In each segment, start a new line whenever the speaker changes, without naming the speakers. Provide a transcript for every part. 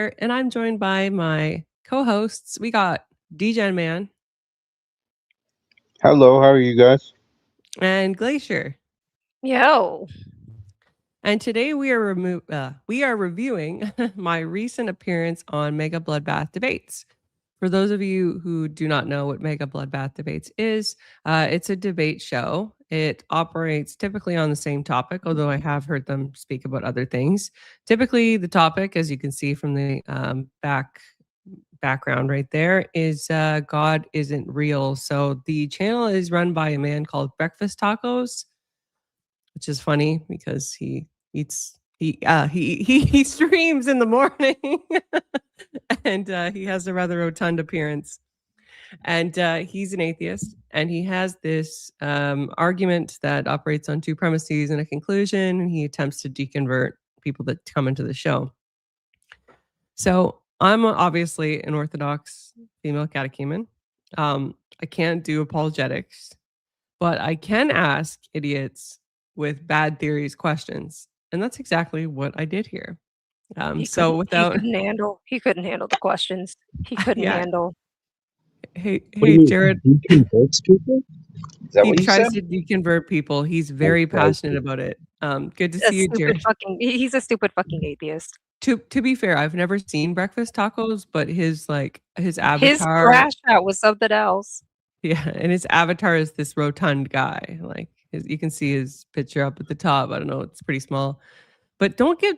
And I'm joined by my co-hosts. We got DGen Man
Hello, how are you guys?
and Glacier.
Yo.
And today we are reviewing my recent appearance on Mega Bloodbath Debates. For those of you who do not know what Mega Bloodbath Debates is, it's a debate show. It operates typically on the same topic, although I have heard them speak about other things. Typically, the topic, as you can see from the background right there, is God isn't real. So the channel is run by a man called Breakfast Tacos, which is funny because he streams in the morning and he has a rather rotund appearance. And he's an atheist, and he has this argument that operates on two premises and a conclusion, and he attempts to deconvert people that come into the show. So I'm obviously an Orthodox female catechumen. I can't do apologetics, but I can ask idiots with bad theories questions, and that's exactly what I did here. He couldn't
handle the questions. He couldn't handle.
Hey, Jared.
Deconverts people? Is that
he
what you
tries
said?
to deconvert people. He's very passionate about it. Good to see you, Jared.
He's a stupid fucking atheist.
To be fair, I've never seen Breakfast Tacos, but his avatar,
his crash out was something else.
Yeah, and his avatar is this rotund guy. Like you can see his picture up at the top. I don't know, it's pretty small. But don't give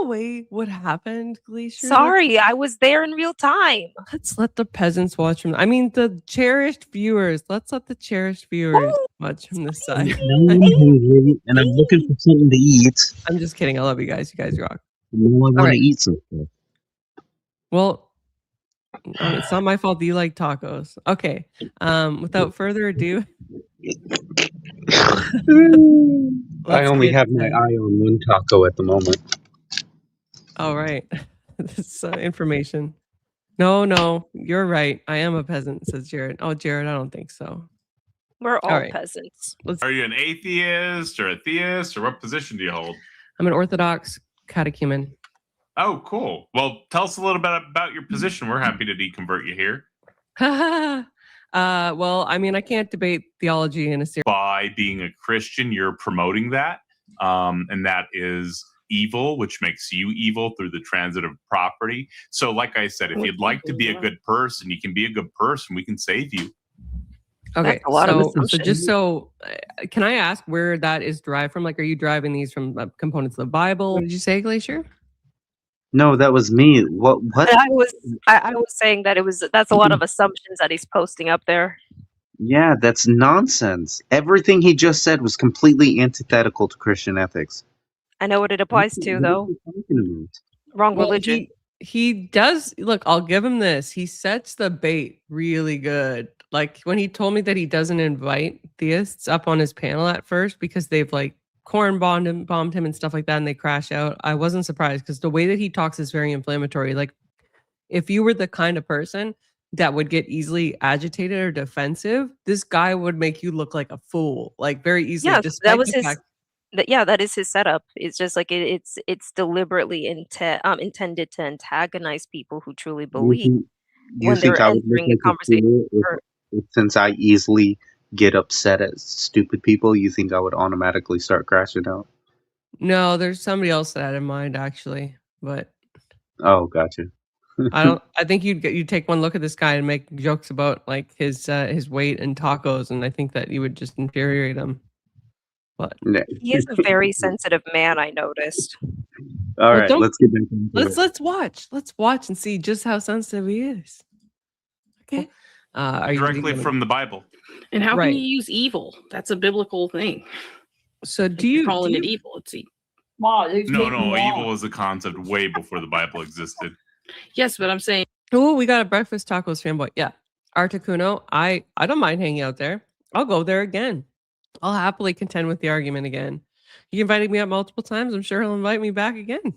away what happened, Glacier.
Sorry, I was there in real time.
Let's let the peasants watch from. I mean, the cherished viewers. Let's let the cherished viewers watch from this side.
I'm hungry and I'm looking for something to eat.
I'm just kidding. I love you guys. You guys rock.
No, I want to eat something.
Well, it's not my fault that you like tacos. Okay. Without further ado.
I only have my eye on one taco at the moment.
All right. This information. No, you're right. I am a peasant, says Jared. Oh, Jared, I don't think so.
We're all peasants.
Are you an atheist or a theist, or what position do you hold?
I'm an Orthodox catechumen.
Oh, cool. Well, tell us a little bit about your position. We're happy to deconvert you here.
Well, I mean, I can't debate theology in a series.
By being a Christian, you're promoting that, and that is evil, which makes you evil through the transitive property. So, like I said, if you'd like to be a good person, you can be a good person. We can save you.
Okay, so can I ask where that is derived from? Like, are you deriving these from components of the Bible? What did you say, Glacier?
No, that was me. What?
I was saying that that's a lot of assumptions that he's posting up there.
Yeah, that's nonsense. Everything he just said was completely antithetical to Christian ethics.
I know what it applies to, though. Wrong religion.
He does. Look, I'll give him this. He sets the bait really good. Like when he told me that he doesn't invite theists up on his panel at first because they've like bombed him and stuff like that, and they crash out. I wasn't surprised because the way that he talks is very inflammatory. Like if you were the kind of person that would get easily agitated or defensive, this guy would make you look like a fool, like very easily.
Yeah, that was his. That is his setup. It's just like it's deliberately intended to antagonize people who truly believe when they're entering the conversation.
Since I easily get upset at stupid people, you think I would automatically start crashing out?
No, there's somebody else that I had in mind actually, but
oh, gotcha.
I think you'd take one look at this guy and make jokes about like his weight and tacos, and I think that you would just infuriate him. But
he is a very sensitive man, I noticed.
All right, let's get back into it.
Let's watch and see just how sensitive he is. Okay.
Directly from the Bible.
And how can you use evil? That's a biblical thing.
So do you
calling it evil? It's
no, evil is a concept way before the Bible existed.
Yes, but I'm saying.
Oh, we got a Breakfast Tacos fanboy. Yeah, Articuno. I don't mind hanging out there. I'll go there again. I'll happily contend with the argument again. He invited me up multiple times. I'm sure he'll invite me back again.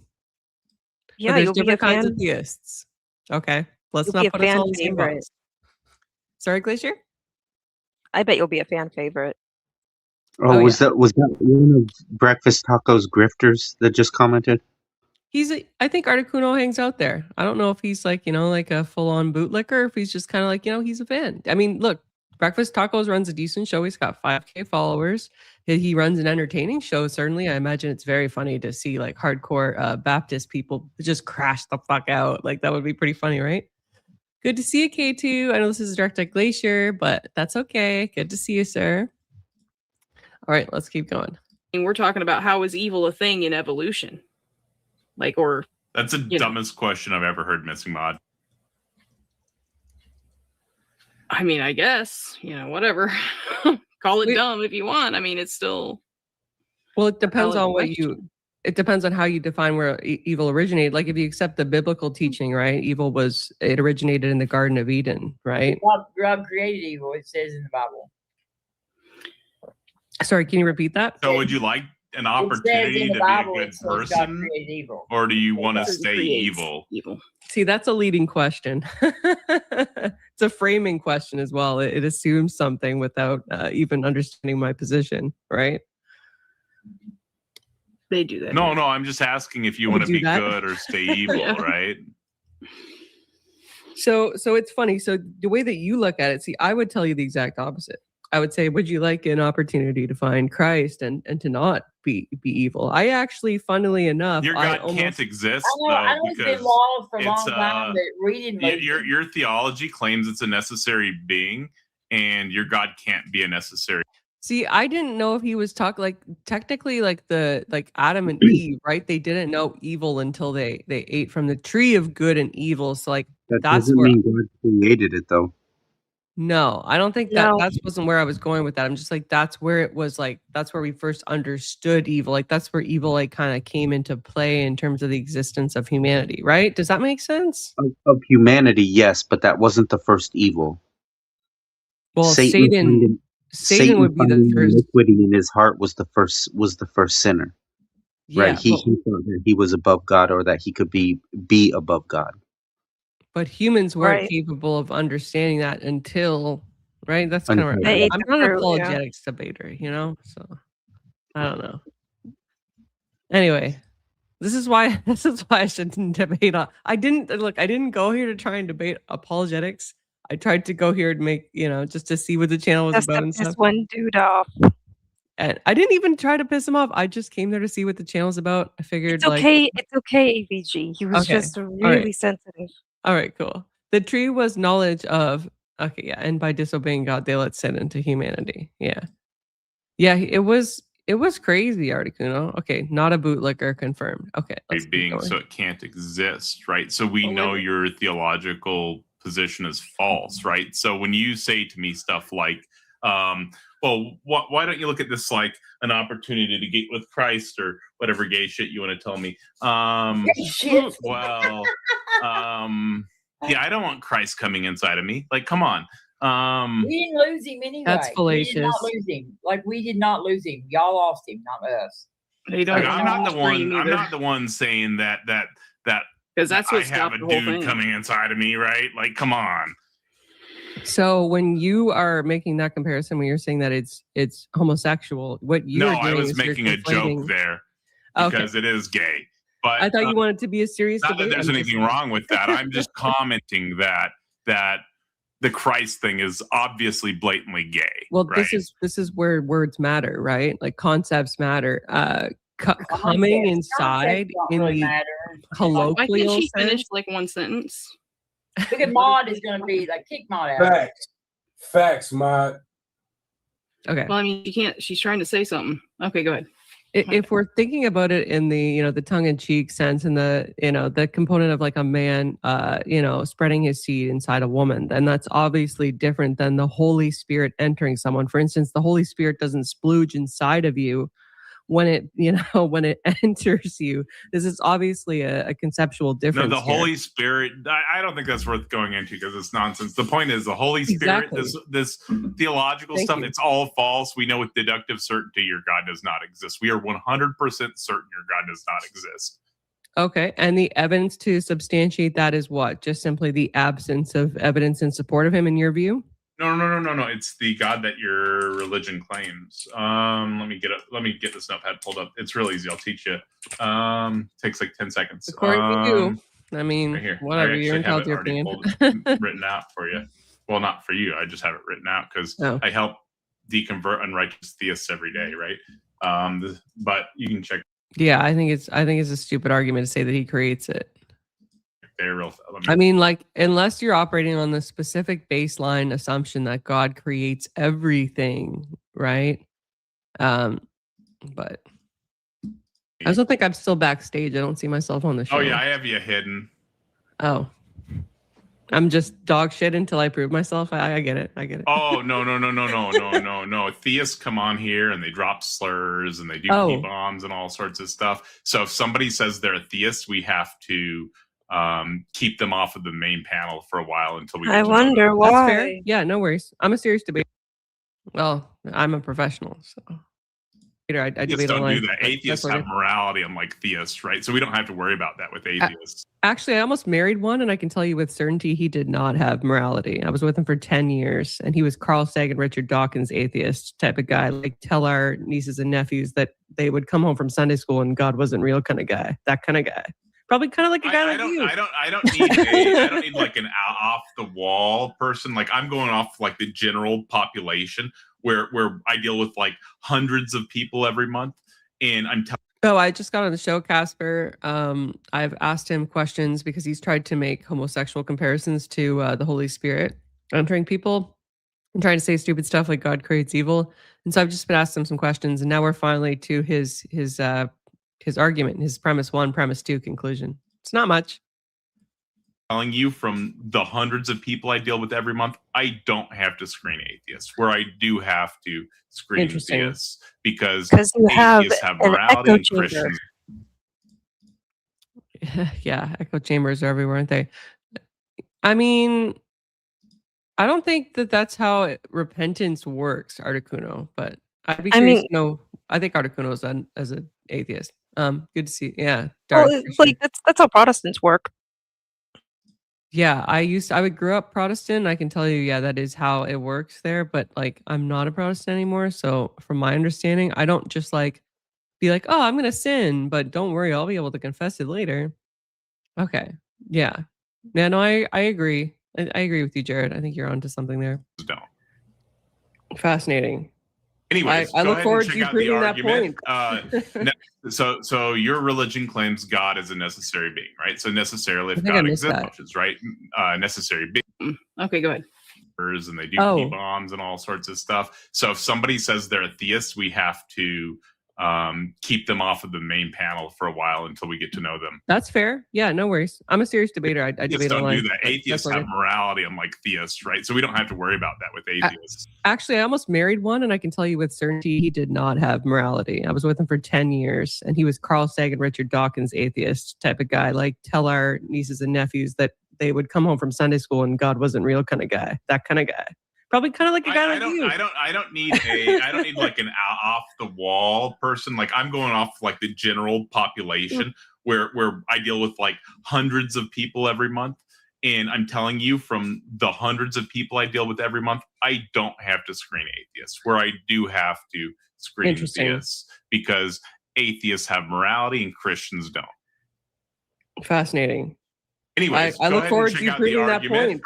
Yeah,
but there's different kinds of theists. Okay, let's not put us all in the same box. Sorry, Glacier?
I bet you'll be a fan favorite.
Was that one of Breakfast Tacos grifters that just commented?
I think Articuno hangs out there. I don't know if he's like, like a full-on bootlicker, if he's just kind of like, he's a fan. I mean, look, Breakfast Tacos runs a decent show. He's got 5K followers. He runs an entertaining show. Certainly, I imagine it's very funny to see like hardcore Baptist people just crash the fuck out. Like that would be pretty funny, right? Good to see you, K2. I know this is direct at Glacier, but that's okay. Good to see you, sir. All right, let's keep going.
And we're talking about how is evil a thing in evolution? Like, or
that's the dumbest question I've ever heard, Missing Mod.
I mean, I guess, whatever. Call it dumb if you want. I mean, it's still.
Well, it depends on it depends on how you define where evil originated. Like if you accept the biblical teaching, right? It originated in the Garden of Eden, right?
God created evil, it says in the Bible.
Sorry, can you repeat that?
So would you like an opportunity to be a good person? Or do you want to stay evil?
See, that's a leading question. It's a framing question as well. It assumes something without even understanding my position, right?
They do that.
No, I'm just asking if you want to be good or stay evil, right?
So it's funny. So the way that you look at it, see, I would tell you the exact opposite. I would say, would you like an opportunity to find Christ and to not be evil? I actually, funnily enough,
your God can't exist.
I know it's been laws for a long time, but reading
your theology claims it's a necessary being, and your God can't be a necessary.
See, I didn't know if he was technically like Adam and Eve, right? They didn't know evil until they ate from the tree of good and evil. So like
that doesn't mean God created it though.
No, I don't think that wasn't where I was going with that. I'm just like, that's where it was like, that's where we first understood evil. Like that's where evil like kind of came into play in terms of the existence of humanity, right? Does that make sense?
Of humanity, yes, but that wasn't the first evil.
Well, Satan would be the first.
Iniquity in his heart was the first sinner.
Yeah,
right? He thought that he was above God or that he could be above God.
But humans weren't capable of understanding that until, right? That's kind of right. I'm not an apologetics debater, so I don't know. Anyway, this is why I shouldn't debate. I didn't go here to try and debate apologetics. I tried to go here to make, just to see what the channel was about and stuff.
Just one dude off.
And I didn't even try to piss him off. I just came there to see what the channel's about. I figured
it's okay. It's okay, AVG. He was just really sensitive.
All right, cool. The tree was knowledge of, and by disobeying God, they let sin into humanity. Yeah. It was crazy, Articuno. Okay, not a bootlicker, confirmed. Okay.
So it can't exist, right? So we know your theological position is false, right? So when you say to me stuff like, why don't you look at this like an opportunity to get with Christ or whatever gay shit you want to tell me? I don't want Christ coming inside of me. Like, come on.
We didn't lose him anyway.
That's fallacious.
We did not lose him. We did not lose him. Y'all lost him, not us.
I'm not the one saying that
because that's what
I have a dude coming inside of me, right? Like, come on.
So when you are making that comparison, when you're saying that it's homosexual, what you're doing
I was making a joke there because it is gay. But
I thought you wanted to be a serious
not
debate.
That there's anything wrong with that. I'm just commenting that the Christ thing is obviously blatantly gay.
Well, right? This is where words matter, right? Like concepts matter. Coming inside in
really
the colloquial
I think she
sense.
finished like one sentence.
Look at Mod is going to be like kick Mod out.
Facts, Mod.
Okay.
Well, I mean, she's trying to say something. Okay, go ahead.
If we're thinking about it in the the tongue-in-cheek sense and the component of like a man spreading his seed inside a woman, then that's obviously different than the Holy Spirit entering someone. For instance, the Holy Spirit doesn't splooge inside of you when it enters you. This is obviously a conceptual difference.
No, the Holy Spirit, I don't think that's worth going into because it's nonsense. The point is the Holy Spirit, this theological stuff, it's all false. We know with deductive certainty your God does not exist. We are 100% certain your God does not exist.
Okay, and the evidence to substantiate that is what? Just simply the absence of evidence in support of him in your view?
No. It's the God that your religion claims. Let me get this notepad pulled up. It's real easy. I'll teach you. Takes like 10 seconds.
According to you. I mean,
right here.
whatever.
I
You're
actually have
entitled
it
to your
already
opinion.
written out for you. Well, not for you. I just have it written out because I help deconvert unrighteous theists every day, right? But you can check.
Yeah, I think it's a stupid argument to say that he creates it.
I
mean, like, unless you're operating on the specific baseline assumption that God creates everything, right? But I also think I'm still backstage. I don't see myself on the show.
Oh yeah, I have you hidden.
Oh, I'm just dog shit until I prove myself. I get it. I get it.
Oh no. Theists come on here and they drop slurs and they do P-bombs and all sorts of stuff. So if somebody says they're a theist, we have to keep them off of the main panel for a while until we.
I wonder why.
That's fair. Yeah, no worries. I'm a serious debater. Well, I'm a professional, so. I debate
don't
online.
Do that. Atheists have morality, unlike theists, right? So we don't have to worry about that with atheists.
Actually, I almost married one, and I can tell you with certainty he did not have morality. I was with him for 10 years, and he was Carl Sagan, Richard Dawkins, atheist type of guy. Like, tell our nieces and nephews that they would come home from Sunday school and God wasn't real kind of guy. That kind of guy. Probably kind of like a guy like you.
I don't need like an off the wall person. Like, I'm going off like the general population where I deal with like hundreds of people every month, and I'm telling.
Oh, I just got on the show, Casper. I've asked him questions because he's tried to make homosexual comparisons to the Holy Spirit, entering people and trying to say stupid stuff like God creates evil. And so I've just been asking him some questions, and now we're finally to his argument, his premise 1, premise 2 conclusion. It's not much.
Telling you from the hundreds of people I deal with every month, I don't have to screen atheists. Where I do have to screen theists because
you
atheists have morality and Christians.
Yeah, echo chambers are everywhere, aren't they? I mean, I don't think that that's how repentance works, Articuno. But I'd be curious to know. I think Articuno's as an atheist. Good to see. Yeah,
Darth, well, like that's how Protestants work.
Yeah, I grew up Protestant. I can tell you, yeah, that is how it works there. But like, I'm not a Protestant anymore. So from my understanding, I don't just like be like, oh, I'm gonna sin, but don't worry, I'll be able to confess it later. Okay, yeah, no, I agree. I agree with you, Jared. I think you're onto something there.
Don't.
Fascinating.
Anyways,
I look forward to you proving that point.
So your religion claims God is a necessary being, right? So necessarily, if God exists, right? Necessary being.
Okay, go ahead.
And they do P-bombs and all sorts of stuff. So if somebody says they're a theist, we have to keep them off of the main panel for a while until we get to know them.
That's fair. Yeah, no worries. I'm a serious debater. I debate online.
Don't do that. Atheists have morality, unlike theists, right? So we don't have to worry about that with atheists.
Actually, I almost married one, and I can tell you with certainty he did not have morality. I was with him for 10 years, and he was Carl Sagan, Richard Dawkins, atheist type of guy. Like, tell our nieces and nephews that they would come home from Sunday school and God wasn't real kind of guy. That kind of guy. Probably kind of like a guy like you.
I don't need like an off the wall person. Like, I'm going off like the general population where I deal with like hundreds of people every month. And I'm telling you from the hundreds of people I deal with every month, I don't have to screen atheists. Where I do have to screen theists because atheists have morality and Christians don't.
Fascinating.
Anyways,
I look forward to you proving that point.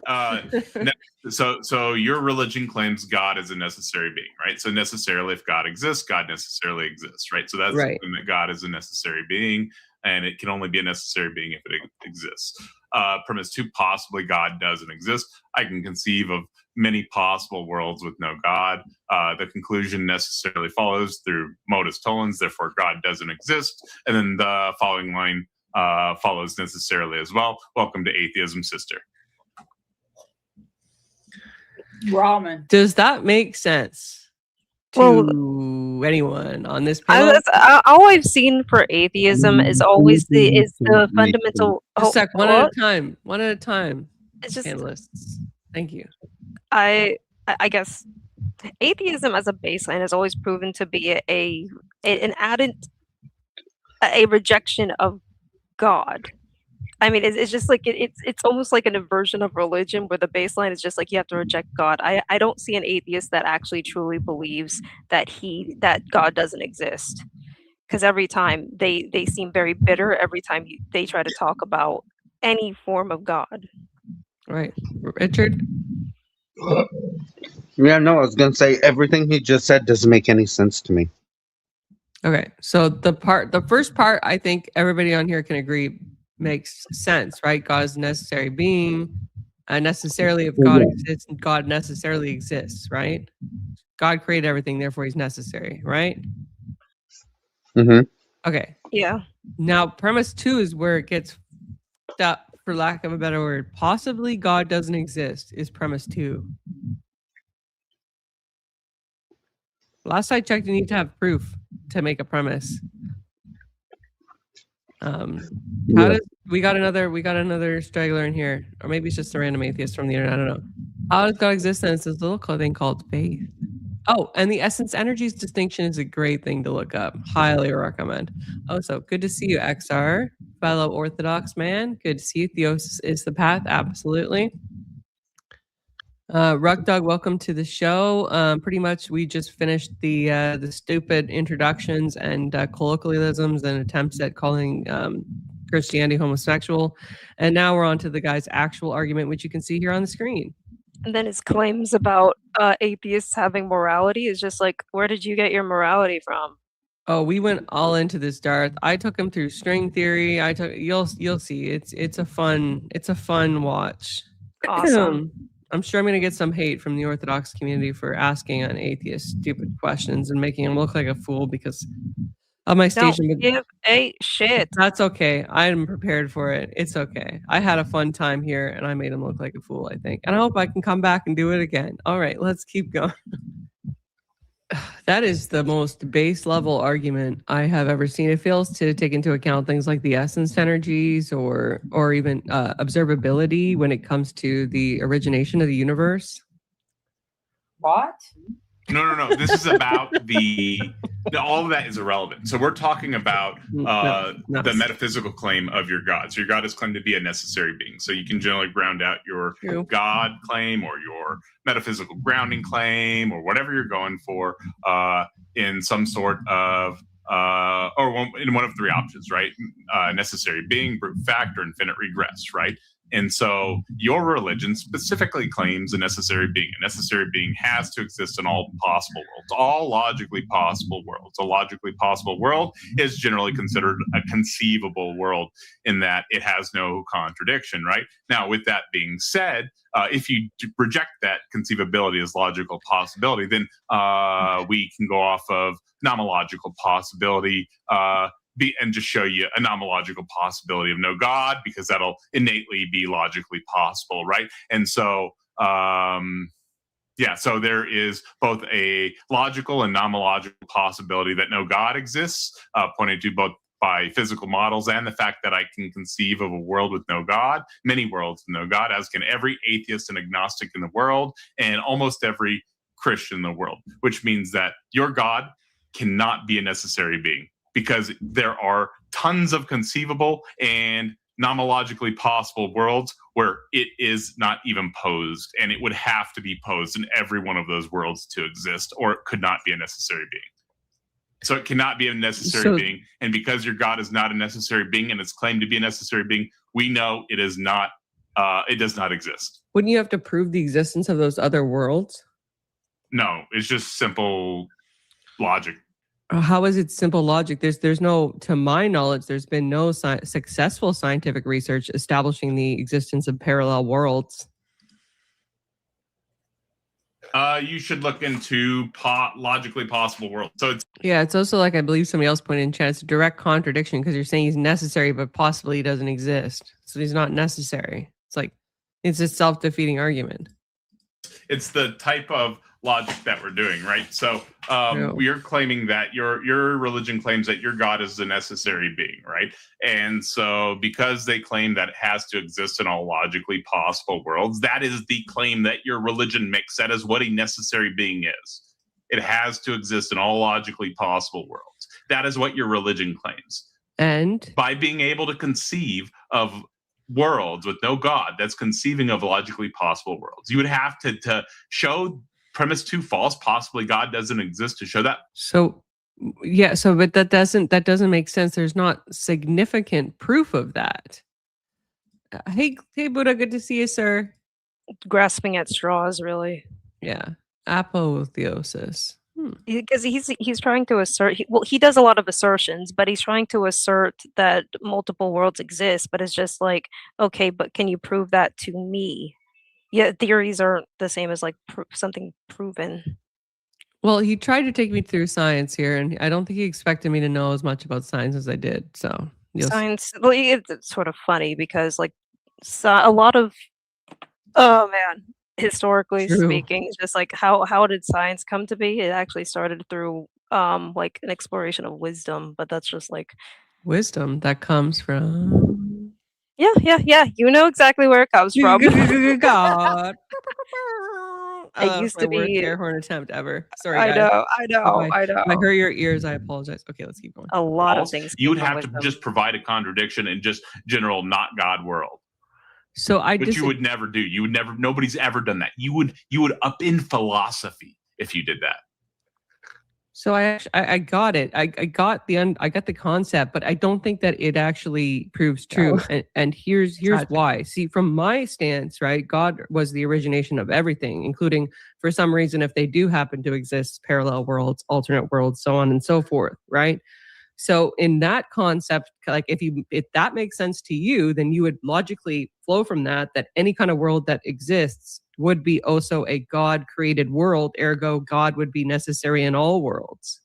So your religion claims God is a necessary being, right? So necessarily, if God exists, God necessarily exists, right? So that's
right.
That God is a necessary being, and it can only be a necessary being if it exists. Premise 2, possibly God doesn't exist. I can conceive of many possible worlds with no God. The conclusion necessarily follows through modus tollens, therefore God doesn't exist. And then the following line follows necessarily as well. Welcome to Atheism, sister.
Ramen.
Does that make sense to anyone on this panel?
All I've seen for atheism is always the fundamental.
Just a sec, one at a time.
It's just
panelists. Thank you.
I guess atheism as a baseline has always proven to be a rejection of God. I mean, it's just like it's almost like an inversion of religion where the baseline is just like you have to reject God. I don't see an atheist that actually truly believes that God doesn't exist. Because every time they seem very bitter every time they try to talk about any form of God.
Right. Richard?
Yeah, no, I was gonna say everything he just said doesn't make any sense to me.
Okay. So the first part, I think everybody on here can agree makes sense, right? God is a necessary being. Necessarily, if God exists, God necessarily exists, right? God created everything, therefore he's necessary, right?
Mm-hmm.
Okay.
Yeah.
Now, premise 2 is where it gets fucked up, for lack of a better word. Possibly God doesn't exist is premise 2. Last I checked, you need to have proof to make a premise. We got another straggler in here, or maybe it's just a random atheist from the internet. I don't know. How does God exist? And it's this little thing called faith. Oh, and the essence energies distinction is a great thing to look up. Highly recommend. Oh, so good to see you, XR, fellow Orthodox man. Good to see you. Theosis is the path. Absolutely. Ruck Dog, welcome to the show. Pretty much, we just finished the stupid introductions and colloquialisms and attempts at calling Christianity homosexual, and now we're on to the guy's actual argument, which you can see here on the screen.
And then his claims about atheists having morality is just like, where did you get your morality from?
Oh, we went all into this, Darth. I took him through string theory. You'll see. It's a fun watch.
Awesome.
I'm sure I'm gonna get some hate from the Orthodox community for asking an atheist stupid questions and making him look like a fool because of my station.
Don't give a shit.
That's okay. I'm prepared for it. It's okay. I had a fun time here and I made him look like a fool, I think. And I hope I can come back and do it again. All right, let's keep going. That is the most base level argument I have ever seen. It fails to take into account things like the essence energies or even observability when it comes to the origination of the universe.
What?
No. This is about all of that is irrelevant. So we're talking about the metaphysical claim of your God. So your God is claimed to be a necessary being. So you can generally ground out your God claim or your metaphysical grounding claim or whatever you're going for in some sort of in one of three options, right? Necessary being, brute fact, or infinite regress, right? And so your religion specifically claims a necessary being. A necessary being has to exist in all possible worlds, all logically possible worlds. A logically possible world is generally considered a conceivable world in that it has no contradiction, right? Now, with that being said, if you reject that conceivability as logical possibility, then we can go off of nomological possibility, and just show you a nomological possibility of no God, because that'll innately be logically possible, right? And so, so there is both a logical and nomological possibility that no God exists, pointed to both by physical models and the fact that I can conceive of a world with no God, many worlds with no God, as can every atheist and agnostic in the world and almost every Christian in the world, which means that your God cannot be a necessary being, because there are tons of conceivable and nomologically possible worlds where it is not even posed, and it would have to be posed in every one of those worlds to exist, or it could not be a necessary being. So it cannot be a necessary being, and because your God is not a necessary being and it's claimed to be a necessary being, we know it is not. It does not exist.
Wouldn't you have to prove the existence of those other worlds?
No, it's just simple logic.
How is it simple logic? There's no, to my knowledge, there's been no successful scientific research establishing the existence of parallel worlds.
You should look into logically possible worlds. So
it's also like, I believe somebody else pointed in chat, it's a direct contradiction because you're saying he's necessary, but possibly he doesn't exist. So he's not necessary. It's like, it's a self-defeating argument.
It's the type of logic that we're doing, right? So we are claiming that your religion claims that your God is a necessary being, right? And so because they claim that it has to exist in all logically possible worlds, that is the claim that your religion makes. That is what a necessary being is. It has to exist in all logically possible worlds. That is what your religion claims.
And
by being able to conceive of worlds with no God that's conceiving of logically possible worlds. You would have to show premise 2 false, possibly God doesn't exist, to show that.
So yeah, so but that doesn't make sense. There's not significant proof of that. Hey Buddha, good to see you, sir.
Grasping at straws, really.
Yeah, apotheosis.
Because he's trying to assert. He does a lot of assertions, but he's trying to assert that multiple worlds exist. But it's just like, okay, but can you prove that to me? Yeah, theories aren't the same as like something proven.
Well, he tried to take me through science here, and I don't think he expected me to know as much about science as I did. So
science, well, it's sort of funny because like a lot of, oh man, historically speaking, it's just like how did science come to be? It actually started through like an exploration of wisdom, but that's just like
wisdom that comes from
yeah, you know exactly where it comes from.
God.
It used to be
air horn attempt ever. Sorry,
I
guys.
know.
If I hurt your ears, I apologize. Okay, let's keep going.
A lot of things.
You would have to just provide a contradiction in just general not God world.
So
which you would never do. You would never. Nobody's ever done that. You would upend philosophy if you did that.
So I got it. I got the concept, but I don't think that it actually proves true. And here's why. See, from my stance, right? God was the origination of everything, including, for some reason, if they do happen to exist, parallel worlds, alternate worlds, so on and so forth, right? So in that concept, like if that makes sense to you, then you would logically flow from that any kind of world that exists would be also a God-created world, ergo God would be necessary in all worlds.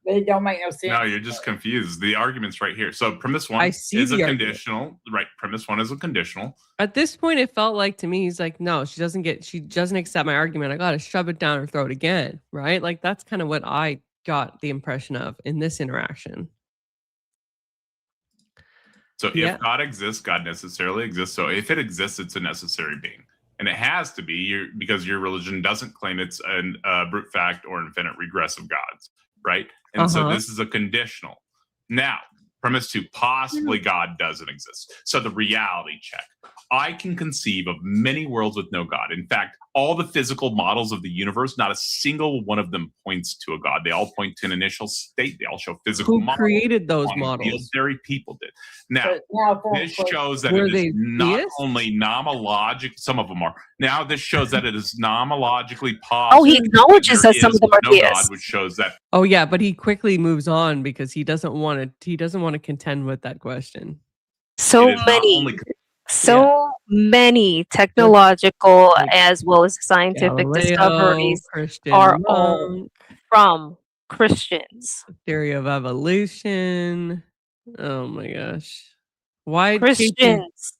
It don't make no sense.
No, you're just confused. The argument's right here. So premise 1 is a conditional. Right, premise 1 is a conditional.
At this point, it felt like to me, he's like, no, she doesn't accept my argument. I got to shove it down her throat again, right? Like that's kind of what I got the impression of in this interaction.
So if God exists, God necessarily exists. So if it exists, it's a necessary being. And it has to be because your religion doesn't claim it's a brute fact or infinite regress of gods, right? And so this is a conditional. Now, premise 2, possibly God doesn't exist. So the reality check. I can conceive of many worlds with no God. In fact, all the physical models of the universe, not a single one of them points to a God. They all point to an initial state. They all show physical models.
Who created those models?
Very people did. Now, this shows that it is not only nomologic. Some of them are. Now, this shows that it is nomologically possible.
Oh, he acknowledges that some of them are theists.
Which shows that.
Oh yeah, but he quickly moves on because he doesn't want to contend with that question.
So many technological as well as scientific discoveries are all from Christians.
Theory of evolution. Oh my gosh. Why
Christians?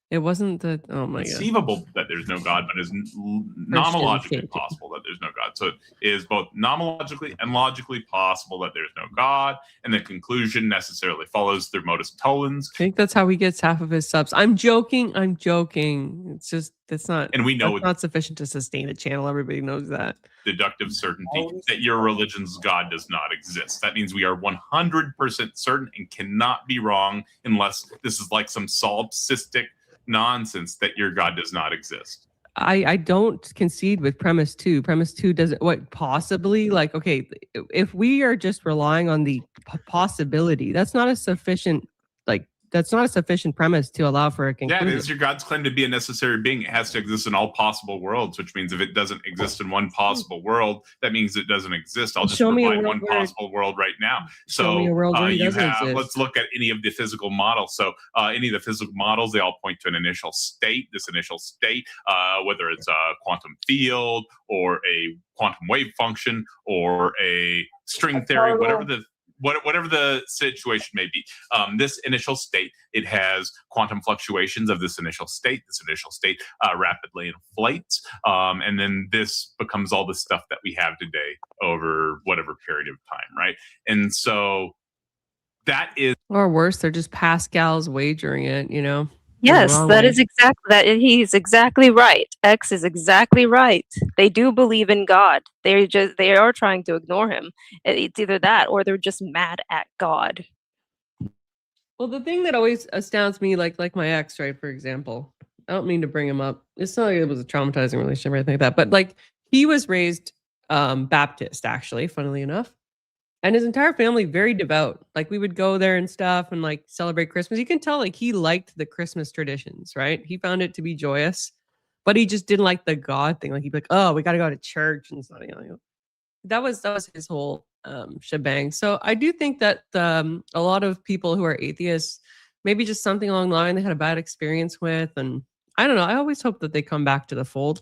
It wasn't that. Oh my god.
Conceivable that there's no God, but is nomologically possible that there's no God. So it is both nomologically and logically possible that there's no God, and the conclusion necessarily follows through modus tollens.
I think that's how he gets half of his subs. I'm joking. It's just that's not.
And we know
it's not sufficient to sustain a channel. Everybody knows that.
Deductive certainty that your religion's God does not exist. That means we are 100% certain and cannot be wrong unless this is like some solipsistic nonsense that your God does not exist.
I don't concede with premise 2. Premise 2 doesn't possibly okay, if we are just relying on the possibility, that's not a sufficient premise to allow for a conclusion.
Yeah, it is your God's claim to be a necessary being. It has to exist in all possible worlds, which means if it doesn't exist in one possible world, that means it doesn't exist. I'll just provide one possible world right now. So let's look at any of the physical models. So any of the physical models, they all point to an initial state. This initial state, whether it's a quantum field or a quantum wave function or a string theory, whatever the situation may be. This initial state, it has quantum fluctuations of this initial state. This initial state rapidly inflates. And then this becomes all the stuff that we have today over whatever period of time, right? And so that is...
Or worse, they're just Pascal's wagering it,
Yes, that is exactly that. He's exactly right. X is exactly right. They do believe in God. They are trying to ignore him. It's either that or they're just mad at God.
Well, the thing that always astounds me, like my ex, right, for example, I don't mean to bring him up. It's not like it was a traumatizing relationship or anything like that, but like he was raised Baptist, actually, funnily enough. And his entire family very devout. Like we would go there and stuff and like celebrate Christmas. You can tell like he liked the Christmas traditions, right? He found it to be joyous, but he just didn't like the God thing. Like he'd be like, "Oh, we got to go to church," and stuff. You know, that was his whole shebang. So I do think that a lot of people who are atheists, maybe just something along the line they had a bad experience with, and I don't know. I always hope that they come back to the fold.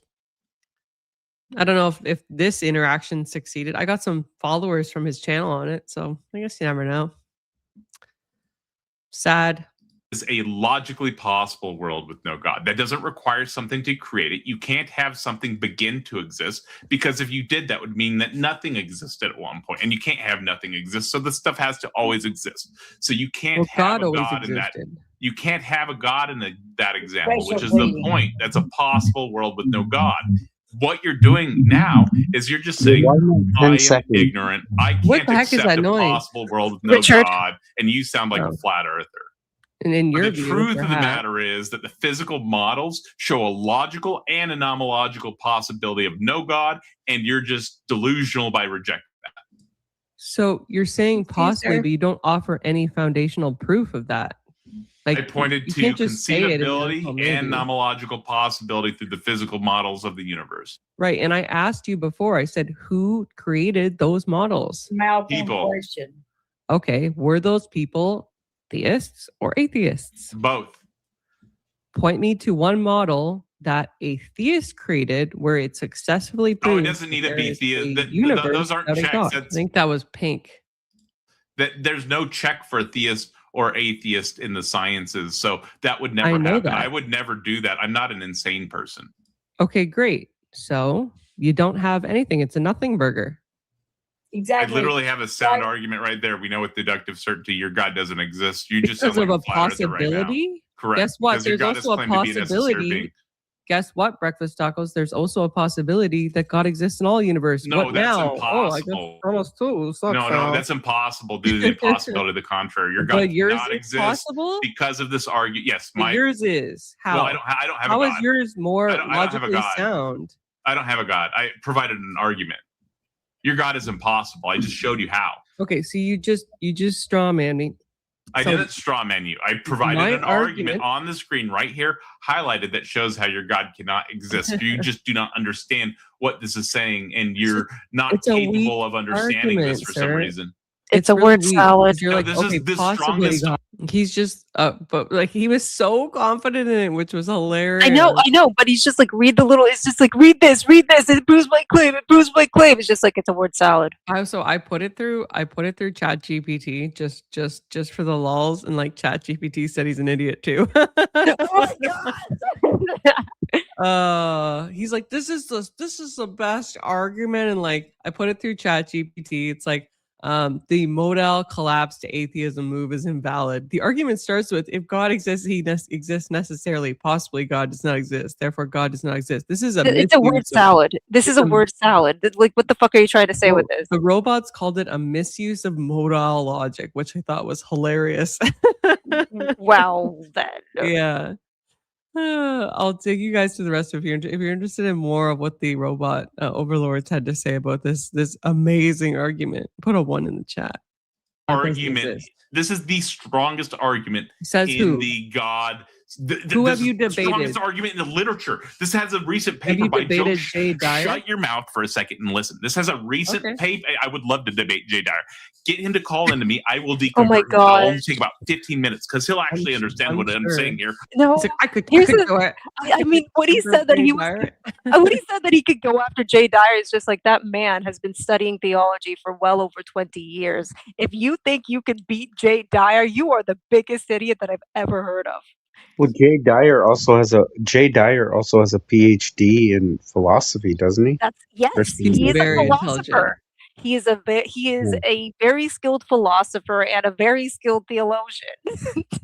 I don't know if this interaction succeeded. I got some followers from his channel on it, so I guess you never know. Sad.
Is a logically possible world with no God. That doesn't require something to create it. You can't have something begin to exist, because if you did, that would mean that nothing existed at one point, and you can't have nothing exist. So this stuff has to always exist. So you can't have a God in that. You can't have a God in that example, which is the point. That's a possible world with no God. What you're doing now is you're just saying, I am ignorant. I can't accept a possible world with no God, and you sound like a flat earther.
And in your
the truth of the matter is that the physical models show a logical and a nomological possibility of no God, and you're just delusional by rejecting that.
So you're saying possibly, but you don't offer any foundational proof of that. Like,
I pointed to conceivability and nomological possibility through the physical models of the universe.
Right, and I asked you before, I said, who created those models?
People.
Okay, were those people theists or atheists?
Both.
Point me to one model that a theist created where it successfully proved.
Oh, it doesn't need to be theist. Those aren't checks.
I think that was pink.
There's no check for a theist or atheist in the sciences, so that would never happen. I would never do that. I'm not an insane person.
Okay, great. So you don't have anything. It's a nothing burger.
Exactly.
I literally have a sound argument right there. We know with deductive certainty your God doesn't exist. You just
because
sound like
of a possibility.
Right. Correct.
Guess what? There's also a possibility. Guess what? Breakfast tacos. There's also a possibility that God exists in all universe.
No,
what
that's
now?
impossible.
Oh, I guess too.
No, that's impossible due to the impossibility of the contrary. Your God does not exist possible? Because of this argument. Yes,
yours is. How?
Well, I don't have a God.
How is yours more logically sound?
I don't have a God. I provided an argument. Your God is impossible. I just showed you how.
Okay, so you just straw man me.
I didn't straw man you. I provided an argument on the screen right here, highlighted, that shows how your God cannot exist. You just do not understand what this is saying, and you're not capable of understanding this for some reason.
It's a word salad.
You're like,
this
okay,
is the
possibly
strongest.
He's just, but like he was so confident in it, which was hilarious.
I know, but he's just like, read the little. It's just like, read this. It proves my claim. It's just like, it's a word salad.
So I put it through ChatGPT just for the lulz, and like ChatGPT said he's an idiot too.
Oh my
god. He's like, this is the best argument, and like I put it through ChatGPT. It's like, the Modal collapse to atheism move is invalid. The argument starts with, if God exists, he exists necessarily. Possibly God does not exist. Therefore, God does not exist. This is
it's a word salad. This is a word salad. Like, what the fuck are you trying to say with this?
The robots called it a misuse of modal logic, which I thought was hilarious.
Wow.
Yeah. I'll take you guys to the rest of you. If you're interested in more of what the robot overlords had to say about this amazing argument, put a 1 in the chat.
Argument. This is the strongest argument the God.
Who have you debated?
Strongest argument in the literature. This has a recent paper by Joe. Shut your mouth for a second and listen. This has a recent paper. I would love to debate Jay Dyer. Get him to call into me. I will decode.
Oh my god!
It'll only take about 15 minutes because he'll actually understand what I'm saying here.
No,
like, I could
go it. I mean, what he said that he was. What he said that he could go after Jay Dyer is just like, that man has been studying theology for well over 20 years. If you think you can beat Jay Dyer, you are the biggest idiot that I've ever heard of.
Well, Jay Dyer also has a PhD in philosophy, doesn't he?
Yes, he is a philosopher. He is a very skilled philosopher and a very skilled theologian.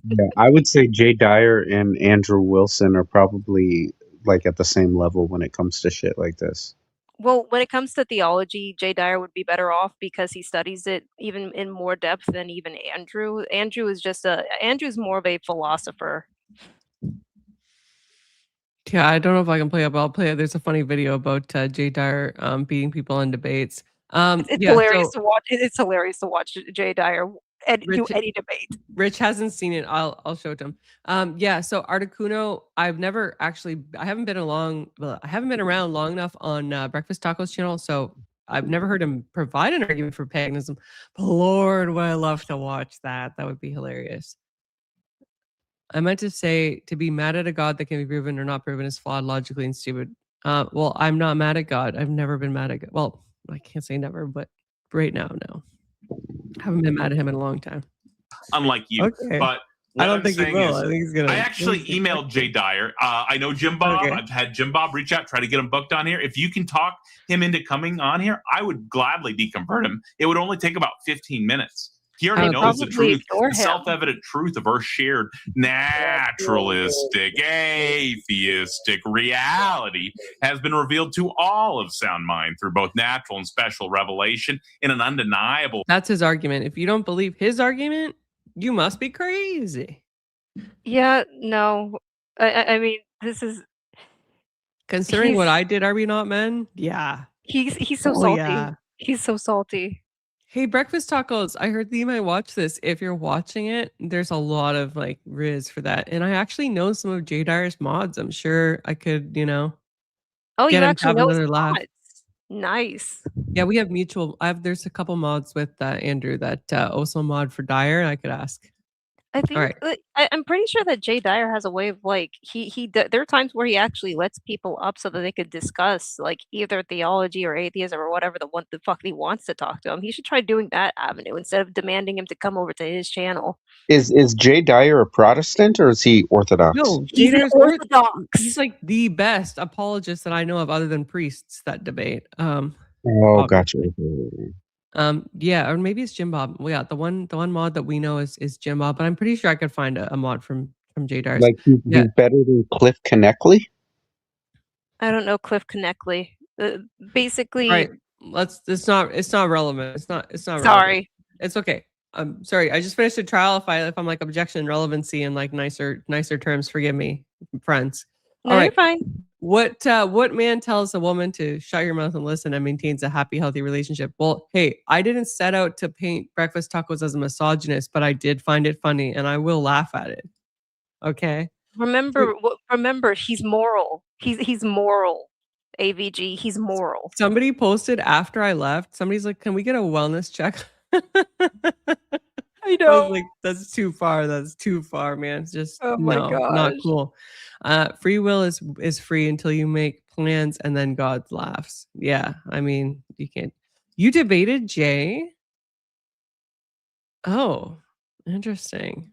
Yeah, I would say Jay Dyer and Andrew Wilson are probably like at the same level when it comes to shit like this.
Well, when it comes to theology, Jay Dyer would be better off because he studies it even in more depth than even Andrew. Andrew's more of a philosopher.
Yeah, I don't know if I can play it, but I'll play it. There's a funny video about Jay Dyer beating people in debates.
It's
Yeah,
hilarious
so
to watch. It's hilarious to watch Jay Dyer do
Rich,
any debate.
Rich hasn't seen it. I'll show it to him. Yeah, so Articuno, I haven't been around long enough on Breakfast Tacos channel, so I've never heard him provide an argument for paganism. But Lord, would I love to watch that. That would be hilarious. I meant to say, to be mad at a God that can be proven or not proven is flawed, logically, and stupid. Well, I'm not mad at God. I've never been mad at God. Well, I can't say never, but right now, no. I haven't been mad at him in a long time.
Unlike you.
Okay.
But
I don't think he will. I think he's gonna.
I actually emailed Jay Dyer. I know Jim Bob.
Okay.
I've had Jim Bob reach out, try to get him booked on here. If you can talk him into coming on here, I would gladly deconvert him. It would only take about 15 minutes. He already knows the truth, the self-evident truth of our shared naturalistic, atheistic reality has been revealed to all of sound mind through both natural and special revelation in an undeniable.
That's his argument. If you don't believe his argument, you must be crazy.
Yeah, no. I mean, this is
considering what I did. Are we not men? Yeah.
He's so salty.
Yeah.
He's so salty.
Hey, Breakfast Tacos, I heard that you might watch this. If you're watching it, there's a lot of like riz for that. And I actually know some of Jay Dyer's mods. I'm sure I could,
Oh,
get
you
him to
actually
have
know
another laugh.
mods. Nice.
Yeah, we have mutual. There's a couple mods with Andrew that also mod for Dyer. I could ask.
I think I'm pretty sure that Jay Dyer has a way of like there are times where he actually lets people up so that they could discuss like either theology or atheism or whatever the fuck he wants to talk to him. He should try doing that avenue instead of demanding him to come over to his channel.
Is Jay Dyer a Protestant or is he Orthodox?
No,
He's an Orthodox.
He's like the best apologist that I know of, other than priests that debate.
Oh,
obviously.
gotcha.
Yeah, or maybe it's Jim Bob. Well, yeah, the one mod that we know is Jim Bob, but I'm pretty sure I could find a mod from Jay Dyer's.
Like he's better than Cliff Connectley?
I don't know Cliff Connectley. Basically,
right. It's not relevant. It's not
sorry.
Relevant. It's okay. I'm sorry. I just finished a trial. If I'm like objection, relevancy, and like nicer terms, forgive me, friends.
No,
all right.
You're fine.
What man tells a woman to shut your mouth and listen and maintains a happy, healthy relationship? Well, hey, I didn't set out to paint Breakfast Tacos as a misogynist, but I did find it funny and I will laugh at it. Okay.
Remember, he's moral. He's moral. AVG, he's moral.
Somebody posted after I left. Somebody's like, "Can we get a wellness check?" I know. I was like, that's too far. That's too far, man. It's just not cool. Free will is free until you make plans and then God laughs. Yeah, I mean, you can't. You debated Jay? Oh, interesting.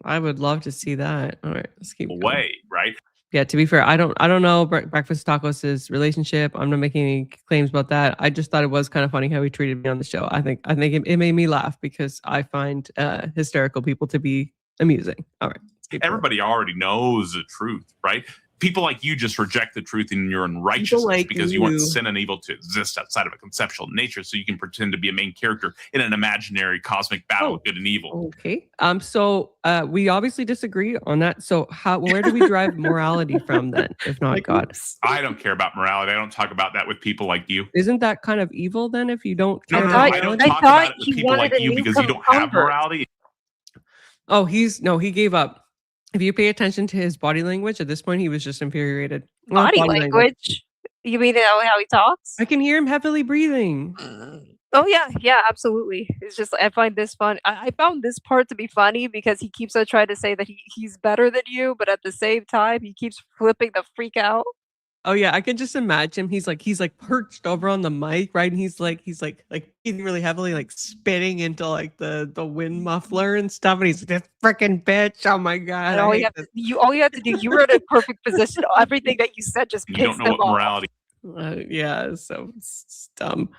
I would love to see that. All right, let's keep
away, right?
Yeah, to be fair, I don't know Breakfast Tacos' relationship. I'm not making any claims about that. I just thought it was kind of funny how he treated me on the show. I think it made me laugh because I find hysterical people to be amusing. All right.
Everybody already knows the truth, right? People like you just reject the truth in your unrighteousness because you want sin and evil to exist outside of a conceptual nature, so you can pretend to be a main character in an imaginary cosmic battle of good and evil.
Okay. So we obviously disagree on that. So where do we derive morality from then, if not God?
I don't care about morality. I don't talk about that with people like you.
Isn't that kind of evil then if you don't care
No,
about
I don't talk about it with people like you because you don't have morality.
Oh, he gave up. If you pay attention to his body language, at this point, he was just infuriated.
Body language? You mean how he talks?
I can hear him heavily breathing.
Oh, yeah, absolutely. It's just, I find this fun. I found this part to be funny because he keeps on trying to say that he's better than you, but at the same time, he keeps flipping the freak out.
Oh yeah, I can just imagine him. He's like perched over on the mic, right? And he's like breathing really heavily, like spitting into like the wind muffler and stuff. And he's like, this freaking bitch. Oh my god!
And all you have to do, you were in a perfect position. Everything that you said just pissed
him off. You don't know what morality.
Yeah, so it's dumb.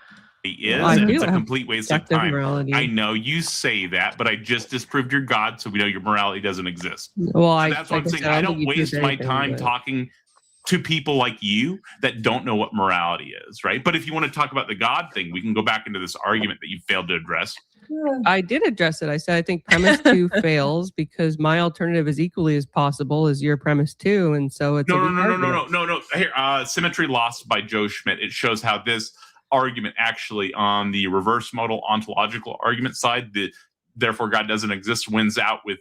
It's a complete waste of time.
Morality.
I know you say that, but I just disproved your God, so we know your morality doesn't exist.
Well,
so that's what I'm saying. I don't waste my time talking to people like you that don't know what morality is, right? But if you want to talk about the God thing, we can go back into this argument that you failed to address.
I did address it. I said I think premise 2 fails because my alternative is equally as possible as your premise 2, and so it's
no. Here, Symmetry Lost by Joe Schmidt. It shows how this argument actually on the reverse modal ontological argument side, the therefore God doesn't exist, wins out with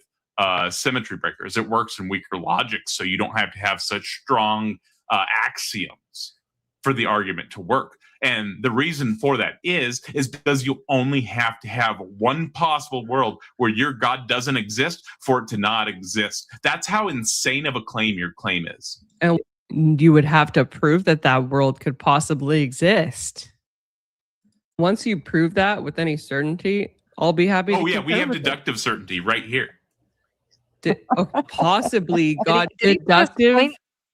symmetry breakers. It works in weaker logic, so you don't have to have such strong axioms for the argument to work. And the reason for that is because you only have to have one possible world where your God doesn't exist for it to not exist. That's how insane of a claim your claim is.
And you would have to prove that that world could possibly exist. Once you prove that with any certainty, I'll be happy to
we have
confirm it.
deductive certainty right here.
Possibly God
Did
deductive.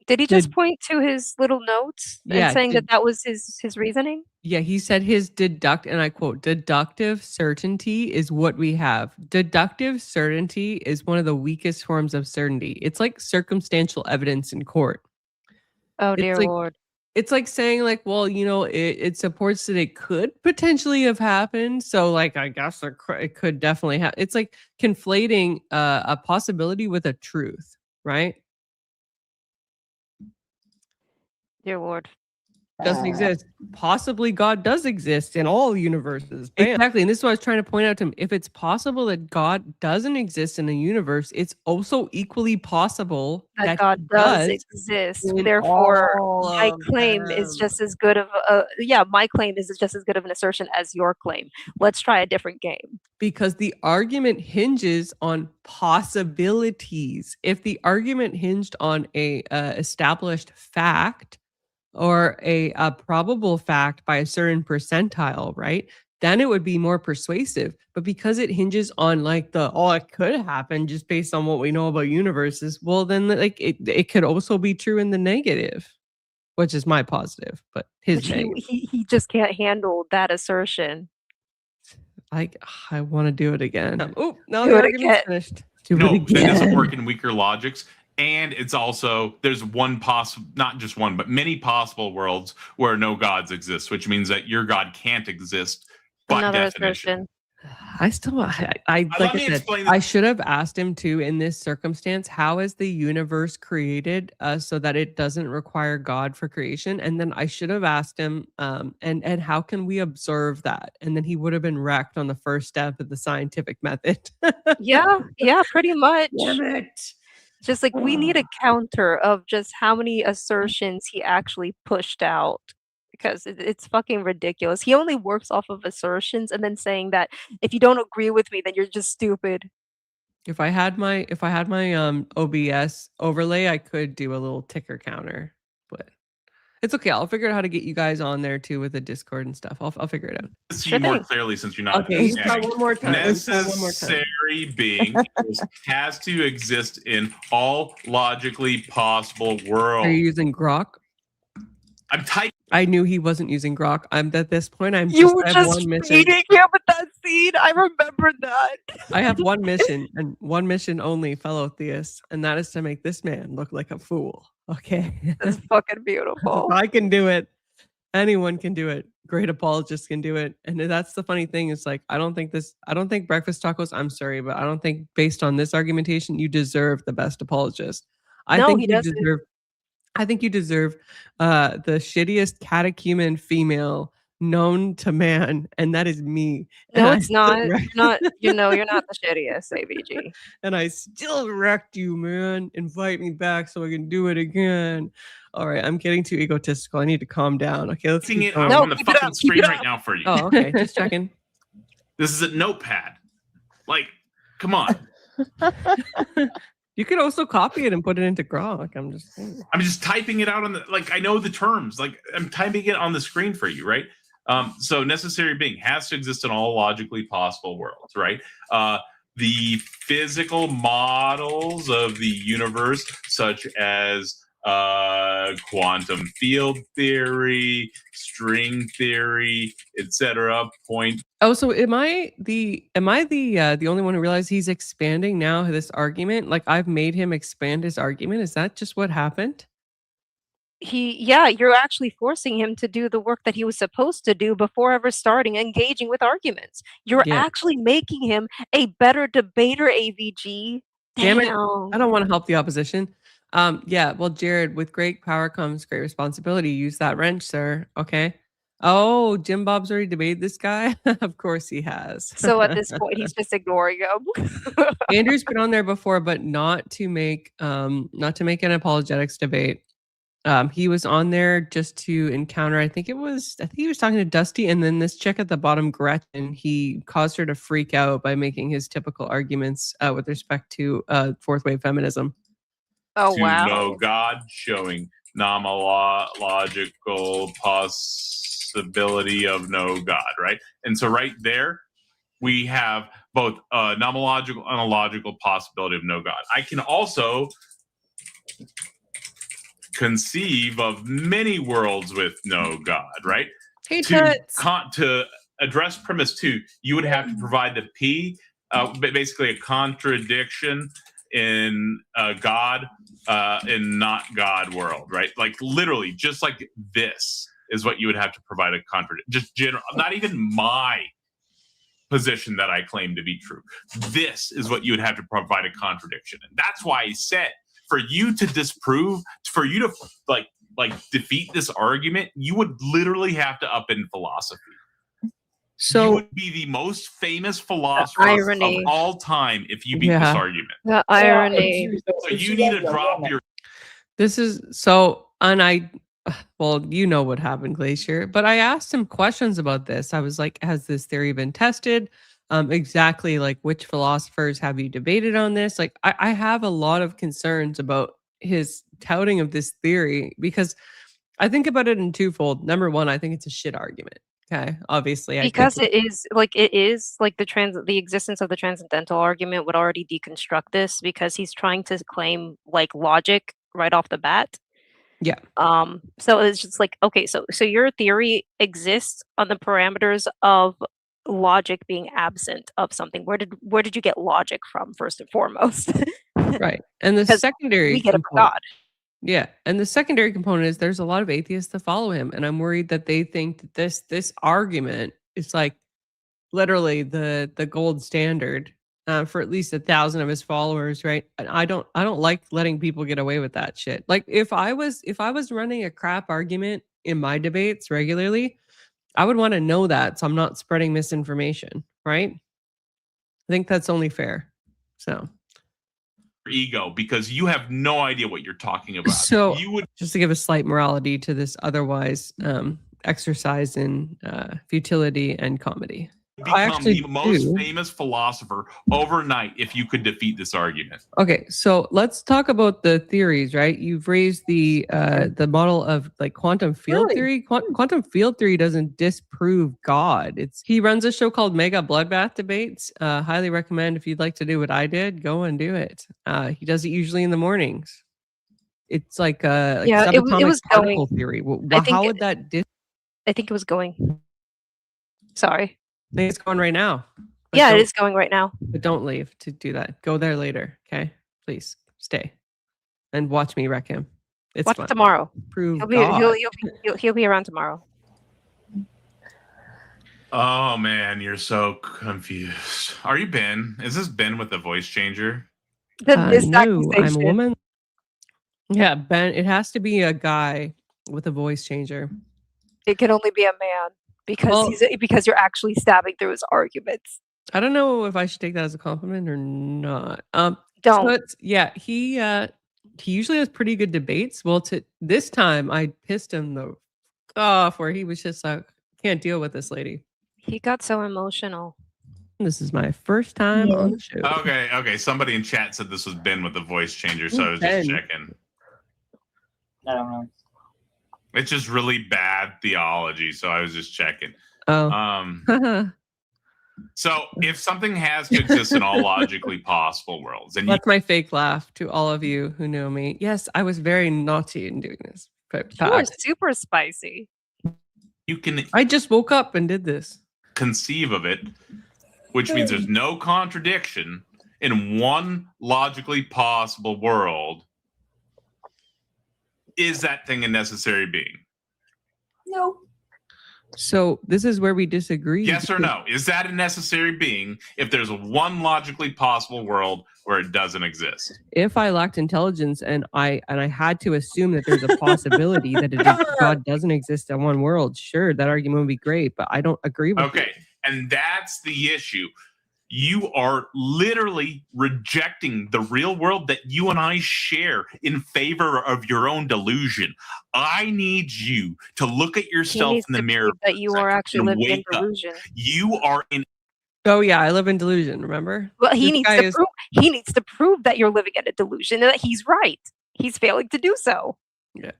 Did he just point to his little notes
Yeah,
and saying that was his reasoning?
Yeah, he said his and I quote, deductive certainty is what we have. Deductive certainty is one of the weakest forms of certainty. It's like circumstantial evidence in court.
Oh,
It's
dear
like-
Lord.
It's like saying like, well, you know, it supports that it could potentially have happened. So like, I guess it could definitely have. It's like conflating a possibility with a truth, right?
Dear Lord.
Doesn't exist. Possibly God does exist in all universes. Bam. Exactly. And this is what I was trying to point out to him. If it's possible that God doesn't exist in a universe, it's also equally possible
That God does exist.
in
Therefore,
all
my
of
claim is
them.
just as good of my claim is just as good of an assertion as your claim. Let's try a different game.
Because the argument hinges on possibilities. If the argument hinged on a established fact or a probable fact by a certain percentile, right? Then it would be more persuasive. But because it hinges on like it could happen just based on what we know about universes, well, then like it could also be true in the negative, which is my positive, but his negative.
He just can't handle that assertion.
I want to do it again. Oh, no,
Do
the
it
argument's
again.
finished. Do
No,
it
that doesn't
again.
work in weaker logics. And it's also, there's one possible, not just one, but many possible worlds where no gods exist, which means that your God can't exist by
Another
definition.
assertion.
I still, I like
Let
I
me
said,
explain
I
this.
should have asked him too in this circumstance, how is the universe created so that it doesn't require God for creation? And then I should have asked him, and how can we observe that? And then he would have been wrecked on the first step of the scientific method.
Yeah, pretty much.
Damn it.
Just like we need a counter of just how many assertions he actually pushed out, because it's fucking ridiculous. He only works off of assertions and then saying that if you don't agree with me, then you're just stupid.
If I had my OBS overlay, I could do a little ticker counter, but it's okay. I'll figure out how to get you guys on there too with the Discord and stuff. I'll figure it out.
See
Sure
more
thing.
clearly since you're not
Okay, let's try
understanding.
one more time. Let's try one more time.
Necessary being has to exist in all logically possible
Are
worlds.
you using Grok?
I'm typing.
I knew he wasn't using Grok. At this point, I
You were
have
just
one mission.
feeding him with that seed. I remember that.
I have one mission and one mission only, fellow theists, and that is to make this man look like a fool. Okay.
That's fucking beautiful.
If I can do it, anyone can do it. Great apologists can do it. And that's the funny thing is like, I don't think breakfast tacos, I'm sorry, but I don't think based on this argumentation, you deserve the best apologist.
No,
think
he
you
doesn't.
I think you deserve the shittiest catechumen female known to man, and that is me.
No,
And I
it's not.
still
You're not. You're not the shittiest, AVG.
and I still wrecked you, man. Invite me back so I can do it again. All right, I'm getting too egotistical. I need to calm down. Okay, let's
Typing
keep
it
going.
up
No,
on the
keep it
fucking
up, keep
screen
it
right
up.
now for you.
Oh, okay, just checking.
This is a notepad. Like, come on.
You could also copy it and put it into Grok. I'm just saying.
I'm just typing it out on the, like, I know the terms. Like, I'm typing it on the screen for you, right? So necessary being has to exist in all logically possible worlds, right? The physical models of the universe, such as quantum field theory, string theory, etc. Point.
Oh, so am I the only one who realized he's expanding now this argument? Like I've made him expand his argument. Is that just what happened?
you're actually forcing him to do the work that he was supposed to do before ever starting engaging with arguments. You're
Yeah.
actually making him a better debater, AVG.
Damn it.
Damn.
I don't want to help the opposition. Yeah, well, Jared, with great power comes great responsibility. Use that wrench, sir. Okay. Oh, Jim Bob's already debated this guy. Of course he has.
So at this point, he's just ignoring him.
Andrew's been on there before, but not to make an apologetics debate. He was on there just to encounter. I think he was talking to Dusty, and then this chick at the bottom, Gretchen. He caused her to freak out by making his typical arguments with respect to fourth wave feminism.
Oh,
To
wow.
know God, showing nomological possibility of no God, right? And so right there, we have both nomological and a logical possibility of no God. I can also conceive of many worlds with no God, right?
Hey,
To address premise 2, you would have to provide the P, basically a contradiction in God in not God world, right? Like literally, just like this is what you would have to provide a contradiction. Just general, not even my position that I claim to be true. This is what you would have to provide a contradiction, and that's why I said for you to disprove, for you to like defeat this argument, you would literally have to up in philosophy.
So
you would be the most famous philosopher
irony.
of all time if you beat this argument.
The irony.
So you need to drop your.
This is so, and well, you know what happened, Glacier, but I asked him questions about this. I was like, has this theory been tested? Exactly, like which philosophers have you debated on this? Like, I have a lot of concerns about his touting of this theory because I think about it in twofold. Number one, I think it's a shit argument. Okay, obviously,
because it is like the existence of the transcendental argument would already deconstruct this because he's trying to claim like logic right off the bat.
Yeah.
So it's just like, okay, so your theory exists on the parameters of logic being absent of something. Where did you get logic from, first and foremost?
Right. And the secondary
we get a
component,
God.
yeah, and the secondary component is there's a lot of atheists that follow him, and I'm worried that they think that this argument is like literally the gold standard for at least 1,000 of his followers, right? And I don't like letting people get away with that shit. Like if I was running a crap argument in my debates regularly, I would want to know that so I'm not spreading misinformation, right? I think that's only fair. So
ego, because you have no idea what you're talking about.
So
you would
just to give a slight morality to this otherwise exercise in futility and comedy.
become the most famous philosopher overnight if you could defeat this argument.
Okay, so let's talk about the theories, right? You've raised the model of like quantum field theory. Quantum field theory doesn't disprove God. He runs a show called Mega Bloodbath Debates. Highly recommend if you'd like to do what I did, go and do it. He does it usually in the mornings. It's like subatomic
was
particle
going.
theory.
How
would that?
I think it was going. Sorry.
I think it's going right now. But
yeah, it is going right now.
But don't leave to do that. Go there later, okay? Please stay and watch me wreck him. It's
watch
fun.
tomorrow.
Prove
he'll be around tomorrow.
Oh man, you're so confused. Are you Ben? Is this Ben with the voice changer?
No, I'm a woman. Yeah, Ben. It has to be a guy with a voice changer.
It can only be a man. Because you're actually stabbing through his arguments.
I don't know if I should take that as a compliment or not.
Don't.
So he usually has pretty good debates. Well, this time I pissed him the off where he was just like, can't deal with this lady.
He got so emotional.
This is my first time on the show.
Okay. Somebody in chat said this was Ben with the voice changer, so I was just checking.
I don't know.
It's just really bad theology, so I was just checking.
Oh.
So if something has to exist in all logically possible worlds, and
that's my fake laugh to all of you who know me. Yes, I was very naughty in doing this. But
you were super spicy.
You can.
I just woke up and did this.
Conceive of it, which means there's no contradiction in one logically possible world. is that thing a necessary being?
No.
So this is where we disagree.
Yes or no? Is that a necessary being if there's one logically possible world where it doesn't exist?
If I lacked intelligence and I had to assume that there's a possibility that God doesn't exist in one world, sure, that argument would be great, but I don't agree with
Okay, and that's the issue. You are literally rejecting the real world that you and I share in favor of your own delusion. I need you to look at yourself in the mirror
that you are actually living in delusion.
You are in.
Oh yeah, I live in delusion. Remember?
Well, he needs to prove that you're living in a delusion and that he's right. He's failing to do so.
Yeah.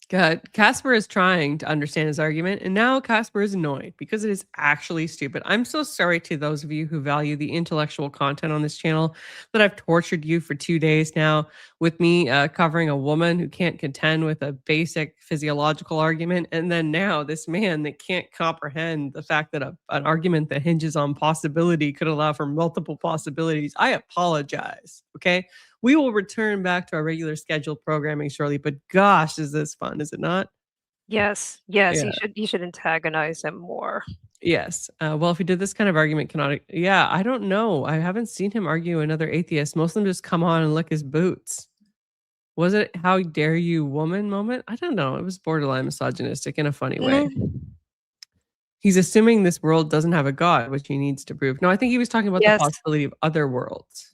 God, Casper is trying to understand his argument, and now Casper is annoyed because it is actually stupid. I'm so sorry to those of you who value the intellectual content on this channel that I've tortured you for 2 days now with me covering a woman who can't contend with a basic physiological argument, and then now this man that can't comprehend the fact that an argument that hinges on possibility could allow for multiple possibilities. I apologize, okay? We will return back to our regular scheduled programming shortly, but gosh, is this fun, is it not?
Yes,
Yeah.
you should antagonize him more.
Yes. Well, if he did this kind of argument, I don't know. I haven't seen him argue another atheist. Most of them just come on and lick his boots. Was it "how dare you, woman" moment? I don't know. It was borderline misogynistic in a funny way. He's assuming this world doesn't have a God, which he needs to prove. No, I think he was talking about the possibility of other worlds.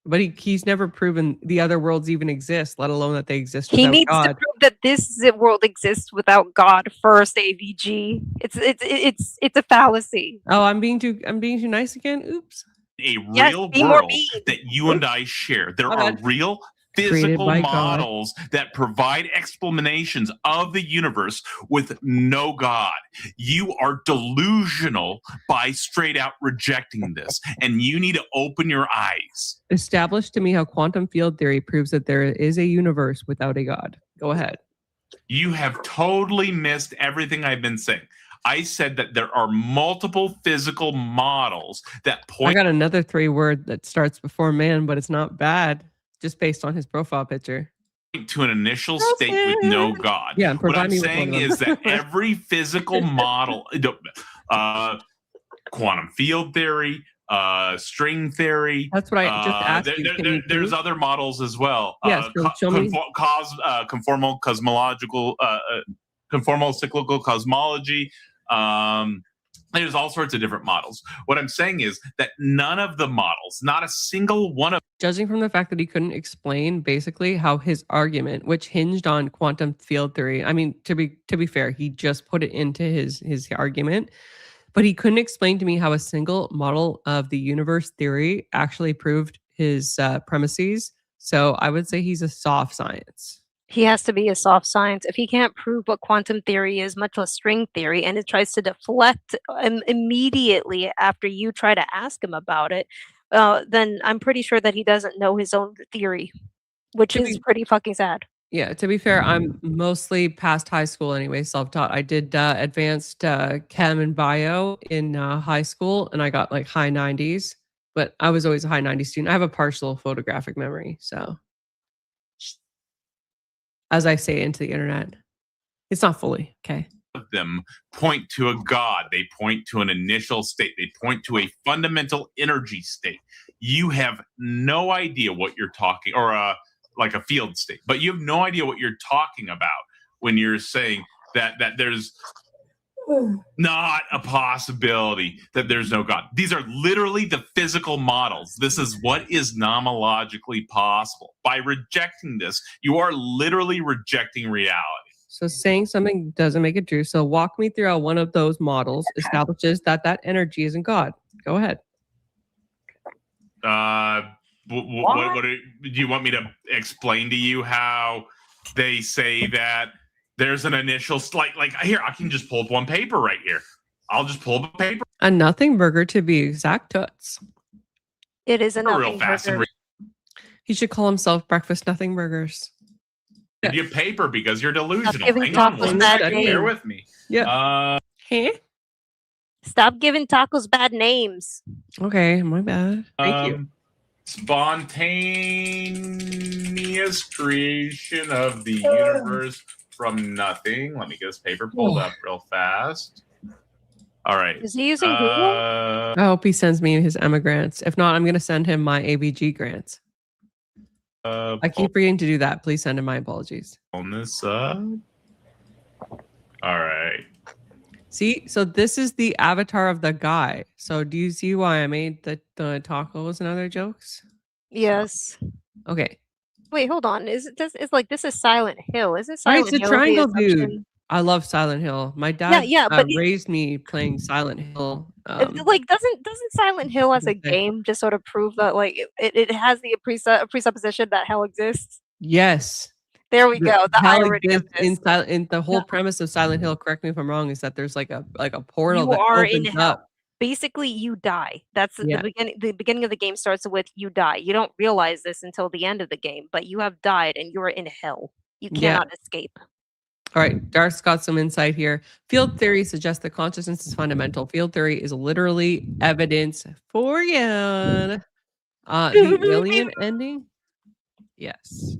But he's never proven the other worlds even exist, let alone that they exist without God.
He needs to prove that this world exists without God first, AVG. It's a fallacy.
Oh, I'm being too nice again. Oops.
A real world that you and I share. There are real physical models that provide explanations of the universe with no God. You are delusional by straight out rejecting this, and you need to open your eyes.
Establish to me how quantum field theory proves that there is a universe without a God. Go ahead.
You have totally missed everything I've been saying. I said that there are multiple physical models that point.
I got another 3-word that starts before man, but it's not bad. Just based on his profile picture.
To an initial state with no God.
Yeah,
what I'm saying is that every physical model, quantum field theory, string theory.
That's what I just asked you.
There's other models as well.
Yes,
conformal cosmological, conformal cyclical cosmology. There's all sorts of different models. What I'm saying is that none of the models, not a single one of.
Judging from the fact that he couldn't explain basically how his argument, which hinged on quantum field theory, I mean, to be fair, he just put it into his argument, but he couldn't explain to me how a single model of the universe theory actually proved his premises. So I would say he's a soft science.
He has to be a soft science. If he can't prove what quantum theory is, much less string theory, and it tries to deflect immediately after you try to ask him about it, then I'm pretty sure that he doesn't know his own theory, which is pretty fucking sad.
Yeah, to be fair, I'm mostly past high school anyway, self-taught. I did advanced chem and bio in high school, and I got like high 90s, but I was always a high 90s student. I have a partial photographic memory, so. As I say into the internet, it's not fully, okay?
Them point to a God. They point to an initial state. They point to a fundamental energy state. You have no idea what you're talking, or like a field state, but you have no idea what you're talking about when you're saying that there's not a possibility that there's no God. These are literally the physical models. This is what is nomologically possible. By rejecting this, you are literally rejecting reality.
So saying something doesn't make it true. So walk me through how one of those models establishes that energy isn't God. Go ahead.
What do you want me to explain to you how they say that there's an initial like here, I can just pull up one paper right here. I'll just pull up a paper.
A nothing burger to be exact, toots.
It is a nothing burger.
He should call himself Breakfast Nothing Burgers.
Give you paper because you're delusional.
Hang on,
bear with me.
Yeah.
Stop giving tacos bad names.
Okay, my bad. Thank you.
spontaneous creation of the universe from nothing. Let me get this paper pulled up real fast. All right.
Is he using Google?
I hope he sends me his Emma grants. If not, I'm going to send him my AVG grants. I keep forgetting to do that. Please send him my apologies.
On this up. All right.
See, so this is the avatar of the guy. So do you see why I made the tacos and other jokes?
Yes.
Okay.
Wait, hold on. Is it this? It's like this is Silent Hill. Is it
Right,
Silent
it's a
Hill?
triangle
the
dude.
assumption?
I love Silent Hill. My dad
yeah, but
raised me playing Silent Hill.
like doesn't Silent Hill as a
okay.
game just sort of prove that like it has the presupposition that hell exists?
Yes.
There we go. The
Hell
irony of
exists
this.
in the whole premise of Silent Hill, correct me if I'm wrong, is that there's like a portal
You
that
are in
opens
hell.
up.
Basically, you die. That's
Yeah.
the beginning. The beginning of the game starts with you die. You don't realize this until the end of the game, but you have died and you are in hell. You
Yeah.
cannot escape.
All right, Darth's got some insight here. Field theory suggests that consciousness is fundamental. Field theory is literally evidence for you. The alien ending? Yes.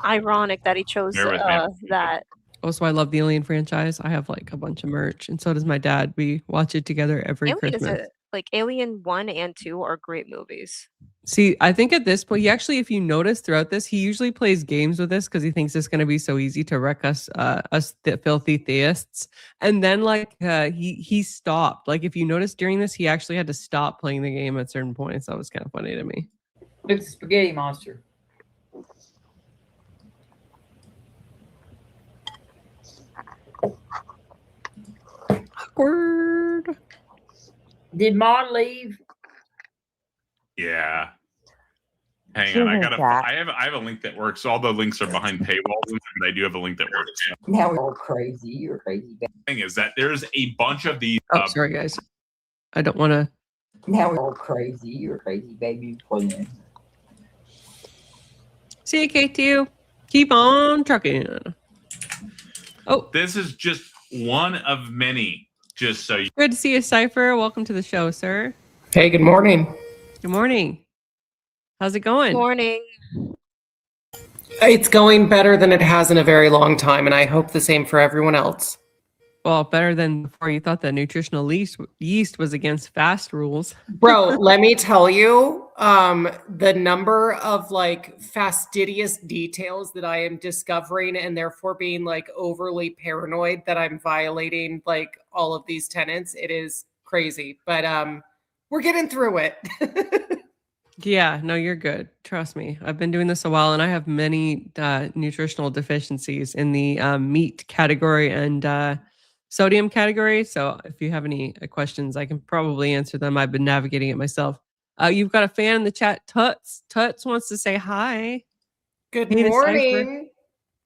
Ironic that he chose
Bear with me.
that.
Also, I love the Alien franchise. I have like a bunch of merch, and so does my dad. We watch it together every Christmas.
Alien 1 and 2 are great movies.
See, I think at this point, if you notice throughout this, he usually plays games with this because he thinks it's going to be so easy to wreck us, filthy theists. And then he stopped. Like if you notice during this, he actually had to stop playing the game at certain points. That was kind of funny to me.
It's a spaghetti monster.
Awkward.
Did Mod leave?
Yeah. Hang on, I have a link that works. All the links are behind paywalls, and I do have a link that works.
Now we're all crazy. You're crazy.
The thing is that there's a bunch of these.
Oh, sorry guys. I don't want to.
Now we're all crazy. You're crazy, baby. Playing.
See you, K2. Keep on trucking. Oh,
this is just one of many. Just so you.
Good to see you, Cypher. Welcome to the show, sir.
Hey, good morning.
Good morning. How's it going?
Morning.
It's going better than it has in a very long time, and I hope the same for everyone else.
Well, better than before. You thought that nutritional yeast was against fast rules.
Bro, let me tell you, the number of like fastidious details that I am discovering and therefore being like overly paranoid that I'm violating like all of these tenets, it is crazy. But we're getting through it.
Yeah, no, you're good. Trust me. I've been doing this a while and I have many nutritional deficiencies in the meat category and sodium category. So if you have any questions, I can probably answer them. I've been navigating it myself. You've got a fan in the chat, Tuts. Tuts wants to say hi.
Good morning.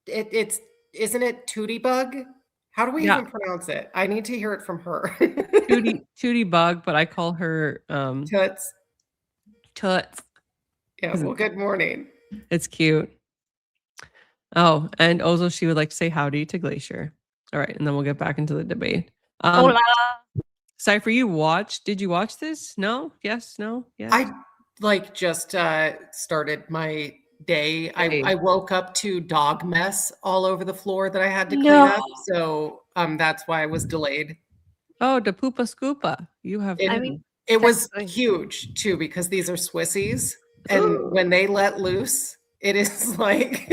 Isn't it Tootie Bug? How do we even pronounce it? I need to hear it from her.
Tootie Bug, but I call her
Tuts.
Tuts.
Yeah, well, good morning.
It's cute. Oh, and also she would like to say howdy to Glacier. All right, and then we'll get back into the debate.
Hola.
Cypher, did you watch this? No? Yes? No? Yes?
I like just started my day. I woke up to dog mess all over the floor that I had to clean up. So that's why I was delayed.
Oh, the poopa scoopa. You have
it was huge too, because these are Swissies. And when they let loose, it is like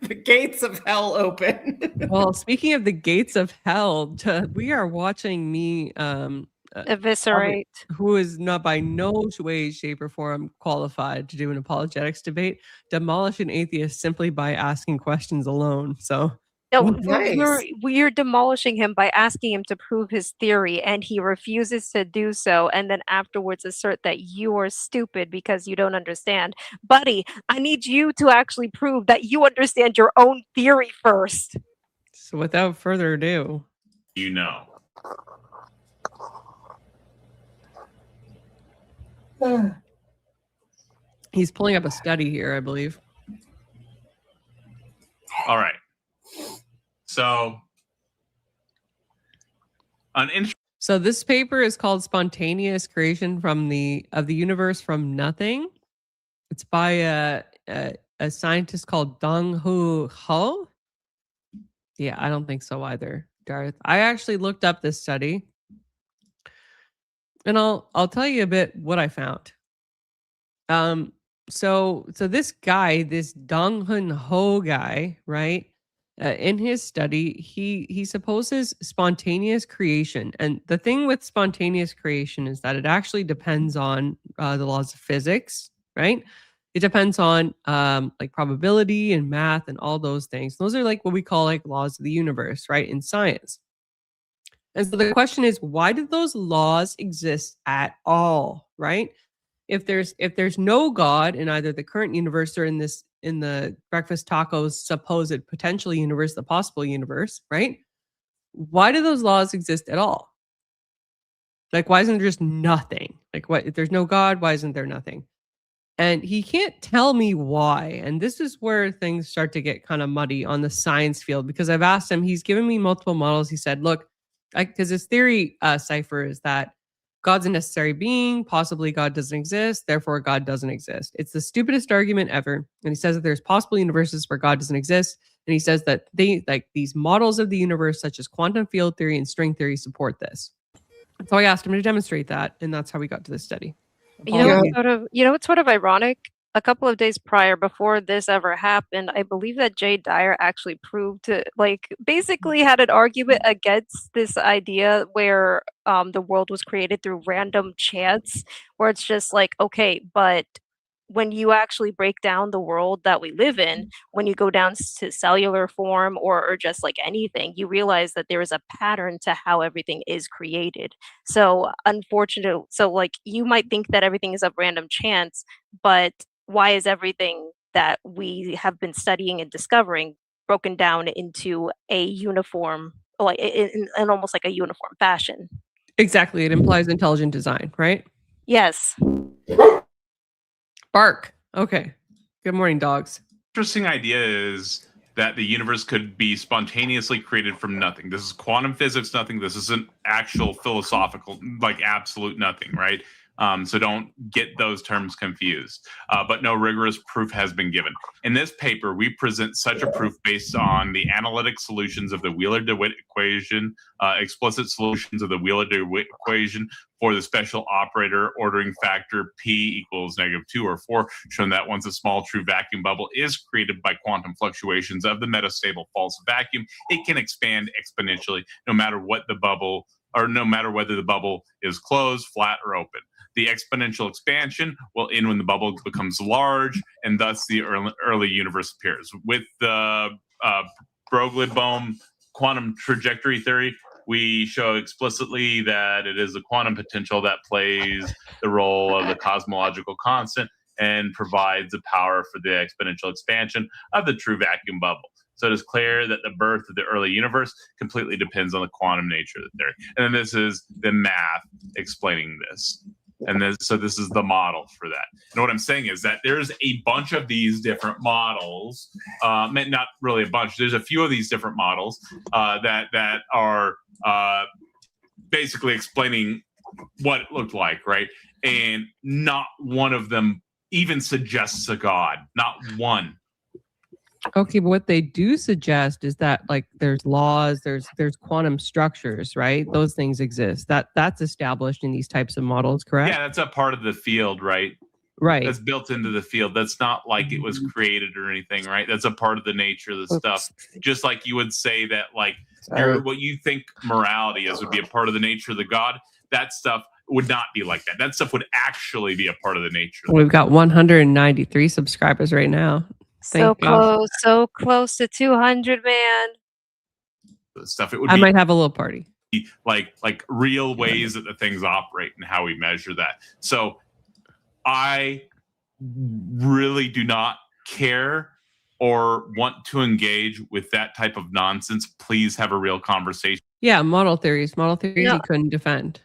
the gates of hell open.
Well, speaking of the gates of hell, we are watching me
eviscerate,
who is not by no way, shape, or form qualified to do an apologetics debate, demolish an atheist simply by asking questions alone. So
we're demolishing him by asking him to prove his theory, and he refuses to do so, and then afterwards assert that you are stupid because you don't understand. Buddy, I need you to actually prove that you understand your own theory first.
So without further ado,
you know.
He's pulling up a study here, I believe.
All right. So
So this paper is called "Spontaneous Creation of the Universe from Nothing." It's by a scientist called Dong-Hu Ho. Yeah, I don't think so either, Gareth. I actually looked up this study, and I'll tell you a bit what I found. So this guy, this Dong-Hun Ho guy, right? In his study, he supposes spontaneous creation, and the thing with spontaneous creation is that it actually depends on the laws of physics, right? It depends on like probability and math and all those things. Those are like what we call like laws of the universe, right? In science. And so the question is, why did those laws exist at all, right? If there's no God in either the current universe or in the breakfast tacos supposed potential universe, the possible universe, right? Why do those laws exist at all? Like, why isn't there just nothing? Like, what if there's no God? Why isn't there nothing? And he can't tell me why. And this is where things start to get kind of muddy on the science field, because I've asked him, he's given me multiple models. He said, look, because his theory cipher is that God's a necessary being, possibly God doesn't exist, therefore God doesn't exist. It's the stupidest argument ever. And he says that there's possible universes where God doesn't exist. And he says that they like these models of the universe, such as quantum field theory and string theory, support this. So I asked him to demonstrate that, and that's how we got to this study.
You know, it's sort of ironic. A couple of days prior, before this ever happened, I believe that Jay Dyer actually basically had an argument against this idea where the world was created through random chance, where it's just like, okay, but when you actually break down the world that we live in, when you go down to cellular form or just like anything, you realize that there is a pattern to how everything is created. So unfortunately, like you might think that everything is of random chance, but why is everything that we have been studying and discovering broken down into a uniform, like in almost like a uniform fashion?
Exactly. It implies intelligent design, right?
Yes.
Bark. Okay. Good morning, dogs.
Interesting idea is that the universe could be spontaneously created from nothing. This is quantum physics nothing. This isn't actual philosophical, like absolute nothing, right? So don't get those terms confused. But no rigorous proof has been given. In this paper, we present such a proof based on the analytic solutions of the Wheeler-DeWitt equation, explicit solutions of the Wheeler-DeWitt equation for the special operator ordering factor P equals -2 or 4, showing that once a small true vacuum bubble is created by quantum fluctuations of the metastable false vacuum, it can expand exponentially no matter what the bubble, or no matter whether the bubble is closed, flat, or open. The exponential expansion will end when the bubble becomes large, and thus the early universe appears. With the Broglie-Bohm quantum trajectory theory, we show explicitly that it is the quantum potential that plays the role of the cosmological constant and provides the power for the exponential expansion of the true vacuum bubble. So it is clear that the birth of the early universe completely depends on the quantum nature of the theory. And then this is the math explaining this. And so this is the model for that. And what I'm saying is that there's a bunch of these different models, not really a bunch. There's a few of these different models that are basically explaining what it looked like, right? And not one of them even suggests a God. Not one.
Okay, but what they do suggest is that like there's laws, there's quantum structures, right? Those things exist. That's established in these types of models, correct?
Yeah, that's a part of the field, right?
Right.
That's built into the field. That's not like it was created or anything, right? That's a part of the nature of the stuff. Just like you would say that like what you think morality is would be a part of the nature of the God. That stuff would not be like that. That stuff would actually be a part of the nature.
We've got 193 subscribers right now.
So close to 200, man.
Stuff. It would.
I might have a little party.
Like real ways that the things operate and how we measure that. So I really do not care or want to engage with that type of nonsense. Please have a real conversation.
Yeah, model theories he couldn't defend.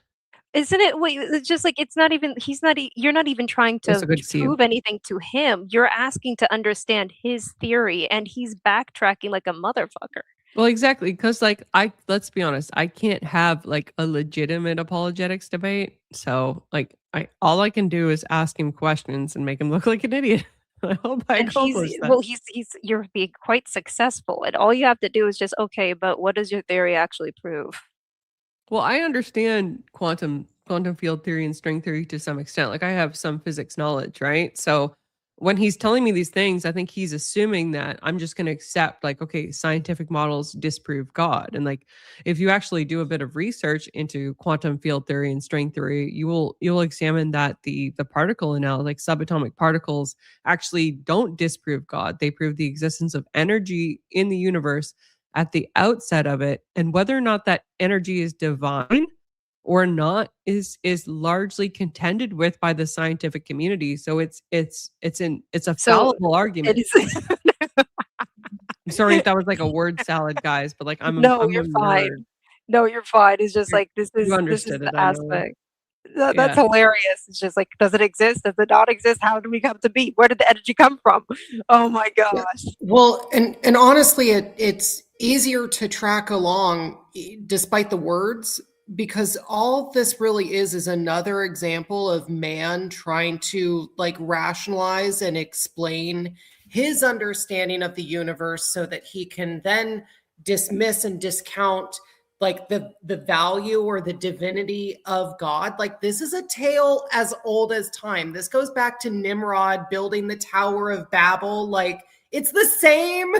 Isn't it? Wait, it's just like it's not even. He's not. You're not even trying to prove anything to him. You're asking to understand his theory, and he's backtracking like a motherfucker.
Well, exactly, because like let's be honest, I can't have like a legitimate apologetics debate. So like all I can do is ask him questions and make him look like an idiot. I hope I
And
accomplish that.
you're being quite successful. And all you have to do is just, okay, but what does your theory actually prove?
Well, I understand quantum field theory and string theory to some extent. Like I have some physics knowledge, right? So when he's telling me these things, I think he's assuming that I'm just going to accept like, okay, scientific models disprove God. And like if you actually do a bit of research into quantum field theory and string theory, you'll examine that the particle analysis, like subatomic particles, actually don't disprove God. They prove the existence of energy in the universe at the outset of it, and whether or not that energy is divine or not is largely contended with by the scientific community. So it's a
So
fallible argument.
it is.
I'm sorry if that was like a word salad, guys, but like
No,
I'm
you're
a
fine.
nerd.
No, you're fine. It's just
You
like this
you
is
understood
the
it, I know.
aspect. That's
Yeah.
hilarious. It's just like, does it exist? Does it not exist? How do we come to be? Where did the energy come from? Oh my gosh.
Well, and honestly, it's easier to track along despite the words, because all this really is another example of man trying to like rationalize and explain his understanding of the universe so that he can then dismiss and discount like the value or the divinity of God. Like this is a tale as old as time. This goes back to Nimrod building the Tower of Babel. Like it's the same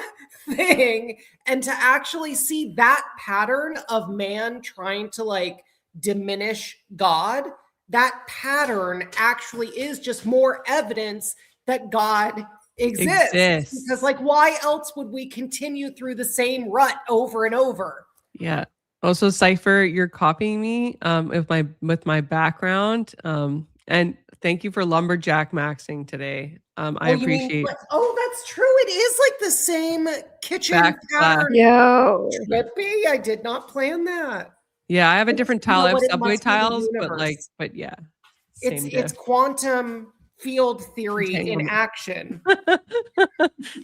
thing. And to actually see that pattern of man trying to like diminish God, that pattern actually is just more evidence that God exists. Because like why else would we continue through the same rut over and over?
Yeah. Also, Cypher, you're copying me with my background. And thank you for lumberjack maxing today. I appreciate.
That's true. It is like the same kitchen pattern.
Yo.
Trippy. I did not plan that.
Yeah, I have a different tile. I have subway tiles,
universe.
but yeah.
It's quantum field theory in action.
The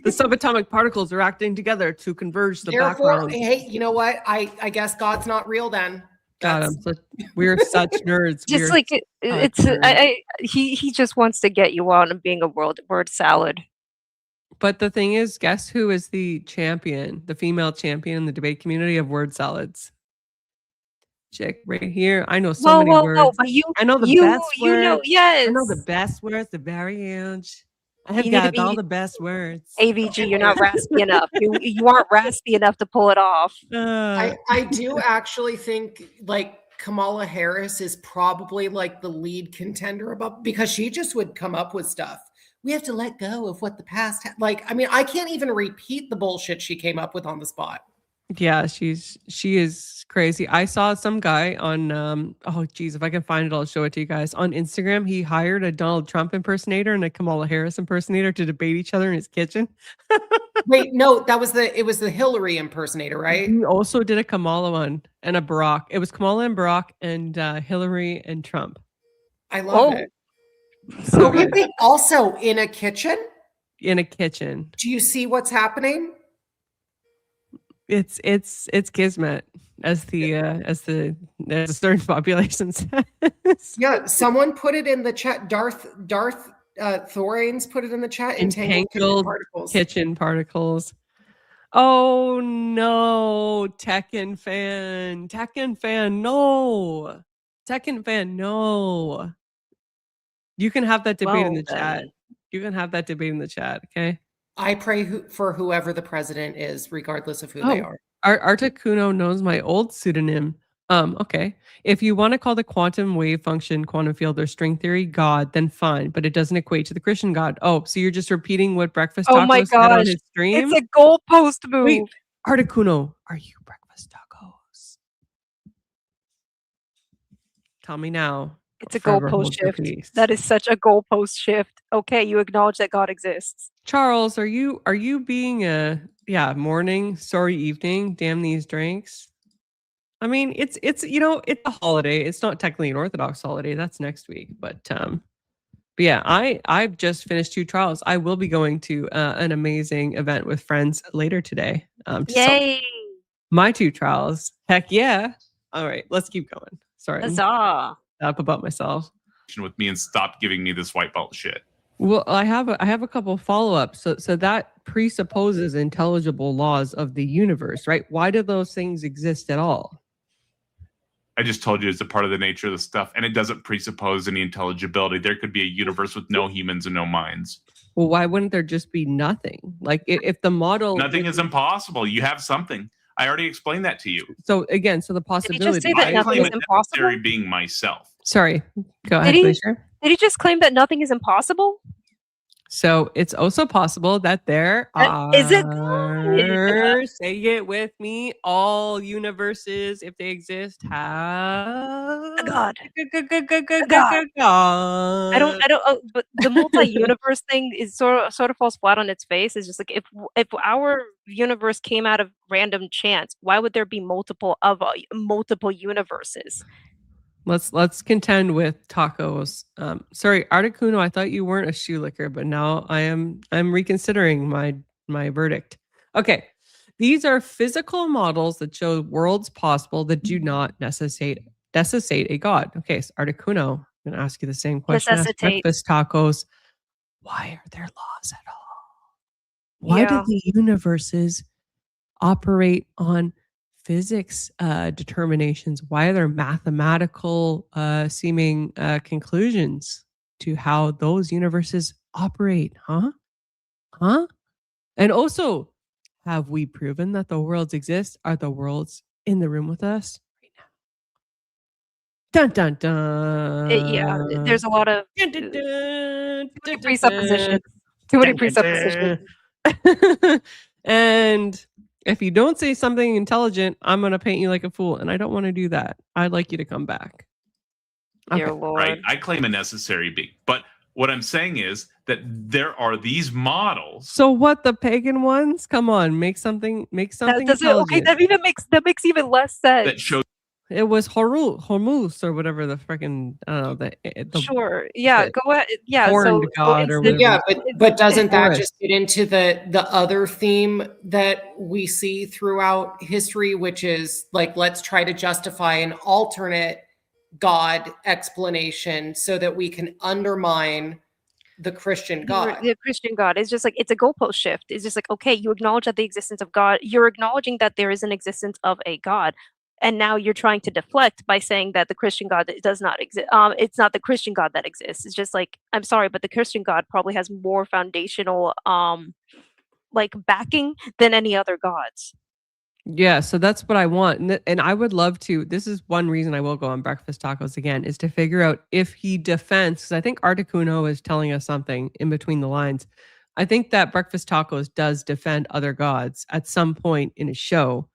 subatomic particles are acting together to converge the
Therefore,
background.
hey, you know what? I guess God's not real then.
God, we're such nerds.
Just like he just wants to get you on and being a word salad.
But the thing is, guess who is the champion, the female champion in the debate community of word salads? Chick right here. I know so many words.
No, but
I know the best words.
yes.
I know the best words, the very huge. I have got all the best words.
AVG, you're not raspy enough. You aren't raspy enough to pull it off.
I do actually think like Kamala Harris is probably like the lead contender above, because she just would come up with stuff. We have to let go of what the past I mean, I can't even repeat the bullshit she came up with on the spot.
Yeah, she is crazy. I saw some guy on oh geez, if I can find it, I'll show it to you guys. On Instagram, he hired a Donald Trump impersonator and a Kamala Harris impersonator to debate each other in his kitchen.
Wait, no, it was the Hillary impersonator, right?
He also did a Kamala one and a Barack. It was Kamala and Barack and Hillary and Trump.
I love it.
So good.
Wait, also in a kitchen?
In a kitchen.
Do you see what's happening?
It's kismet, as the certain population says.
Yeah, someone put it in the chat. Darth Thoranes put it in the chat.
Entangled kitchen particles. Oh no, Tekken fan, no, Tekken fan, no. You can have that debate in the chat. You can have that debate in the chat, okay?
I pray for whoever the president is, regardless of who they are.
Articuno knows my old pseudonym. Okay. If you want to call the quantum wave function, quantum field, or string theory God, then fine, but it doesn't equate to the Christian God. Oh, so you're just repeating what Breakfast Tacos said on his stream?
It's a goalpost move.
Wait, Articuno, are you Breakfast Tacos? Tell me now.
It's a goalpost shift. That is such a goalpost shift. Okay, you acknowledge that God exists.
Charles, are you being morning, sorry evening, damn these drinks? I mean, it's it's a holiday. It's not technically an Orthodox holiday. That's next week, but yeah, I've just finished 2 trials. I will be going to an amazing event with friends later today.
Yay!
My 2 trials. Heck yeah. All right, let's keep going. Sorry, I'm
Huzzah.
up about myself.
With me and stop giving me this white belt shit.
Well, I have a couple follow-ups. So that presupposes intelligible laws of the universe, right? Why do those things exist at all?
I just told you it's a part of the nature of the stuff, and it doesn't presuppose any intelligibility. There could be a universe with no humans and no minds.
Well, why wouldn't there just be nothing? Like if the model
Nothing is impossible. You have something. I already explained that to you.
So again, so the
Did he
possibility.
just say that
I
nothing
claim
is
it
impossible?
necessary being myself.
Sorry, go ahead,
Did he-
Glacier.
Did he just claim that nothing is impossible?
So it's also possible that there are,
Is it good?
say it with me, all universes, if they exist, have
A god.
God.
I don't. But the multi-universe thing is sort of falls flat on its face. It's just like if our universe came out of random chance, why would there be multiple universes?
Let's contend with tacos. Sorry, Articuno, I thought you weren't a shoe licker, but now I'm reconsidering my verdict. Okay. These are physical models that show worlds possible that do not necessitate a god. Okay, so Articuno, I'm gonna ask you the same question. as
Necessitate.
Breakfast tacos. Why are there laws at all? Why
Yeah.
do the universes operate on physics determinations? Why are there mathematical seeming conclusions to how those universes operate? Huh? And also, have we proven that the worlds exist? Are the worlds in the room with us right now? Dun dun dun.
Yeah, there's a lot of
Dun, dun, dun,
too many
dun,
presuppositions.
dun.
Too many
Dun, dun,
presuppositions.
dun. And if you don't say something intelligent, I'm going to paint you like a fool. And I don't want to do that. I'd like you to come back.
Dear
Okay.
Lord.
Right? I claim a necessary being. But what I'm saying is that there are these models.
So what, the pagan ones? Come on, make something
That doesn't. Okay,
intelligent.
that makes even less sense.
That show
It was Hormuz or whatever the freaking, I don't know. The
Sure. Yeah.
the
Go ahead. Yeah.
horned
So
god or
instead-
whatever.
Yeah, but doesn't that
Horus.
just get into the other theme that we see throughout history, which is like, let's try to justify an alternate God explanation so that we can undermine the Christian God.
The Christian God is just like it's a goalpost shift. It's just like, okay, you acknowledge that the existence of God, you're acknowledging that there is an existence of a God. And now you're trying to deflect by saying that the Christian God does not exist. It's not the Christian God that exists. It's just like, I'm sorry, but the Christian God probably has more foundational like backing than any other gods.
Yeah, so that's what I want. And I would love to. This is one reason I will go on Breakfast Tacos again, is to figure out if he defends, because I think Articuno is telling us something in between the lines. I think that Breakfast Tacos does defend other gods at some point in his show.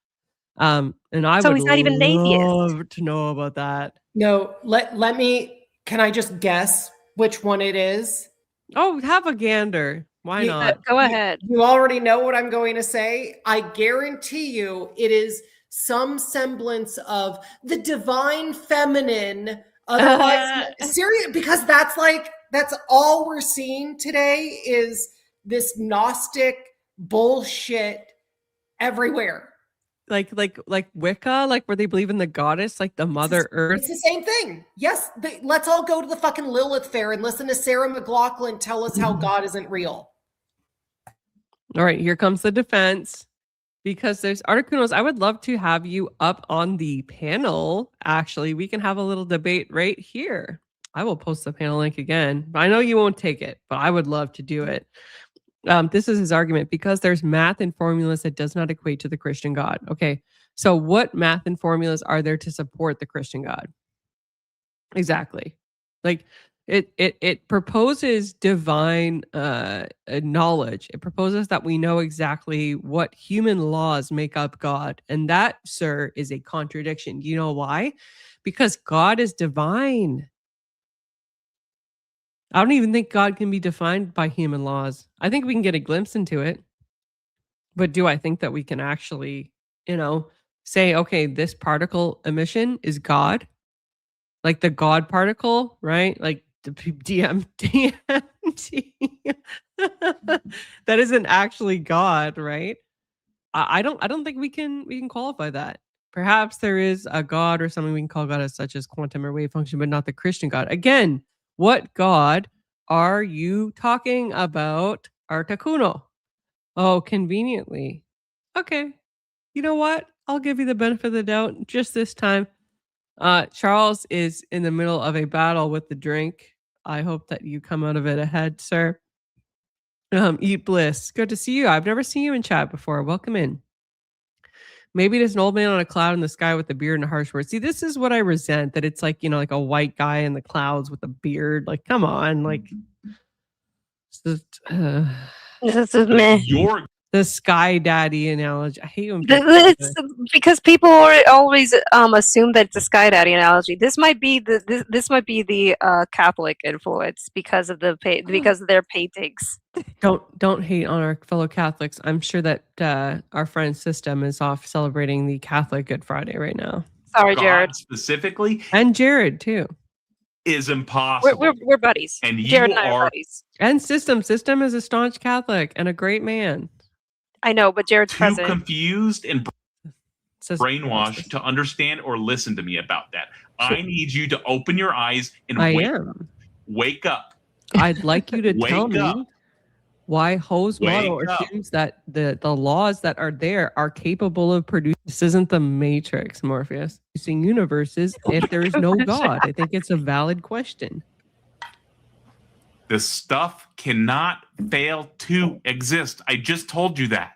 And I
So
would
he's not even an atheist.
love to know about that.
No, let me, can I just guess which one it is?
Oh, have a gander. Why
Yeah,
not?
Go ahead.
You already know what I'm going to say. I guarantee you it is some semblance of the divine feminine. Otherwise, serious, because that's all we're seeing today is this Gnostic bullshit everywhere.
Like Wicca, like where they believe in the goddess, like the Mother Earth.
It's the same thing. Yes, let's all go to the fucking Lilith fair and listen to Sarah McLachlan tell us how God isn't real.
All right, here comes the defense. Because there's Articunos, I would love to have you up on the panel. Actually, we can have a little debate right here. I will post the panel link again. I know you won't take it, but I would love to do it. This is his argument. Because there's math and formulas that does not equate to the Christian God. Okay, so what math and formulas are there to support the Christian God? Exactly. Like it proposes divine knowledge. It proposes that we know exactly what human laws make up God. And that, sir, is a contradiction. You know why? Because God is divine. I don't even think God can be defined by human laws. I think we can get a glimpse into it. But do I think that we can actually, say, okay, this particle emission is God? Like the God particle, right? Like the DMT. That isn't actually God, right? I don't think we can qualify that. Perhaps there is a God or something we can call God as such as quantum or wave function, but not the Christian God. Again, what God are you talking about, Artacuno? Oh, conveniently. Okay. You know what? I'll give you the benefit of the doubt just this time. Charles is in the middle of a battle with the drink. I hope that you come out of it ahead, sir. Eat Bliss. Good to see you. I've never seen you in chat before. Welcome in. Maybe it is an old man on a cloud in the sky with a beard and a harsh word. See, this is what I resent, that it's like, like a white guy in the clouds with a beard. Like, come on. Like,
This is meh.
the Sky Daddy analogy. I hate when
It's because people always assume that it's a Sky Daddy analogy. This might be the Catholic influence because of their paintings.
Don't hate on our fellow Catholics. I'm sure that our friend System is off celebrating the Catholic Good Friday right now.
Sorry,
God
Jared.
specifically,
and Jared too,
is impossible.
We're buddies.
And
Jared
you
and I are
are
buddies.
And System is a staunch Catholic and a great man.
I know, but Jared's
too
present.
confused and
System.
brainwashed to understand or listen to me about that. I need you to open your eyes and wake up.
I'd like you to tell
Wake up.
me why Ho's model
Wake up.
assumes that the laws that are there are capable of producing. This isn't the Matrix, Morpheus. Producing universes if there is no God. I think it's a valid question.
The stuff cannot fail to exist. I just told you that.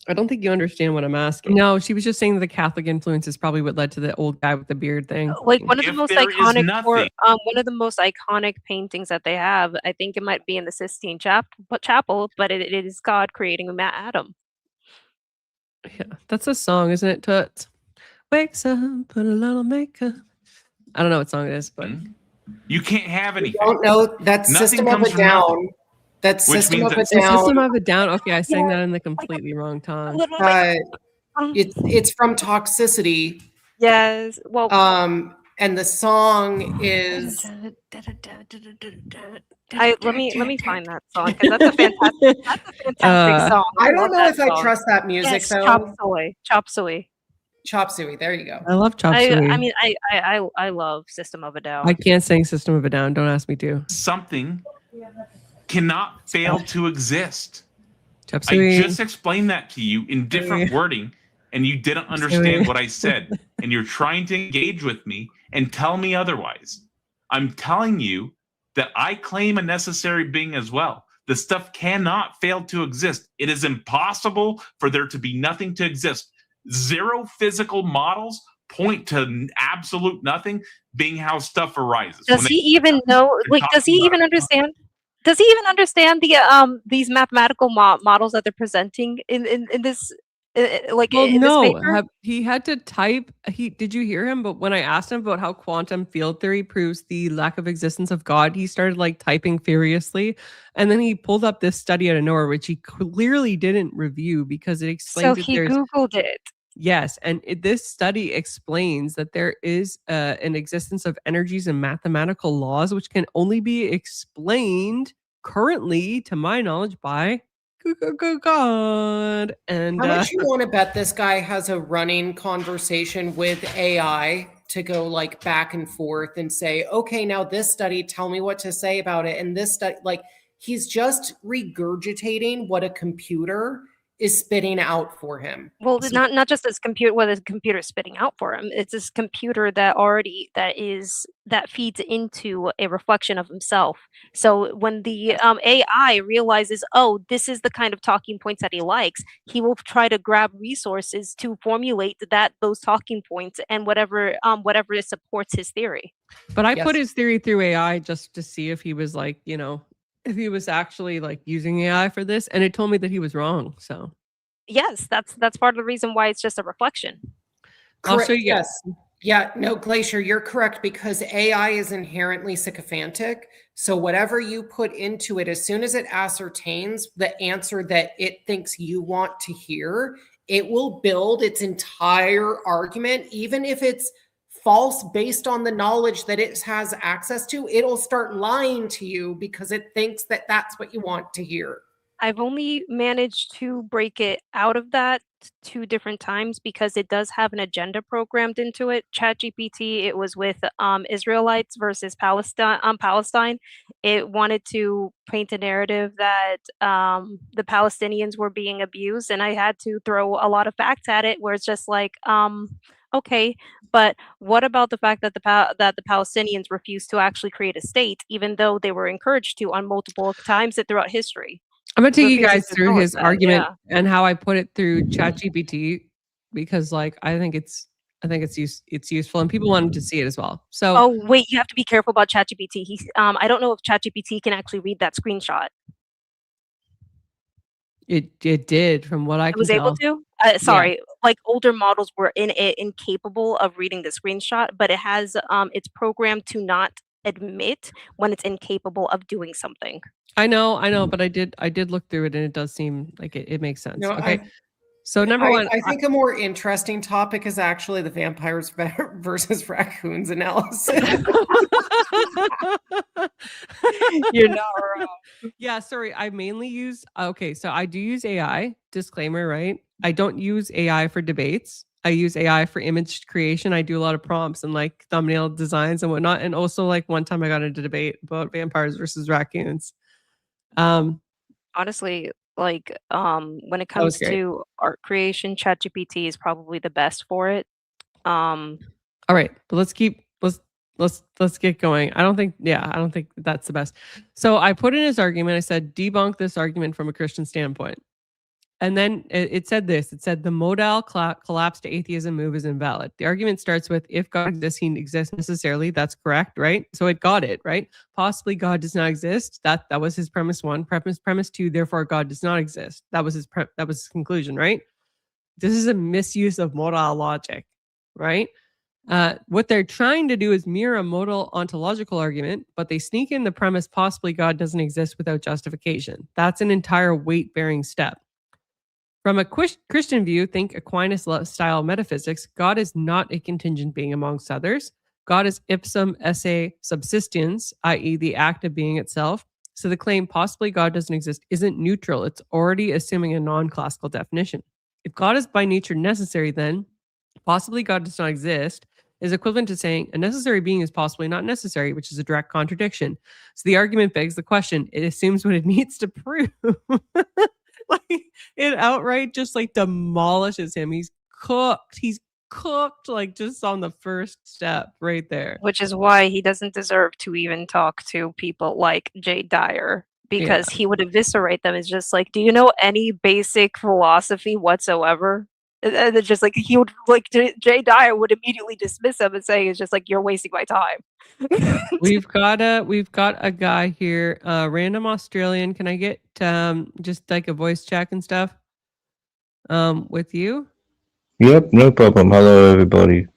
I don't think you understand what I'm asking. No, she was just saying that the Catholic influence is probably what led to the old guy with the beard thing.
Like one of the
If
most
there is
iconic,
nothing-
one of the most iconic paintings that they have. I think it might be in the Sistine Chapel, but it is God creating a Adam.
Yeah, that's a song, isn't it? Toots wakes up, put a little makeup. I don't know what song it is, but
You can't have anything.
Don't know. That's
Nothing
System of
comes
a
from
Down.
nothing.
That's
Which
System
means
of a
it's
Down.
System of a Down. Okay, I sang that in the completely wrong time.
It's from Toxicity.
Yes. Well.
And the song is.
Let me find that song because that's a fantastic song.
I don't know if I
song.
trust that music
Yes,
though.
Chop Suey.
Chop Suey. There you go.
I love Chop Suey.
I mean, I love System of a Down.
I can't sing System of a Down. Don't ask me to.
Something cannot fail to exist.
Chop Suey.
I just explained that to you in different wording, and you didn't understand what I said. And you're trying to engage with me and tell me otherwise. I'm telling you that I claim a necessary being as well. The stuff cannot fail to exist. It is impossible for there to be nothing to exist. Zero physical models point to absolute nothing being how stuff arises.
Does he even know? Like, does he even understand? Does he even understand the these mathematical models that they're presenting in this? In
no,
this paper?
he had to type. Did you hear him? But when I asked him about how quantum field theory proves the lack of existence of God, he started like typing furiously, and then he pulled up this study out of nowhere, which he clearly didn't review because it explains.
So he Googled it.
Yes, and this study explains that there is an existence of energies and mathematical laws which can only be explained currently, to my knowledge, by God. And
how much you want to bet this guy has a running conversation with AI to go like back and forth and say, okay, now this study, tell me what to say about it. And this study, like he's just regurgitating what a computer is spitting out for him.
Well, not just this computer, what the computer is spitting out for him. It's this computer that feeds into a reflection of himself. So when the AI realizes, oh, this is the kind of talking points that he likes, he will try to grab resources to formulate those talking points and whatever supports his theory.
But I put his theory through AI just to see if he was like, if he was actually like using AI for this, and it told me that he was wrong. So
yes, that's part of the reason why it's just a reflection.
Correct. Yes. Yeah, no, Glacier, you're correct because AI is inherently sycophantic. So whatever you put into it, as soon as it ascertains the answer that it thinks you want to hear, it will build its entire argument, even if it's false based on the knowledge that it has access to. It'll start lying to you because it thinks that that's what you want to hear.
I've only managed to break it out of that 2 different times because it does have an agenda programmed into it. ChatGPT, it was with Israelites versus Palestine. It wanted to paint a narrative that the Palestinians were being abused, and I had to throw a lot of facts at it where it's just like, okay, but what about the fact that the Palestinians refused to actually create a state, even though they were encouraged to on multiple times throughout history?
I'm gonna take you
Refuses
guys
to
through
acknowledge
his
that,
argument
yeah.
and how I put it through ChatGPT because, like, I think it's useful and people wanted to see it as well. So
Oh, wait, you have to be careful about ChatGPT. I don't know if ChatGPT can actually read that screenshot.
it did, from what I
It
can
was able
tell.
to? Sorry, like older models were incapable of reading the screenshot, but it has it's programmed to not admit when it's incapable of doing something.
I know, but I did look through it and it does seem like it makes sense.
No,
Okay. So number one,
I think a more interesting topic is actually the vampires versus raccoons analysis.
You're not wrong.
Yeah, sorry. I mainly use so I do use AI, disclaimer, right? I don't use AI for debates. I use AI for image creation. I do a lot of prompts and like thumbnail designs and whatnot. And also, like, one time I got into a debate about vampires versus raccoons.
Honestly, like when it
That was
comes
great.
to art creation, ChatGPT is probably the best for it.
All right, but let's get going. I don't think that's the best. So I put in his argument. I said, debunk this argument from a Christian standpoint. And then it said this. It said the Modal collapse to atheism move is invalid. The argument starts with, if God exists, he exists necessarily. That's correct, right? So it got it, right? Possibly God does not exist. That was his premise 1. Premise 2, therefore God does not exist. That was his conclusion, right? This is a misuse of modal logic, right? What they're trying to do is mirror a modal ontological argument, but they sneak in the premise possibly God doesn't exist without justification. That's an entire weight-bearing step. From a Christian view, think Aquinas-style metaphysics, God is not a contingent being amongst others. God is ipsum esse subsistens, i.e. the act of being itself. So the claim possibly God doesn't exist isn't neutral. It's already assuming a non-classical definition. If God is by nature necessary, then possibly God does not exist is equivalent to saying a necessary being is possibly not necessary, which is a direct contradiction. So the argument begs the question. It assumes what it needs to prove. Like, it outright just like demolishes him. He's cooked. He's cooked, like, just on the first step right there.
Which is why he doesn't deserve to even talk to people like Jay Dyer, because he would eviscerate them. It's just like, do you know any basic philosophy whatsoever? And it's just like he would, like, Jay Dyer would immediately dismiss him and say, it's just like, you're wasting my time.
We've got a guy here, random Australian. Can I get just like a voice check and stuff with you?
Yep, no problem. Hello, everybody.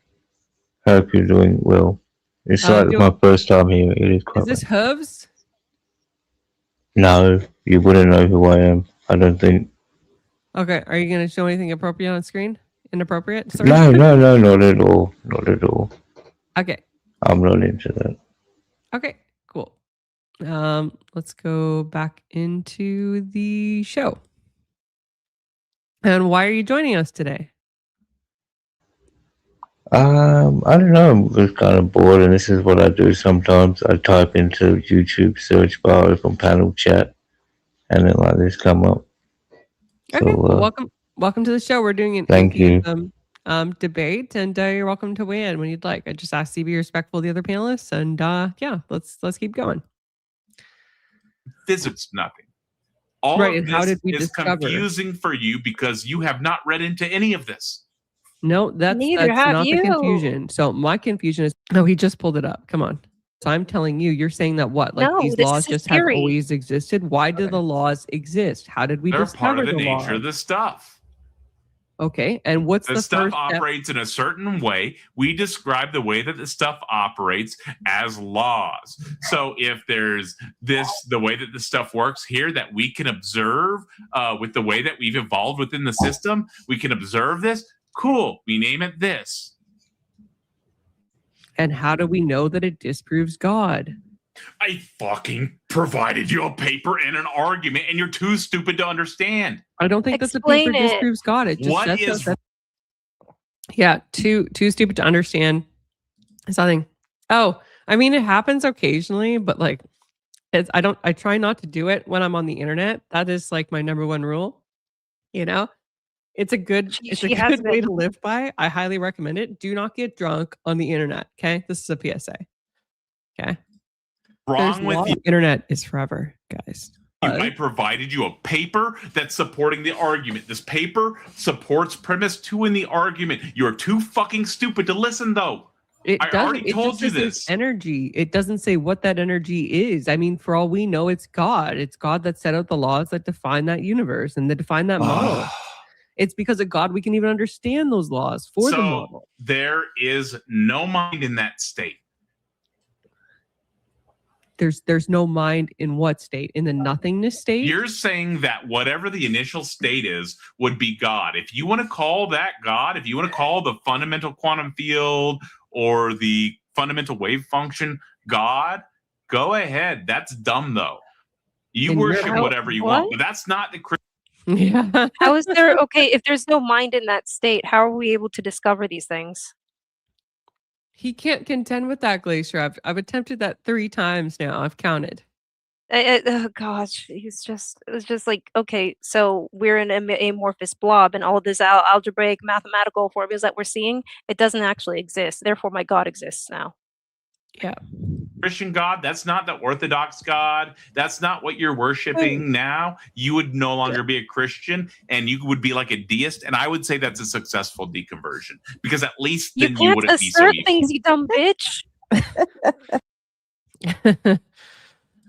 Hope you're doing well. It's like my first time here. It is quite.
Is this Hooves?
No, you wouldn't know who I am. I don't think.
Okay, are you going to show anything appropriate on screen? Inappropriate? Sorry.
No, not at all. Not at all.
Okay.
I'm not into that.
Okay, cool. Let's go back into the show. And why are you joining us today?
I don't know. I'm just kind of bored, and this is what I do sometimes. I type into YouTube search bar, open panel chat, and then like this come up.
Okay,
So,
welcome to the show. We're doing an
thank you.
debate, and you're welcome to weigh in when you'd like. I just asked you to be respectful of the other panelists, and yeah, let's keep going.
Physics, nothing. All
right,
of
and how
this
did we
is
discover?
confusing for you because you have not read into any of this.
No, that's not the confusion. So my confusion is, no, he just pulled it up. Come on. So I'm telling you, you're saying that what? Like,
No,
these
this
laws
is a
just have
theory.
always existed? Why do the laws exist? How did we
They're
discover
part of the nature
laws?
of the stuff.
Okay, and what's
The
the
stuff
first step?
operates in a certain way. We describe the way that the stuff operates as laws. So if there's the way that the stuff works here that we can observe with the way that we've evolved within the system, we can observe this. Cool. We name it this.
And how do we know that it disproves God?
I fucking provided you a paper and an argument, and you're too stupid to understand.
I don't think that the
Explain
paper
it.
disproves God. It just
What
says
is-
that. Yeah, too stupid to understand something. Oh, I mean, it happens occasionally, but like, I try not to do it when I'm on the internet. That is like my number one rule. You know, it's a good
She has
good way
been.
to live by. I highly recommend it. Do not get drunk on the internet. Okay, this is a PSA. Okay,
Wrong with you.
Internet is forever, guys.
I provided you a paper that's supporting the argument. This paper supports premise 2 in the argument. You're too fucking stupid to listen, though. I already told you this.
Energy. It doesn't say what that energy is. I mean, for all we know, it's God. It's God that set out the laws that define that universe and that define that model. It's because of God we can even understand those laws for the model.
There is no mind in that state.
There's no mind in what state? In the nothingness state?
You're saying that whatever the initial state is would be God. If you want to call that God, if you want to call the fundamental quantum field or the fundamental wave function God, go ahead. That's dumb, though. You worship whatever you want, but that's not the Christian.
Yeah.
How is there, okay, if there's no mind in that state, how are we able to discover these things?
He can't contend with that, Glacier. I've attempted that 3 times now. I've counted.
Oh gosh, it was just like, okay, so we're an amorphous blob, and all of this algebraic mathematical formulas that we're seeing, it doesn't actually exist. Therefore, my God exists now.
Yeah.
Christian God, that's not the Orthodox God. That's not what you're worshiping now. You would no longer be a Christian, and you would be like a deist. And I would say that's a successful deconversion, because at least then you wouldn't be so
assert
evil.
things, you dumb bitch.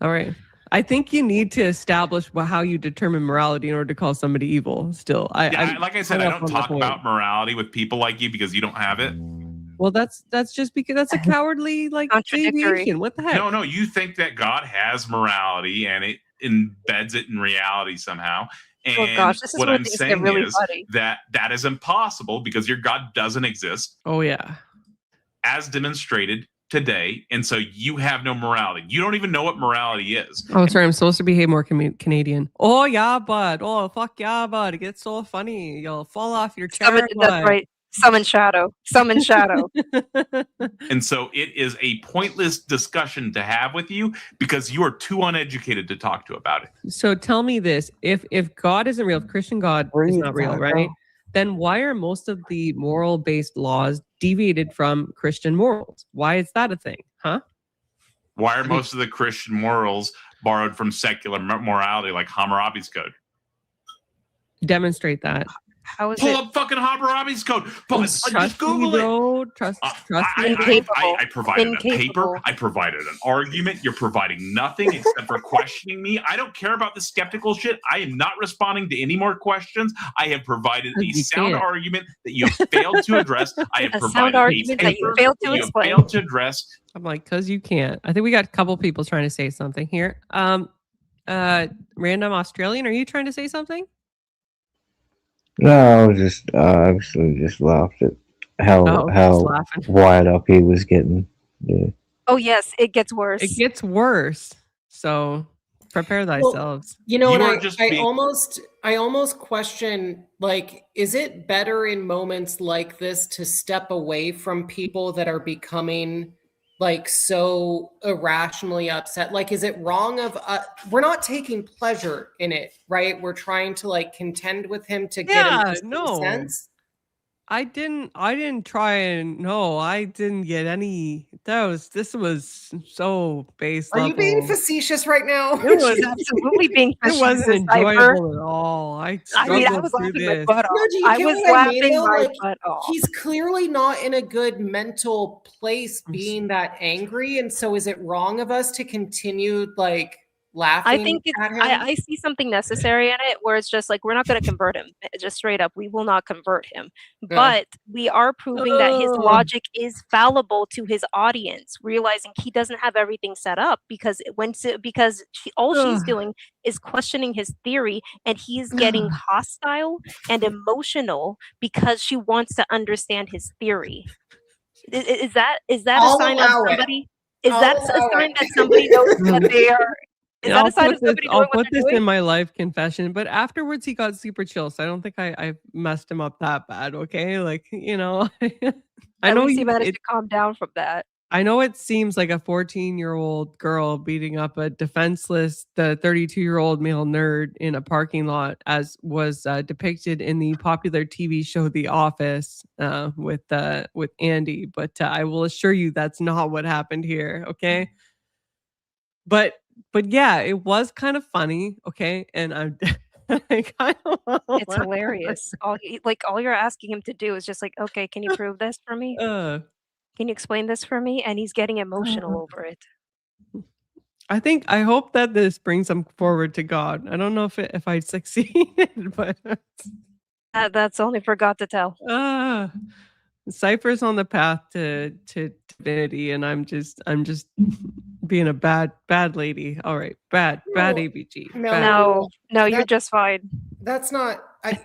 All right. I think you need to establish how you determine morality in order to call somebody evil. Still,
like I said, I don't talk about morality with people like you because you don't have it.
Well, that's just because that's a cowardly deviation. What the heck?
No, you think that God has morality and it embeds it in reality somehow. And
this is
what
where
I'm
things
saying
get really
is
funny.
that is impossible because your God doesn't exist.
Oh yeah,
as demonstrated today, and so you have no morality. You don't even know what morality is.
Oh, sorry, I'm supposed to behave more Canadian. Oh yeah, bud. Oh fuck yeah, bud. It gets so funny. You'll fall off your chair.
That's right. Summon shadow. Summon shadow.
And so it is a pointless discussion to have with you because you are too uneducated to talk to about it.
So tell me this: if God isn't real, if Christian God is not real, right? Then why are most of the moral-based laws deviated from Christian morals? Why is that a thing? Huh?
Why are most of the Christian morals borrowed from secular morality, like Hammurabi's code?
Demonstrate that.
How is
Pull up fucking Hammurabi's code. Just Google it.
Trust
I provided a paper. I provided an argument. You're providing nothing except for questioning me. I don't care about the skeptical shit. I am not responding to any more questions. I have provided a sound argument that you have failed to address. I have provided a paper
that you failed to explain.
Failed to address.
I'm like, because you can't. I think we got a couple people trying to say something here. Random Australian, are you trying to say something?
No, I was just obviously just laughed at how wired up he was getting. Yeah.
Oh yes, it gets worse.
It gets worse. So prepare thyselves.
Well, you know, I almost question, like, is it better in moments like this to step away from people that are becoming like so irrationally upset? Like, is it wrong of we're not taking pleasure in it, right? We're trying to like contend with him to get him to make sense.
I didn't try and I didn't get any. This was so base level.
Are you being facetious right now?
It was
absolutely being facetious.
It wasn't enjoyable at all. I
was laughing my butt off. I was laughing my butt off.
He's clearly not in a good mental place being that angry. And so is it wrong of us to continue like laughing?
I think I see something necessary in it where it's just like, we're not going to convert him. Just straight up, we will not convert him. But we are proving that his logic is fallible to his audience, realizing he doesn't have everything set up because all she's doing is questioning his theory, and he's getting hostile and emotional because she wants to understand his theory. Is that a sign of somebody? Is that a sign that somebody knows that they are? Is that a sign of somebody
I'll
doing what
put
they're
this
doing?
in my life confession, but afterwards he got super chill, so I don't think I messed him up that bad. Okay, like I
At
know
least he managed to calm down from that.
I know it seems like a 14-year-old girl beating up a defenseless, the 32-year-old male nerd in a parking lot, as was depicted in the popular TV show The Office with Andy. But I will assure you that's not what happened here. Okay, but yeah, it was kind of funny. Okay, and I'm. I kind of
It's hilarious. All you're asking him to do is just like, okay, can you prove this for me? Can you explain this for me? And he's getting emotional over it.
I hope that this brings him forward to God. I don't know if I succeeded, but
That's only for God to tell.
Cypher's on the path to divinity, and I'm just being a bad lady. All right, bad AVG.
No, you're just fine.
That's not. I'm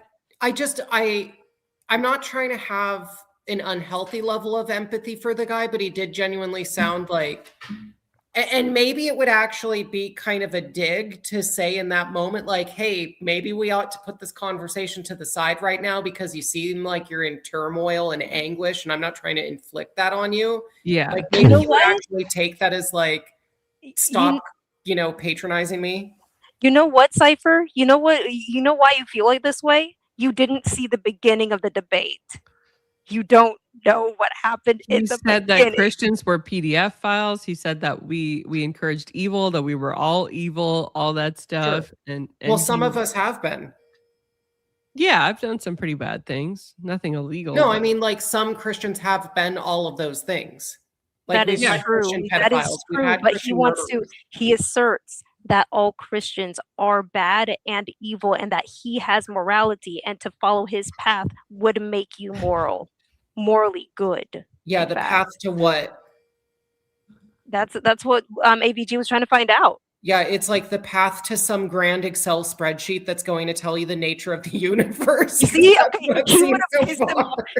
not trying to have an unhealthy level of empathy for the guy, but he did genuinely sound like, and maybe it would actually be kind of a dig to say in that moment, like, hey, maybe we ought to put this conversation to the side right now because you seem like you're in turmoil and anguish, and I'm not trying to inflict that on you.
Yeah.
Like maybe you would actually take that as like, stop, patronizing me.
You know what, Cypher? You know what? You know why you feel like this way? You didn't see the beginning of the debate. You don't know what happened in the beginning. He said that
Christians were PDF files. He said that we encouraged evil, that we were all evil, all that stuff. Sure. And
well, some of us have been.
Yeah, I've done some pretty bad things. Nothing illegal.
No, I mean, like some Christians have been all of those things. Like
that is true. That is true. But he asserts that all Christians are bad and evil, and that he has morality, and to follow his path would make you morally good.
Yeah, the path to what?
That's what AVG was trying to find out.
Yeah, it's like the path to some grand Excel spreadsheet that's going to tell you the nature of the universe.
See,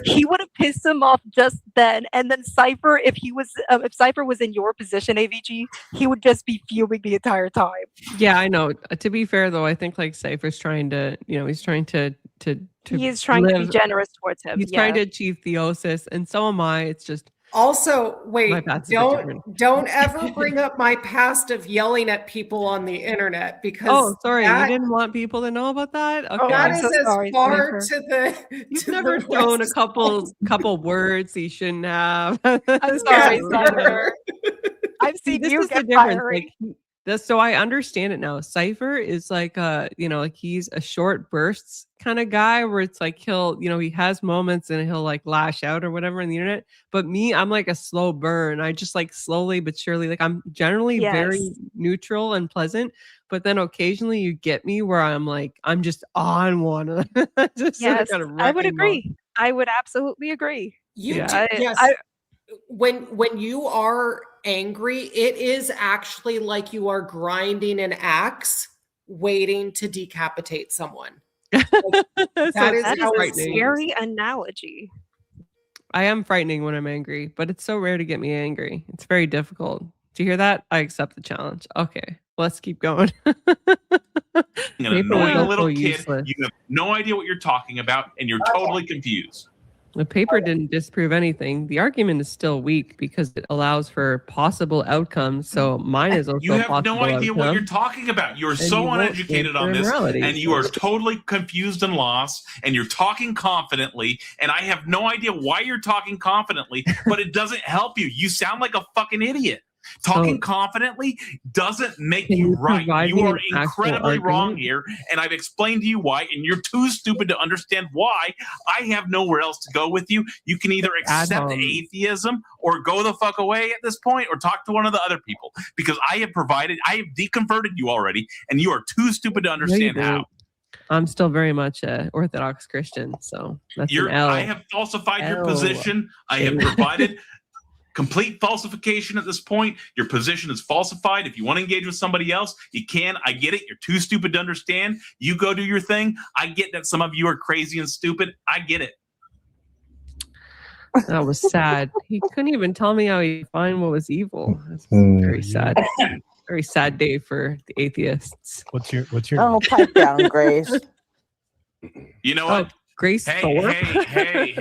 he would have pissed him off just then, and then Cypher, if Cypher was in your position, AVG, he would just be fuming the entire time.
Yeah, I know. To be fair, though, I think like Cypher's trying to, he's trying to
he is trying to be generous towards him.
He's trying to achieve theosis, and so am I. It's just.
Also, wait, don't ever bring up my past of yelling at people on the internet because
sorry, you didn't want people to know about that? Okay.
That is as far to the
You've never thrown a couple words you shouldn't have.
I'm sorry, Cypher. I've seen you get fiery.
So I understand it now. Cypher is like like he's a short bursts kind of guy where it's like he'll, he has moments and he'll like lash out or whatever on the internet. But me, I'm like a slow burn. I just like slowly but surely, like I'm generally very neutral and pleasant. But then occasionally you get me where I'm like, I'm just on one.
Yes, I would agree. I would absolutely agree.
When you are angry, it is actually like you are grinding an axe waiting to decapitate someone.
That is a scary analogy.
I am frightening when I'm angry, but it's so rare to get me angry. It's very difficult. Do you hear that? I accept the challenge. Okay, let's keep going.
An annoying little kid. You have no idea what you're talking about, and you're totally confused.
The paper didn't disprove anything. The argument is still weak because it allows for possible outcomes. So mine is also
you have no idea what you're talking about. You're so uneducated on this, and you are totally confused and lost, and you're talking confidently, and I have no idea why you're talking confidently, but it doesn't help you. You sound like a fucking idiot. Talking confidently doesn't make you right. You are incredibly wrong here, and I've explained to you why, and you're too stupid to understand why. I have nowhere else to go with you. You can either accept atheism or go the fuck away at this point, or talk to one of the other people, because I have deconverted you already, and you are too stupid to understand how.
I'm still very much an Orthodox Christian, so that's an L.
I have falsified your position. I have provided complete falsification at this point. Your position is falsified. If you want to engage with somebody else, you can. I get it. You're too stupid to understand. You go do your thing. I get that some of you are crazy and stupid. I get it.
That was sad. He couldn't even tell me how he defined what was evil. That's very sad. very sad day for the atheists.
What's your
Oh, pipe down, Grace.
You know what?
Grace
Hey,
Thorpe.
hey.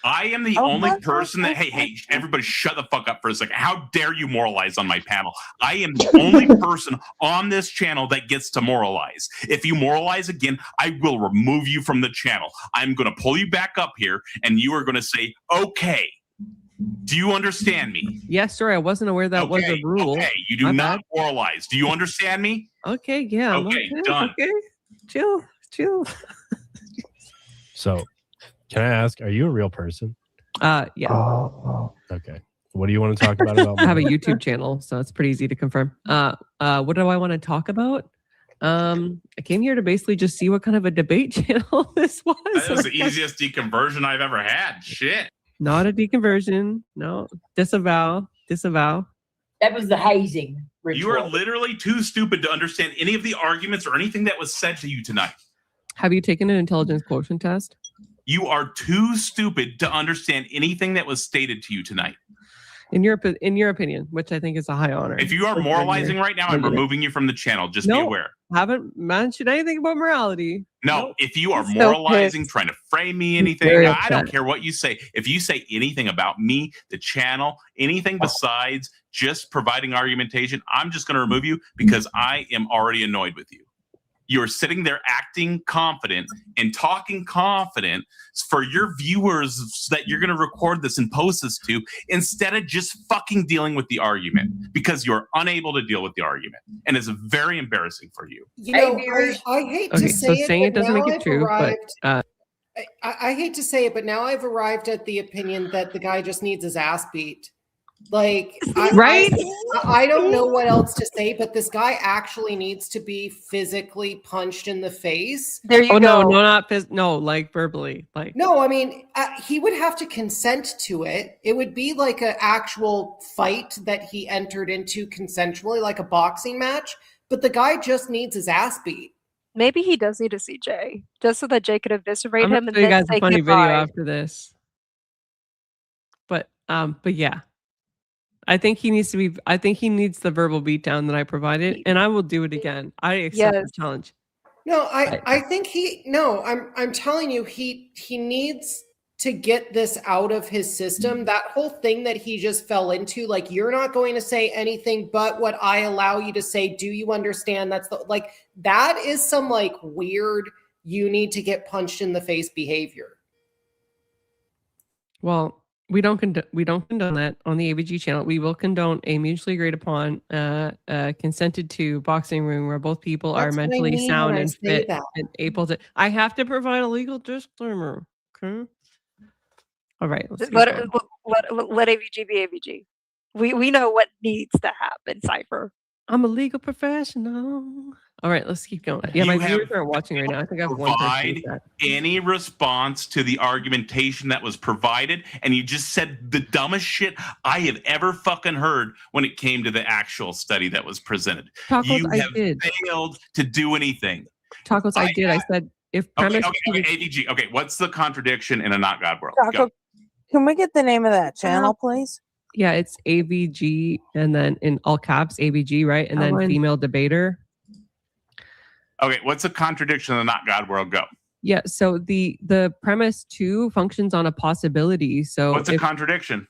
I am the
Oh,
only
my
person that,
God.
hey, everybody shut the fuck up for a second. How dare you moralize on my panel? I am the only person on this channel that gets to moralize. If you moralize again, I will remove you from the channel. I'm going to pull you back up here and you are going to say, okay. Do you understand me?
Yes, sir. I wasn't aware that was a rule.
Okay, you do
My
not
bad.
moralize. Do you understand me?
Okay, yeah.
Okay, done.
Okay. Chill.
So, can I ask, are you a real person?
Yeah.
Okay. What do you want to talk about?
I have a YouTube channel, so it's pretty easy to confirm. What do I want to talk about? I came here to basically just see what kind of a debate channel this was.
That was the easiest deconversion I've ever had. Shit.
Not a deconversion. No. Disavow.
That was the hazing ritual.
You are literally too stupid to understand any of the arguments or anything that was said to you tonight.
Have you taken an intelligence quotient test?
You are too stupid to understand anything that was stated to you tonight.
In your opinion, which I think is a high honor.
If you are moralizing right now, I'm removing you from the channel. Just be aware.
Haven't mentioned anything about morality.
No, if you are
He's so
moralizing,
pissed.
trying to frame me anything,
very
I don't
upset.
care what you say. If you say anything about me, the channel, anything besides just providing argumentation, I'm just going to remove you because I am already annoyed with you. You're sitting there acting confident and talking confident for your viewers that you're going to record this and post this to instead of just fucking dealing with the argument because you're unable to deal with the argument. And it's very embarrassing for you.
You know, I hate to say it,
saying it
but
doesn't make
now
it
I've
true,
arrived-
but
I hate to say it, but now I've arrived at the opinion that the guy just needs his ass beat. Like, I don't know what else to say, but this guy actually needs to be physically punched in the face.
There you
no,
go.
no, like verbally, like
No, I mean, he would have to consent to it. It would be like an actual fight that he entered into consensually, like a boxing match. But the guy just needs his ass beat.
Maybe he does need to see Jay, just so that Jay could eviscerate
I'm
him
gonna
and
show you
then
guys a
say
funny
goodbye.
video after this. But yeah. I think he needs the verbal beatdown that I provided, and I will do it again. I accept the challenge.
No, I think I'm telling you, he needs to get this out of his system. That whole thing that he just fell into, like, you're not going to say anything but what I allow you to say. Do you understand? That is some like weird, you need to get punched in the face behavior.
Well, we don't condone that on the AVG channel. We will condone a mutually agreed upon, consented to boxing room where both people are
That's what I
mentally
mean
sound
when I
and
say
fit
that.
and able to. I have to provide a legal disclaimer. Okay. All right. Let's keep
Let
going.
AVG be AVG. We know what needs to happen, Cypher.
I'm a legal professional. All right, let's keep going. Yeah, my viewers aren't watching right now. I think I have one person.
Provide
in chat.
any response to the argumentation that was provided, and you just said the dumbest shit I have ever fucking heard when it came to the actual study that was presented.
Tacos,
You
I
have
did.
failed to do anything.
Tacos, I did. I said if premise.
Okay, AVG. Okay, what's the contradiction in a not God world?
Taco, can we get the name of that channel, please?
Yeah, it's AVG and then in all caps AVG, right? And then female debater.
Okay, what's the contradiction in the not God world? Go.
Yeah, so the premise too functions on a possibility. So
What's a contradiction?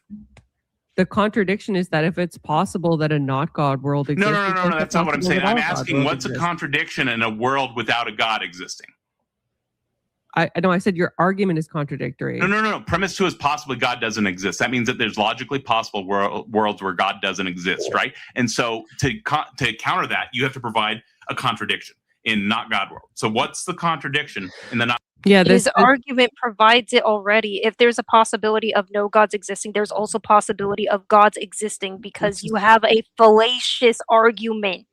The contradiction is that if it's possible that a not God world exists.
No, that's not what I'm saying. I'm asking what's a
contradiction?
contradiction in a world without a God existing?
I know I said your argument is contradictory.
No. Premise two is possibly God doesn't exist. That means that there's logically possible worlds where God doesn't exist, right? And so to counter that, you have to provide a contradiction in not God world. So what's the contradiction in the not?
Yeah,
his argument provides it already. If there's a possibility of no gods existing, there's also possibility of gods existing because you have a fallacious argument.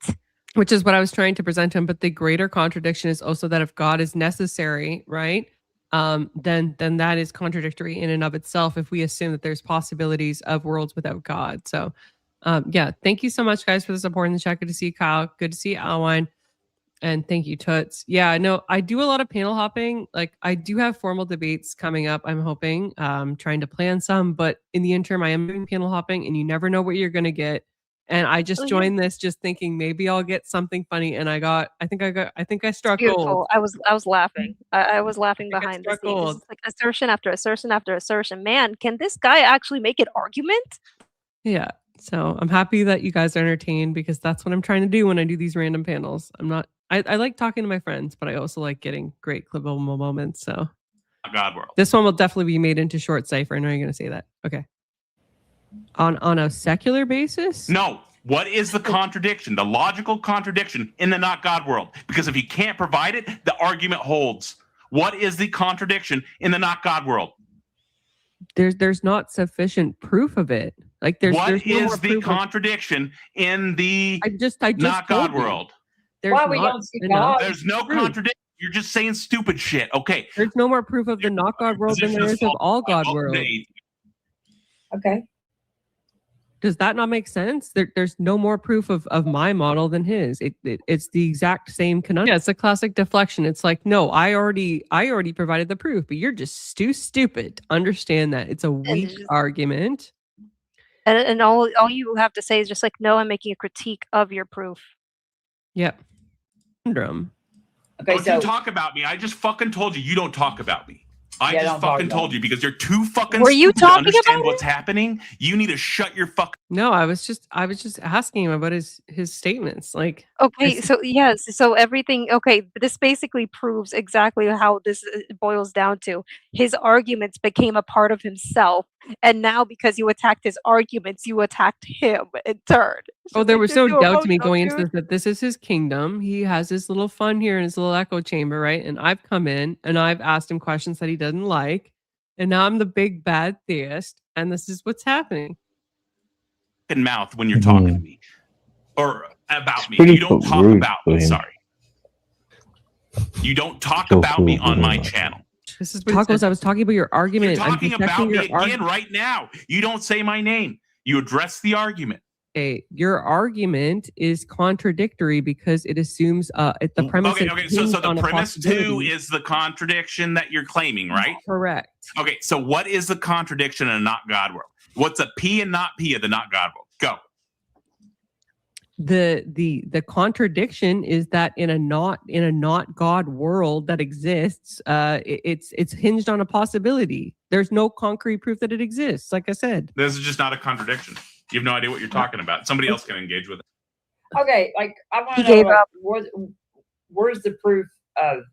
Which is what I was trying to present him. But the greater contradiction is also that if God is necessary, right? Then that is contradictory in and of itself if we assume that there's possibilities of worlds without God. So yeah, thank you so much, guys, for the support in the chat. Good to see you, Kyle. Good to see you, Alwine. And thank you, Toots. Yeah, no, I do a lot of panel hopping. Like I do have formal debates coming up, I'm hoping. Trying to plan some, but in the interim, I am doing panel hopping and you never know what you're gonna get. And I just joined this just thinking maybe I'll get something funny. And I think I struck
Beautiful.
gold.
I was laughing. I was laughing behind the
struck
scenes. This
gold.
is like assertion after assertion after assertion. Man, can this guy actually make an argument?
Yeah. So I'm happy that you guys are entertained because that's what I'm trying to do when I do these random panels. I like talking to my friends, but I also like getting great clippable moments. So
God world.
this one will definitely be made into short cipher. I know you're going to say that. Okay. On a secular basis?
No. What is the contradiction, the logical contradiction in the not God world? Because if you can't provide it, the argument holds. What is the contradiction in the not God world?
There's not sufficient proof of it. Like there's
What
no more
is the
proof of-
contradiction in the
I just
not God
told you.
world?
There's
Why we
not
don't see
enough
God?
There's no
proof.
contradiction. You're just saying stupid shit. Okay.
There's no more proof of the not God world than there is of all God world.
Okay.
Does that not make sense? There's no more proof of my model than his. It's the exact same conundrum. Yeah, it's a classic deflection. It's like, no, I already provided the proof, but you're just too stupid to understand that it's a weak argument.
And all you have to say is just like, no, I'm making a critique of your proof.
Yep. Conundrum.
Okay,
Don't you talk about me. I just fucking told you don't talk about me. I
Yeah,
just
don't talk
fucking
about
told
me.
you because you're too fucking
Were you
stupid to
talking
understand
about
what's happening. You need to shut your fucking.
No, I was just asking him about his statements. Like,
Okay, so yes, so everything. Okay, this basically proves exactly how this boils down to. His arguments became a part of himself, and now because you attacked his arguments, you attacked him in turn.
oh, there
Like,
was
you're
no
too
doubt to me
emotional,
going into
dude.
this that this is his kingdom. He has his little fun here in his little echo chamber, right? And I've come in and I've asked him questions that he doesn't like, and now I'm the big bad theist, and this is what's happening.
Mouth when you're talking to me or about me.
pretty
You don't talk
rude
about
for
me.
him.
Sorry. You don't talk
So
about me
cool,
on my
very much.
channel.
This is tacos. I was talking about your argument.
You're
I'm
talking
dissecting
about me
your
again
argument.
right now. You don't say my name. You address the argument.
Okay, your argument is contradictory because it assumes the premise.
Okay.
is
So
hinged
the
on a
premise too
possibility.
is the contradiction that you're claiming, right?
Correct.
Okay. So what is the contradiction in a not God world? What's a P and not P of the not God world? Go.
The contradiction is that in a not God world that exists, it's hinged on a possibility. There's no concrete proof that it exists. Like I said,
This is just not a contradiction. You have no idea what you're talking about. Somebody else can engage with it.
Okay, like I want
He
to know,
gave
like,
up.
where's the proof of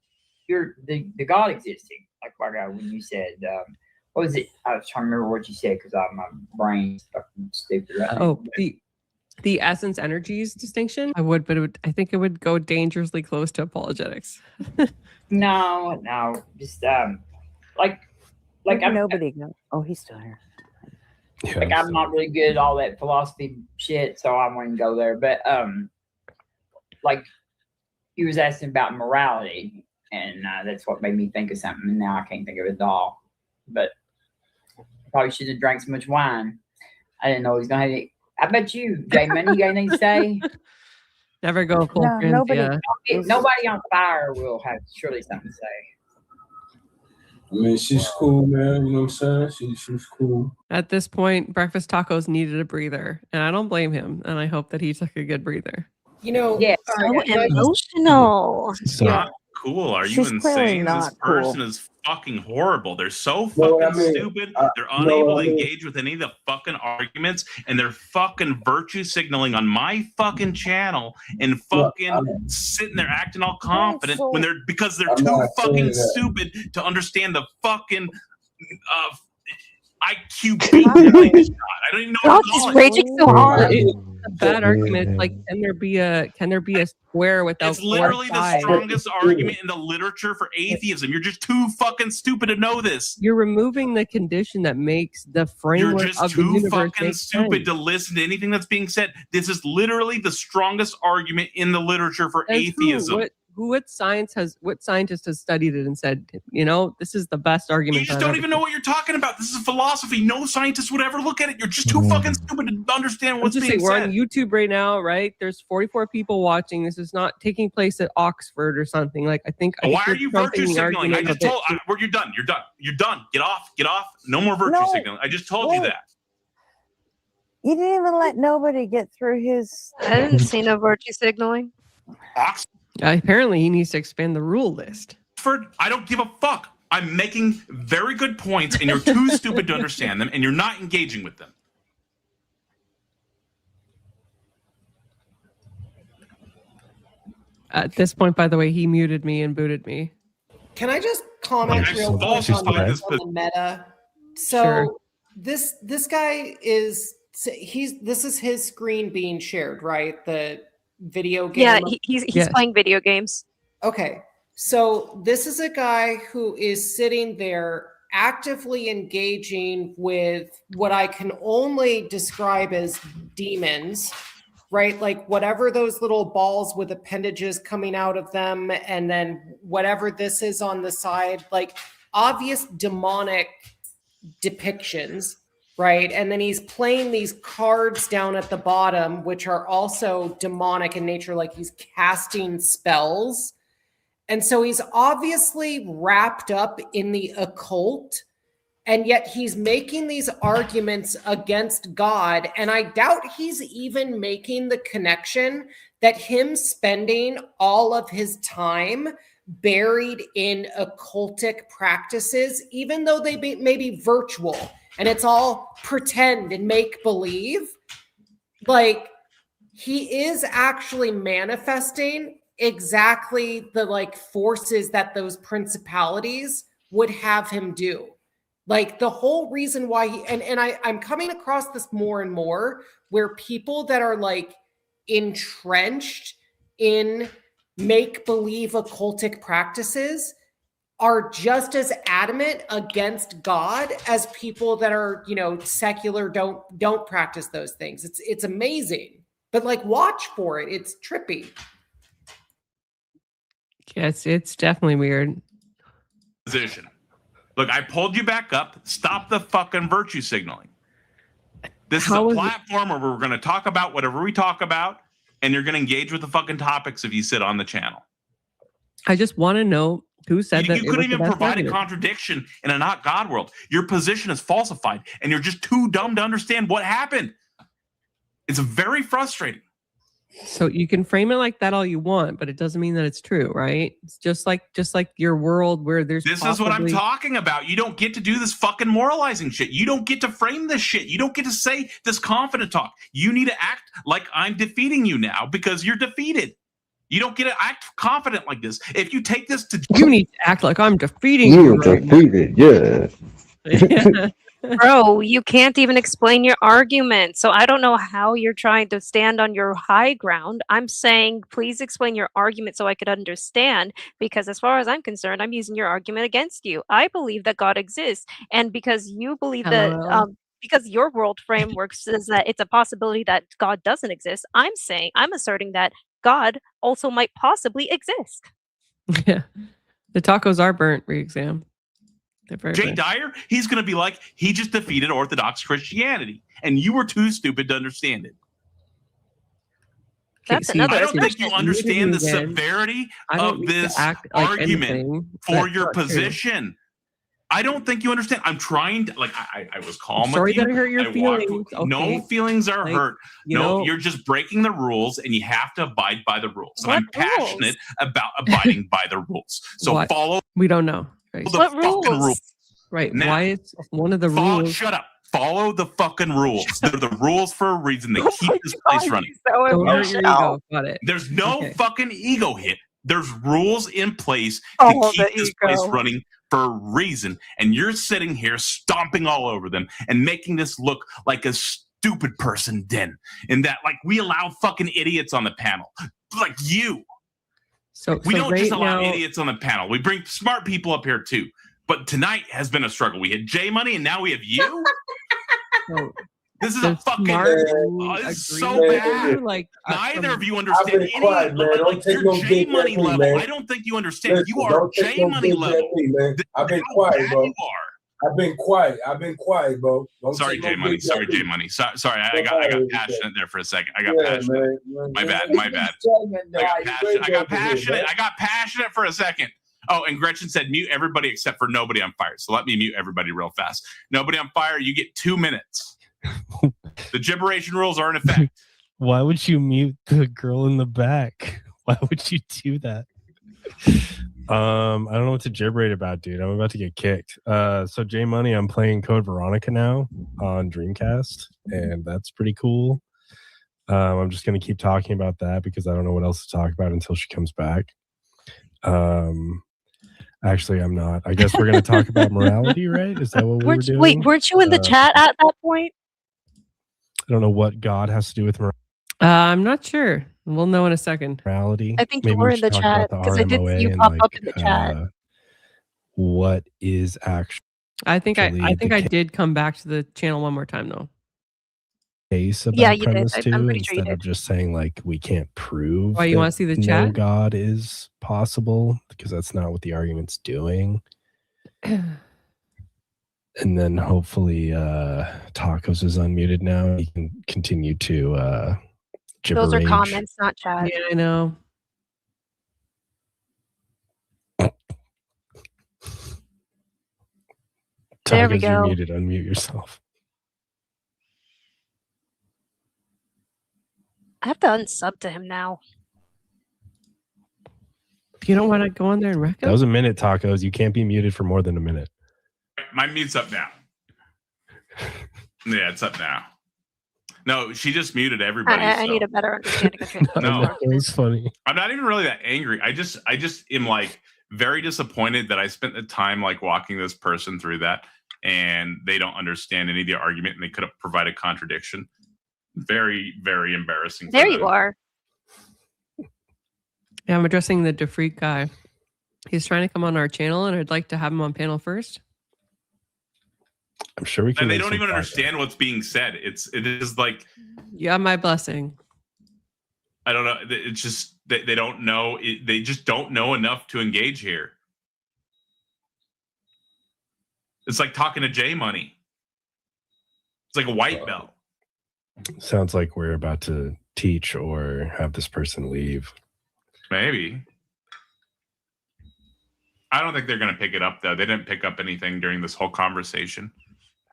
the God existing? Like when you said, what was it? I was trying to remember what you said because my brain's fucking stupid. Right
oh, the essence energies distinction. I think it would go dangerously close to apologetics.
No, just like
Nobody knows. Oh, he's still here.
like I'm not really good at all that philosophy shit, so I wouldn't go there. But like he was asking about morality, and that's what made me think of something. And now I can't think of it at all. But I probably should have drank so much wine. I didn't know he was gonna have it. I bet you, J Money, you got anything to say?
Never go full
No,
friends,
nobody.
yeah.
Nobody on fire will have surely something to say.
I mean, she's cool, man. You know what I'm saying? She's cool.
At this point, breakfast tacos needed a breather, and I don't blame him. And I hope that he took a good breather.
You know,
Yeah.
So emotional.
So,
Not cool. Are you
She's clearly
insane?
not
This person
cool.
is fucking horrible. They're so
No,
fucking
I mean,
stupid. They're
no,
unable
I
to
mean-
engage with any of the fucking arguments, and they're fucking virtue signaling on my fucking channel and fucking sitting there acting all confident when they're because they're
I'm
too
not saying
fucking
that.
stupid to understand the fucking IQ beat I don't even know
God,
what to
she's
call it.
raging so hard.
It's a bad argument. Like, can there be a square without
It's literally
four
the
sides?
strongest argument in the literature for atheism. You're just too fucking stupid to know this.
You're removing the condition that makes the
You're
framework
just
of the
too
universe
fucking
make
stupid
sense.
to listen to anything that's being said. This is literally the strongest argument in the literature for
Says who?
atheism.
What scientist has studied it and said, this is the best argument?
You just
that I've
don't even
ever
know what you're talking about. This is philosophy. No scientist would ever look at it. You're just too fucking stupid to understand
I'm
what's
just
being
saying, we're
said.
on YouTube right now, right? There's 44 people watching. This is not taking place at Oxford or something. Like, I think
Why are
you're
you
trumping
virtue
the
signaling? I
argument
just
a bit
told you're done. You're done. Get off. No more virtue
No.
signaling. I just told you
No.
that.
He didn't even let nobody get through his.
I didn't see no virtue signaling.
Apparently, he needs to expand the rule list.
Oxford, I don't give a fuck. I'm making very good points, and you're too stupid to understand them, and you're not engaging with them.
At this point, by the way, he muted me and booted me.
Can I just comment real quick on the meta? So
Sure.
this guy is this is his screen being shared, right? The video game.
Yeah, he's
Yes.
playing video games.
Okay. So this is a guy who is sitting there actively engaging with what I can only describe as demons, right? Like whatever those little balls with appendages coming out of them, and then whatever this is on the side, like obvious demonic depictions, right? And then he's playing these cards down at the bottom, which are also demonic in nature, like he's casting spells. And so he's obviously wrapped up in the occult, and yet he's making these arguments against God. And I doubt he's even making the connection that him spending all of his time buried in occultic practices, even though they may be virtual and it's all pretend and make believe, like he is actually manifesting exactly the like forces that those principalities would have him do. Like the whole reason why I'm coming across this more and more, where people that are like entrenched in make-believe occultic practices are just as adamant against God as people that are, you know, secular, don't practice those things. It's amazing. But like watch for it. It's trippy.
Yes, it's definitely weird.
Position. Look, I pulled you back up. Stop the fucking virtue signaling. This is a platform where we're going to talk about whatever we talk about, and you're going to engage with the fucking topics if you sit on the channel.
I just want to know who said that.
You couldn't even provide a contradiction in a not God world. Your position is falsified, and you're just too dumb to understand what happened. It's very frustrating.
So you can frame it like that all you want, but it doesn't mean that it's true, right? It's just like your world where there's
This is what I'm talking about. You don't get to do this fucking moralizing shit. You don't get to frame this shit. You don't get to say this confident talk. You need to act like I'm defeating you now because you're defeated. You don't get to act confident like this. If you take this to...
You need to act like I'm defeating you.
You're defeated, yeah.
Bro, you can't even explain your argument. So I don't know how you're trying to stand on your high ground. I'm saying, please explain your argument so I could understand, because as far as I'm concerned, I'm using your argument against you. I believe that God exists. And because you believe that, because your world framework says that it's a possibility that God doesn't exist, I'm asserting that God also might possibly exist.
Yeah. The tacos are burnt, re-exam.
Jay Dyer, he's going to be like, he just defeated Orthodox Christianity, and you were too stupid to understand it.
That's another.
I don't think you understand the severity of this argument for your position. I don't think you understand. I'm trying to, like, I was calm with you.
Sorry that hurt your feelings. Okay.
No feelings are hurt. No, you're just breaking the rules, and you have to abide by the rules. And I'm passionate about abiding by the rules. So follow.
We don't know. Right.
The fucking rules.
Right.
Now,
why is one of the rules?
Shut up. Follow the fucking rules. They're the rules for a reason. They keep this place running.
Don't hurt your ego. Got it.
There's no fucking ego hit. There's rules in place to keep this place running for a reason. And you're sitting here stomping all over them and making this look like a stupid person den. And that, like, we allow fucking idiots on the panel. Like you.
So
we don't just allow idiots on the panel. We bring smart people up here too. But tonight has been a struggle. We had J Money and now we have you. This is a fucking. This is so bad. Like neither of you understand any.
Quiet, man.
Like your J Money level. Man. I don't think you understand. You are J Money level.
I've been quiet, bro. I've been quiet, bro.
Sorry, J Money. Sorry, J Money. Sorry, I got passionate there for a second. I got passionate. My bad. I got passionate for a second. Oh, and Gretchen said mute everybody except for Nobody on Fire. So let me mute everybody real fast. Nobody on Fire, you get 2 minutes. The gibberation rules are in effect.
Why would you mute the girl in the back? Why would you do that? I don't know what to gibberate about, dude. I'm about to get kicked. So J Money, I'm playing Code Veronica now on Dreamcast, and that's pretty cool. I'm just gonna keep talking about that because I don't know what else to talk about until she comes back. Actually, I'm not. I guess we're gonna talk about morality, right? Is that what we were doing?
Wait, weren't you in the chat at that point?
I don't know what God has to do with
I'm not sure. We'll know in a second.
morality.
I think
Maybe
you were
we
in the
should talk
chat
about
because I did
RMOA
see you
and,
pop up
like,
in the chat.
What is actually
I think I
the
did come back to the channel one more time though.
case about
Yeah, you did.
premise
I'm
two
pretty sure you
instead of just saying like we can't prove
Why, you
that
wanna see the
no
chat?
God is possible, because that's not what the argument's doing. And then hopefully Tacos is unmuted now. He can continue to
Those are
gibberage.
comments, not chat.
Yeah, I know.
There we
Tacos, you're
go.
muted. Unmute yourself.
I have to unsub to him now.
You don't want to go on there and wreck
That
him?
was a minute, Tacos. You can't be muted for more than a minute.
My mute's up now. Yeah, it's up now. No, she just muted everybody.
I need a better understanding of it.
No,
It was funny.
I'm not even really that angry. I just am like very disappointed that I spent the time like walking this person through that, and they don't understand any of the argument, and they could have provided contradiction. Very, very embarrassing.
There you are.
Yeah, I'm addressing the DeFreak guy. He's trying to come on our channel, and I'd like to have him on panel first.
I'm sure we can.
And they
make
don't
some
even
progress.
understand what's being said. It is like,
Yeah, my blessing.
I don't know. It's just they don't know. They just don't know enough to engage here. It's like talking to J Money. It's like a white belt.
Sounds like we're about to teach or have this person leave.
Maybe. I don't think they're going to pick it up though. They didn't pick up anything during this whole conversation,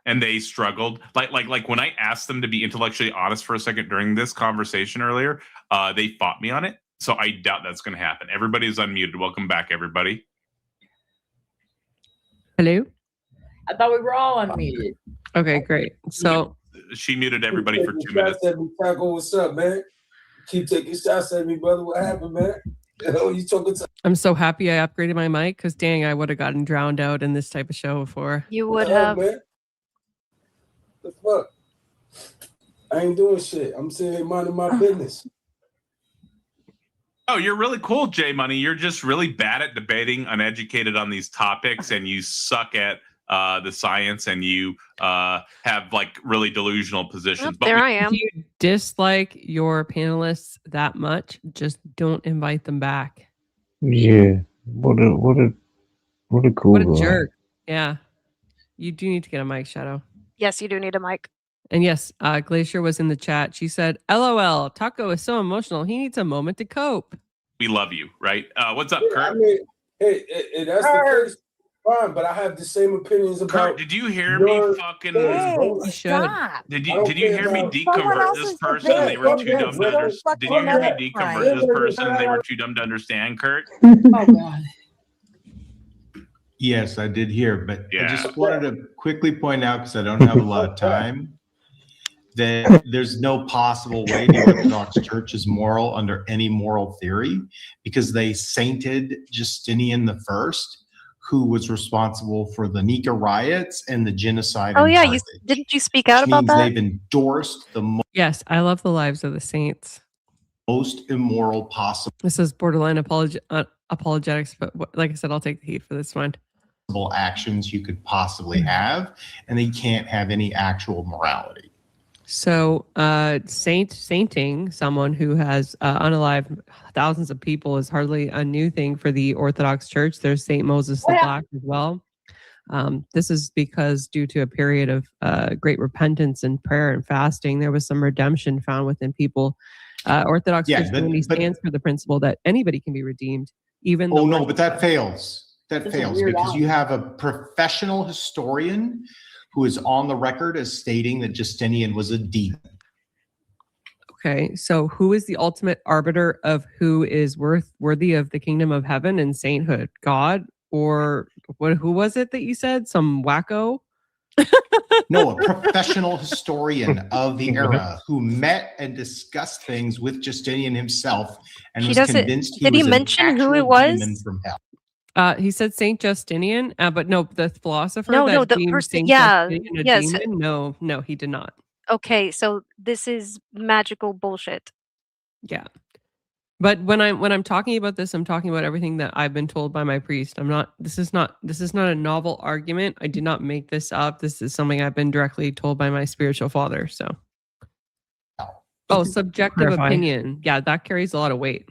and they struggled. Like when I asked them to be intellectually honest for a second during this conversation earlier, they fought me on it. So I doubt that's going to happen. Everybody is unmuted. Welcome back, everybody.
Hello?
I thought we were all unmuted.
Okay, great. So
she muted everybody for 2 minutes.
Taco, what's up, man? Keep taking shots at me, brother. What happened, man? You talking to?
I'm so happy I upgraded my mic because dang, I would have gotten drowned out in this type of show before.
You would have.
Man? The fuck? I ain't doing shit. I'm sitting here minding my business.
Oh, you're really cool, J Money. You're just really bad at debating, uneducated on these topics, and you suck at the science, and you have like really delusional positions.
There I am.
If you dislike your panelists that much, just don't invite them back.
Yeah. What a cool
What a
guy.
jerk. Yeah. You do need to get a mic, Shadow.
Yes, you do need a mic.
And yes, Glacier was in the chat. She said, LOL, Taco is so emotional. He needs a moment to cope.
We love you, right? What's up,
Yeah,
Kurt?
I mean, hey, that's the case. Fine, but I have the same opinions about.
Kurt, did you hear me fucking?
You should.
Did you hear me deconvert this person and they were too dumb to understand? Did you hear me deconvert this person and they were too dumb to understand, Kurt?
Oh God.
Yes, I did hear, but
Yeah.
I just wanted to quickly point out, because I don't have a lot of time, that there's no possible way the Orthodox Church is moral under any moral theory, because they sainted Justinian I, who was responsible for the Nika riots and the genocide.
Oh
in
yeah,
Carthage,
didn't you speak out
which
about
means
that?
they've endorsed the
Yes, I love the lives of the saints.
most immoral possible
This is borderline apologetics, but like I said, I'll take the heat for this one.
actions you could possibly have, and they can't have any actual morality.
So, sainting someone who has unalived thousands of people is hardly a new thing for the Orthodox Church. There's Saint Moses the Black as well. This is because due to a period of great repentance and prayer and fasting, there was some redemption found within people. Orthodox Christianity stands for the principle that anybody can be redeemed, even though.
Oh no, but that fails. That
That's a
fails
weird
because
out.
you have a professional historian who is on the record as stating that Justinian was a demon.
Okay, so who is the ultimate arbiter of who is worthy of the kingdom of heaven and sainthood? God or what? Who was it that you said? Some wacko?
No, a professional historian of the era who met and discussed things with Justinian himself and
He
was
doesn't-
convinced he
did he
was
mention
an
who it
actual
was?
demon from hell.
He said Saint Justinian, but no, the philosopher
No,
that
no, the
deemed
person-
Saint
yeah,
Justinian a
yes.
demon. No, he did not.
Okay, so this is magical bullshit.
Yeah. But when I'm talking about this, I'm talking about everything that I've been told by my priest. This is not a novel argument. I did not make this up. This is something I've been directly told by my spiritual father. So subjective
Clarify.
opinion. Yeah, that carries a lot of weight.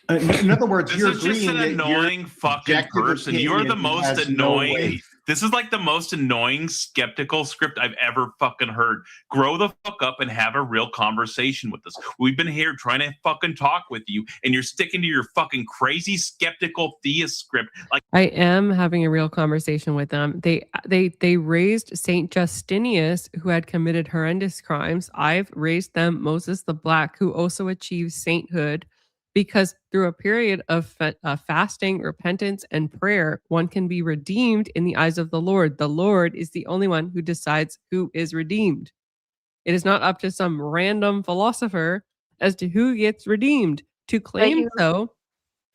In other words,
This
you're
is just
agreeing
an
that your
annoying fucking
objective
person. You're the
opinion
most
has no
annoying.
weight.
This is like the most annoying skeptical script I've ever fucking heard. Grow the fuck up and have a real conversation with us. We've been here trying to fucking talk with you, and you're sticking to your fucking crazy skeptical theist script. Like,
I am having a real conversation with them. They raised Saint Justinius, who had committed horrendous crimes. I've raised them Moses the Black, who also achieved sainthood, because through a period of fasting, repentance, and prayer, one can be redeemed in the eyes of the Lord. The Lord is the only one who decides who is redeemed. It is not up to some random philosopher as to who gets redeemed. To claim so.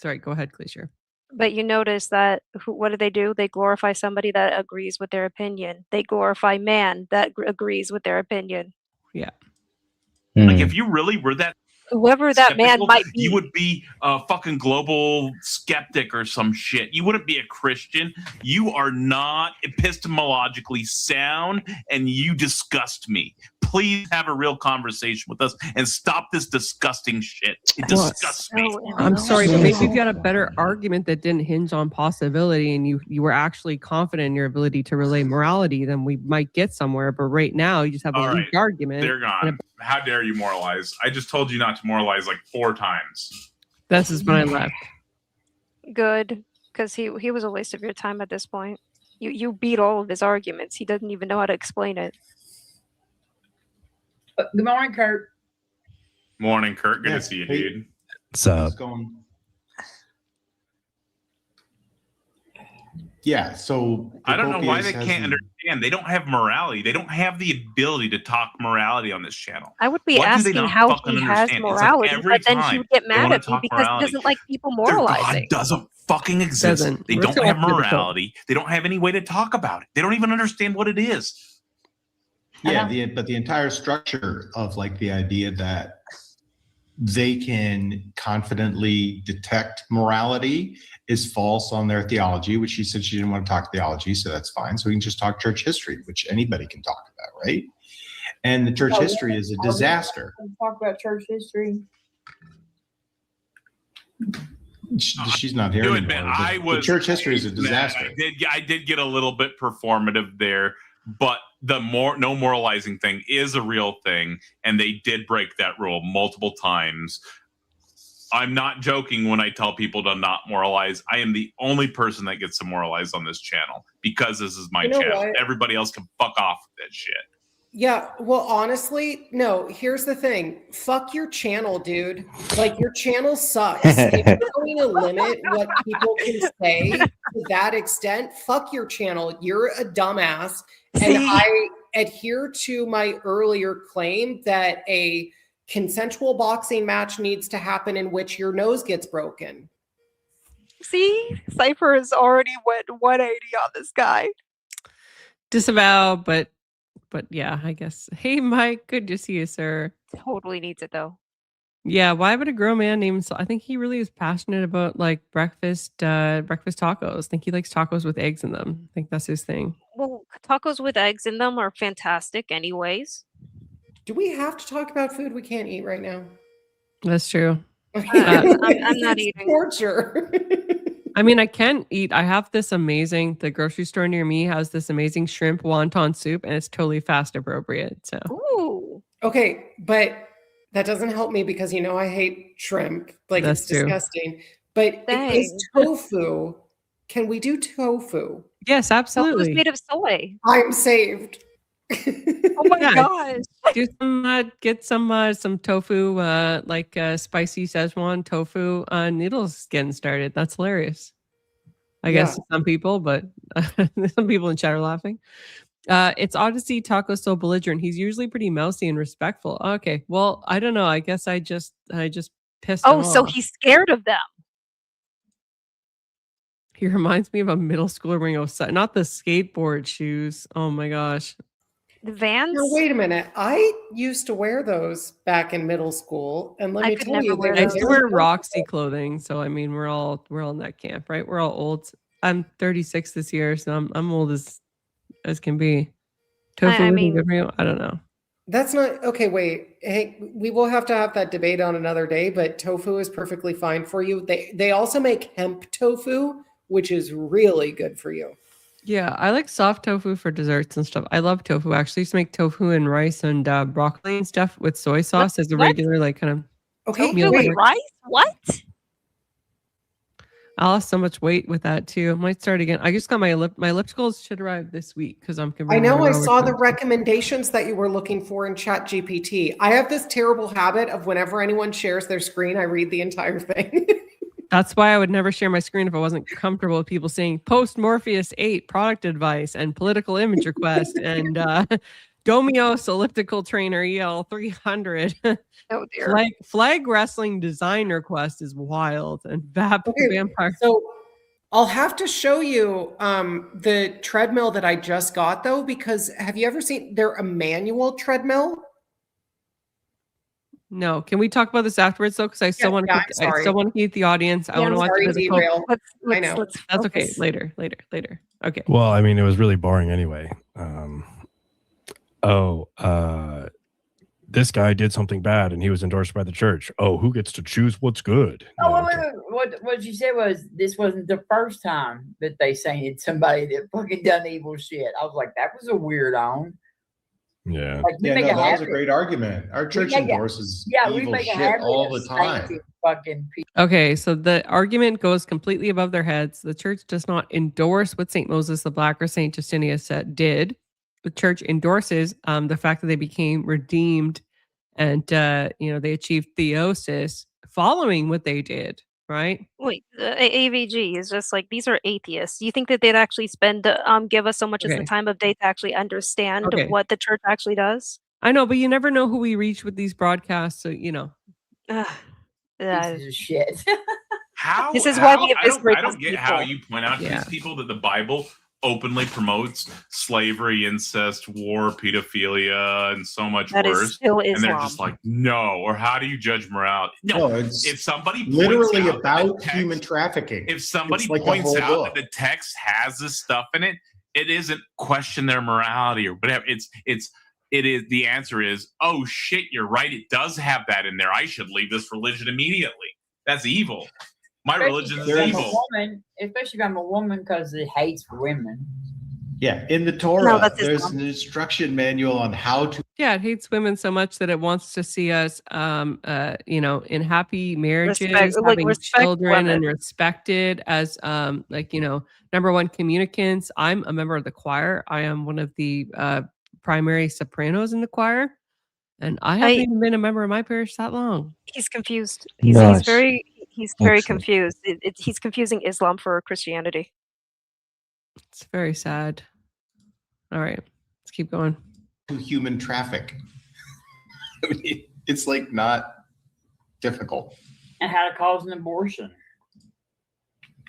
Sorry, go ahead, Glacier.
But you notice that what do? They glorify somebody that agrees with their opinion. They glorify man that agrees with their opinion.
Yeah.
like if you really were that
whoever that man
skeptical,
might be.
you would be a fucking global skeptic or some shit. You wouldn't be a Christian. You are not epistemologically sound, and you disgust me. Please have a real conversation with us and stop this disgusting shit. It disgusts me.
I'm sorry, but maybe if you had a better argument that didn't hinge on possibility and you were actually confident in your ability to relay morality, then we might get somewhere. But right now, you just have a
All
weak
right,
argument.
they're gone. How dare you moralize? I just told you not to moralize like 4 times.
This is when I left.
Good, because he was a waste of your time at this point. You beat all of his arguments. He doesn't even know how to explain it.
Good morning, Kurt.
Morning, Kurt. Good
Yeah,
to see you,
hey.
dude.
What's up?
How's it going? Yeah, so
I don't know why they
Hippopius has
can't
the-
understand. They don't have morality. They don't have the ability to talk morality on this channel.
I would be
Why do they
asking
not
how
fucking
he has
understand? It's like
morality,
every
but then he
time
would get
they
mad
wanna
at me
talk
because
morality.
he doesn't like people
Their God
moralizing.
doesn't fucking exist.
Doesn't.
They
We're
don't
so
have
difficult.
morality. They don't have any way to talk about it. They don't even understand what it is.
Yeah, but the entire structure of like the idea that they can confidently detect morality is false on their theology, which she said she didn't want to talk theology, so that's fine. So we can just talk church history, which anybody can talk about, right? And the church history is a disaster.
Let's talk about church history.
She's not here
Do
anymore.
admit,
but
I was
the church history is a
mad.
disaster.
I did get a little bit performative there, but the no moralizing thing is a real thing, and they did break that rule multiple times. I'm not joking when I tell people to not moralize. I am the only person that gets to moralize on this channel because this is my
You know
channel.
what?
Everybody else can fuck off with that shit.
Yeah, well, honestly, no, here's the thing. Fuck your channel, dude. Like, your channel sucks. If you're going to limit what people can say to that extent, fuck your channel. You're a dumbass. And I adhere to my earlier claim that a consensual boxing match needs to happen in which your nose gets broken.
See, Cypher has already went 180 on this guy.
Disavow, but yeah, I guess. Hey, Mike, good to see you, sir.
Totally needs it though.
Yeah, why would a grown man named? I think he really is passionate about like breakfast tacos. I think he likes tacos with eggs in them. I think that's his thing.
Well, tacos with eggs in them are fantastic, anyways.
Do we have to talk about food we can't eat right now?
That's true.
I'm not
It's
eating.
torture.
I mean, I can eat. I have this amazing. The grocery store near me has this amazing shrimp wonton soup, and it's totally fast appropriate. So,
Ooh.
Okay, but that doesn't help me because I hate shrimp. Like,
That's
it's
true.
disgusting. But
Dang.
is tofu Can we do tofu?
Yes,
Tofu is
absolutely.
made of soy.
I'm saved.
Oh my
Yeah.
gosh.
Do some get some tofu, like spicy Szechuan tofu noodles getting started. That's hilarious. I guess to some people, but some people in chat are laughing. It's odd to see Taco so belligerent. He's usually pretty mousy and respectful. Okay, well, I don't know. I guess I just pissed him
Oh, so
off.
he's scared of them.
He reminds me of a middle schooler wearing not the skateboard shoes. Oh my gosh.
The Vans?
Now, wait a minute. I used to wear those back in middle school, and let
I
me
could
tell
never
you,
wear
I used to wear
very
Roxy clothing, so I mean, we're all in that camp, right? We're all old. I'm 36 this year, so I'm old as can be. Tofu
I
isn't
mean-
good for you? I don't know.
That's not okay. Wait, hey, we will have to have that debate on another day. But tofu is perfectly fine for you. They also make hemp tofu, which is really good for you.
Yeah, I like soft tofu for desserts and stuff. I love tofu. I actually used to make tofu and rice and broccoli and stuff with soy sauce as a
What?
regular, like, kind of
Okay,
Tofu
meal.
with
dinner.
rice? What?
I lost so much weight with that too. Might start again. I just got my ellipticals should arrive this week because I'm
I
converting
know
mine
I
over
saw
to-
the recommendations that you were looking for in Chat GPT. I have this terrible habit of whenever anyone shares their screen, I read the entire thing.
That's why I would never share my screen if I wasn't comfortable with people saying post Morpheus 8 product advice and political image request and Domios elliptical trainer EL 300.
Oh dear.
Flag wrestling design request is wild and vampire.
So I'll have to show you the treadmill that I just got though, because have you ever seen they're a manual treadmill?
No, can we talk about this afterwards though? Because I still want to.
I'm
I
sorry.
still want to keep the audience. I
Yeah,
want to
I'm
watch
sorry,
the physical.
derail. I know.
Let's
That's okay.
focus.
Later. Okay.
Well, I mean, it was really boring anyway. This guy did something bad and he was endorsed by the church. Oh, who gets to choose what's good?
Oh, wait. What you said was this wasn't the first time that they sainted somebody that fucking done evil shit. I was like, that was a weird on.
Yeah.
Like, we
Yeah,
make
no,
a
that was a
habit.
great argument. Our church
make a-
endorses
we
evil
make a
shit
habit
all
of
the time.
sainting fucking people.
Okay, so the argument goes completely above their heads. The church does not endorse what Saint Moses the Black or Saint Justinius did. The church endorses the fact that they became redeemed, and they achieved theosis following what they did. Right?
Wait, AVG is just like these are atheists. Do you think that they'd actually give us so much as the
Okay.
time of day to actually understand
Okay.
what the church actually does?
I know, but you never know who we reach with these broadcasts. So
Ugh.
Pieces of shit.
How?
This is why we have
I don't
disgraceful
get how
people.
you point out to
Yeah.
these people that the Bible openly promotes slavery, incest, war, pedophilia, and so much
That is
worse.
still
And they're
Islam.
just like, no. Or how do you judge morality? No.
No, it's
If somebody points
literally
out that the
about
text-
human trafficking.
if somebody
It's like a
points
whole
out
book.
that the text has this stuff in it, it isn't question their morality or whatever. It is the answer is, oh shit, you're right. It does have that in there. I should leave this religion immediately. That's evil. My religion is
Especially if I'm
evil.
a woman, especially if I'm a woman because it hates women.
Yeah, in the Torah,
No, that's
there's
Islam.
an instruction manual on how to.
Yeah, it hates women so much that it wants to see us, in happy marriages, having
respect
children, and
women.
respected as, number one communicants. I'm a member of the choir. I am one of the primary sopranos in the choir, and I haven't even been a member of my parish that long.
He's confused. He's
Nice.
very
Excellent.
confused. He's confusing Islam for Christianity.
It's very sad. All right, let's keep going.
human traffic. I mean, it's like not difficult.
And how to cause an abortion.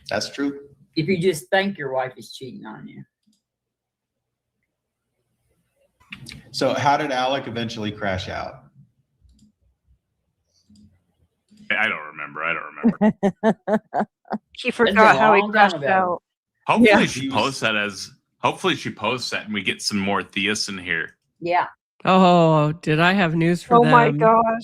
That's true.
If you just think your wife is cheating on you.
So how did Alec eventually crash out?
I don't remember.
He forgot how he
long
crashed
time ago.
out.
Hopefully
Yeah.
she posts that and we get some more theists in here.
Yeah.
Oh, did I have news for
Oh
them?
my gosh.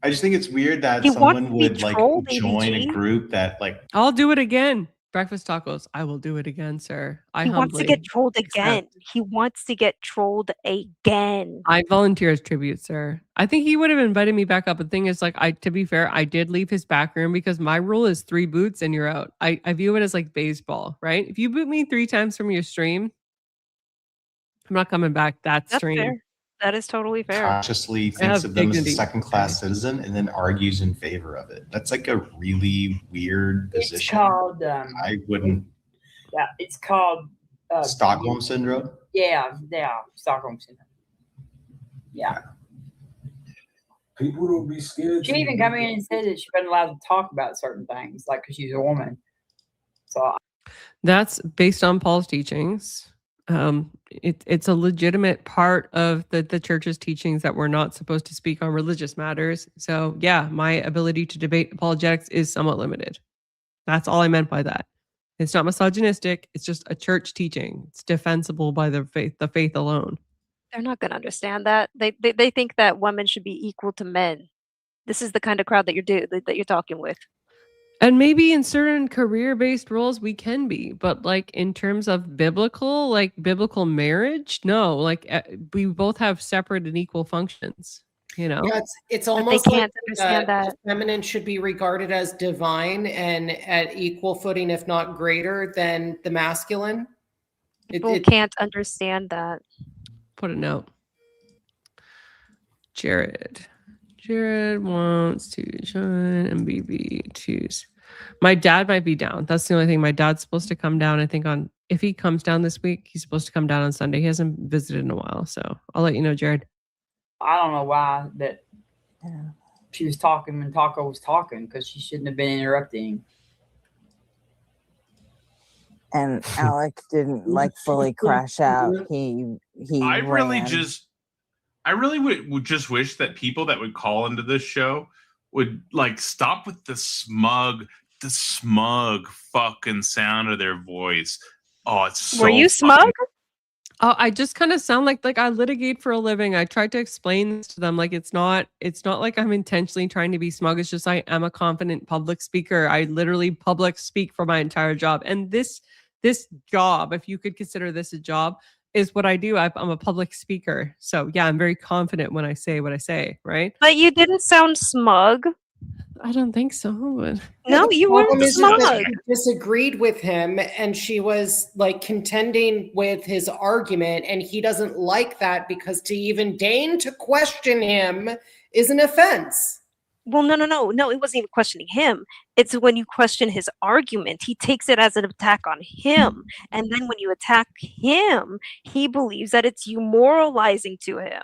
I just think it's weird that
He wants
someone
to be
would like
trolled,
join a
AVG.
group that like
I'll do it again. Breakfast tacos. I will do it again, sir. I
He wants to get
humbly
trolled
accept.
again. He wants to get trolled again.
I volunteer as tribute, sir. I think he would have invited me back up. The thing is, like, to be fair, I did leave his back room because my rule is 3 boots and you're out. I view it as like baseball, right? If you boot me 3 times from your stream, I'm not coming back that
That's
stream.
fair. That is totally fair.
Consciously
I
thinks
have
of them as a
dignity.
second-class citizen and then argues in favor of it. That's like a really weird
It's
position.
called
I wouldn't.
yeah, it's called
Stockholm syndrome.
Yeah, Stockholm syndrome. Yeah.
People don't be scared.
She even come in and said that she wasn't allowed to talk about certain things, like because she's a woman. So
That's based on Paul's teachings. It's a legitimate part of the church's teachings that we're not supposed to speak on religious matters. So yeah, my ability to debate apologetics is somewhat limited. That's all I meant by that. It's not misogynistic. It's just a church teaching. It's defensible by the faith alone.
They're not going to understand that. They think that women should be equal to men. This is the kind of crowd that you're talking with.
And maybe in certain career-based roles we can be, but like in terms of biblical marriage, no. Like we both have separate and equal functions. You know,
Yeah, it's
But they
almost
can't
like
understand that.
the feminine should be regarded as divine and at equal footing, if not greater, than the masculine.
People can't understand that.
Put a note. Jared wants to join MBB choose. My dad might be down. That's the only thing. My dad's supposed to come down. I think if he comes down this week, he's supposed to come down on Sunday. He hasn't visited in a while, so I'll let you know, Jared.
I don't know why that she was talking when Taco was talking, because she shouldn't have been interrupting.
And Alex didn't like fully crash out. He
I really
ran.
would just wish that people that would call into this show would like stop with the smug fucking sound of their voice. Oh, it's so
Were you smug?
Oh, I just kind of sound like I litigate for a living. I tried to explain this to them. Like it's not like I'm intentionally trying to be smug. It's just I am a confident public speaker. I literally public speak for my entire job. And this job, if you could consider this a job, is what I do. I'm a public speaker. So yeah, I'm very confident when I say what I say, right?
But you didn't sound smug.
I don't think so. But...
No, you
problem
weren't
is that
smug.
she disagreed with him and she was like contending with his argument, and he doesn't like that because to even deign to question him is an offense.
Well, no, it wasn't even questioning him. It's when you question his argument, he takes it as an attack on him. And then when you attack him, he believes that it's you moralizing to him.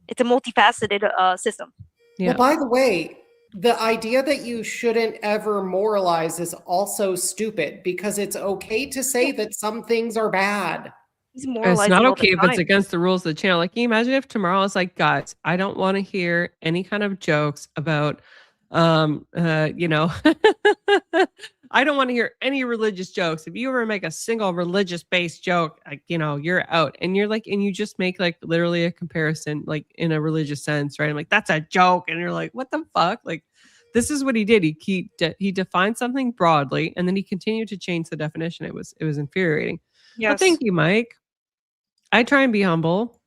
It's a multifaceted system.
Yeah.
Well, by the way, the idea that you shouldn't ever moralize is also stupid, because it's okay to say that some things are bad.
He's
It's
moralizing
not
all
okay
the
if it's
time.
against the rules of the channel. Like, can you imagine if tomorrow it's like, guys, I don't want to hear any kind of jokes about, you know, I don't want to hear any religious jokes. If you ever make a single religious based joke, like, you know, you're out. And you're like, and you just make like literally a comparison, like in a religious sense, right? I'm like, that's a joke. And you're like, what the fuck? Like, this is what he did. He defined something broadly, and then he continued to change the definition. It was infuriating.
Yes.
But thank you, Mike. I try and be humble.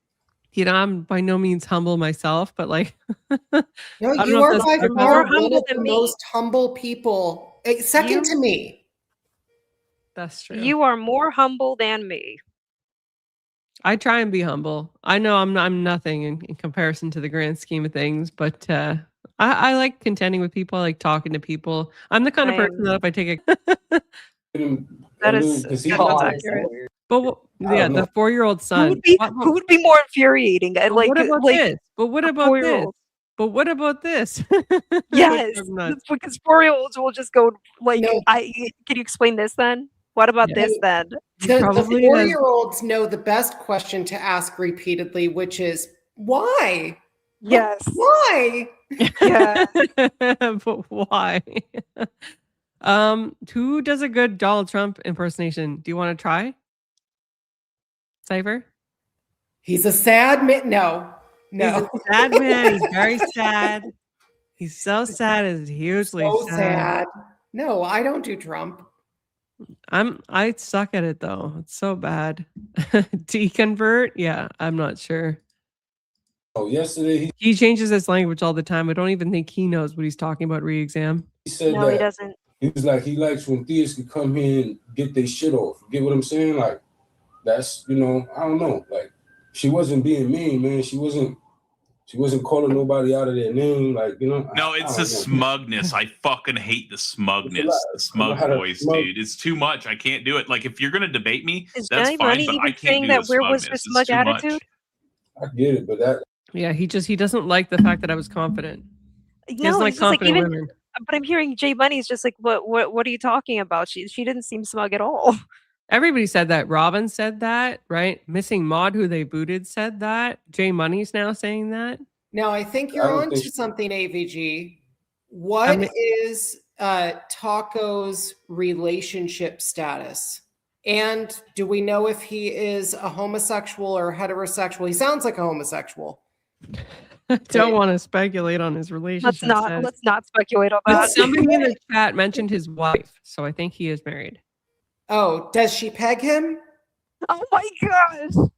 You know, I'm by no means humble myself, but like,
No,
I don't
you
know if
are
that's
by
better.
far
humble
one of
than
the
me.
most humble people, second to me.
That's true.
You are more humble than me.
I try and be humble. I know I'm nothing in comparison to the grand scheme of things, but I like contending with people. I like talking to people. I'm the kind of person that if I take a
That is accurate.
but yeah, the 4-year-old son.
Who would be more infuriating?
But
Like,
what about
like
this? But what
a
about this?
4-year-old.
But what about this?
Yes,
I'm not-
because 4-year-olds will just go like,
No.
can you explain this then? What about
Yeah.
this then?
The
Probably has-
4-year-olds know the best question to ask repeatedly, which is, why?
Yes.
Why?
Yeah.
But why? Who does a good Donald Trump impersonation? Do you want to try? Cypher?
He's a sad man. No.
He's a sad man. He's very sad. He's so sad. It's hugely
So sad. No, I don't do Trump.
I suck at it though. It's so bad. Deconvert? Yeah, I'm not sure.
Oh, yesterday
He changes his language all the time. I don't even think he knows what he's talking about re-exam.
he said
No,
that
he doesn't.
he was like he likes when theists can come here and get their shit off. Get what I'm saying? Like that's I don't know. Like she wasn't being mean, man. She wasn't calling nobody out of their name. Like
No, it's the smugness. I fucking hate the smugness. The smug voice, dude. It's too much. I can't do it. Like if you're gonna debate me,
Is
that's
Johnny
fine,
Money
but
even
I can't
saying
do
that
the
where was
smugness.
your smug
It's too much.
attitude?
I get it, but that
Yeah, he doesn't like the fact that I was confident. He doesn't
No,
like
it's just like
confident
even.
women.
But I'm hearing Jay Money's just like, what are you talking about? She didn't seem smug at all.
Everybody said that. Robin said that, right? Missing Mod, who they booted, said that. Jay Money's now saying that.
Now, I think
I
you're
don't
on
think
to
so.
something, AVG. What is Taco's relationship status? And do we know if he is a homosexual or heterosexual? He sounds like a homosexual.
I don't want to speculate on his relationship.
Let's not speculate on
But
that.
somebody in the chat mentioned his wife, so I think he is married.
Oh, does she peg him?
Oh my gosh.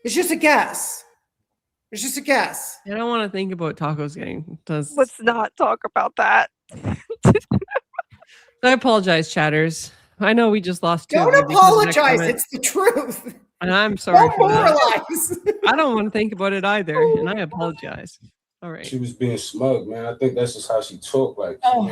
It's just a guess. It's just a guess.
I don't want to think about tacos getting.
Let's not talk about that.
I apologize, chatters. I know we just lost two.
Don't
of you because of that
apologize.
comment,
It's the truth.
and I'm sorry
Don't
for that.
moralize.
I don't want to think about it either, and I apologize. All right.
she was being smug, man. I think that's just how she talked. Like
Oh.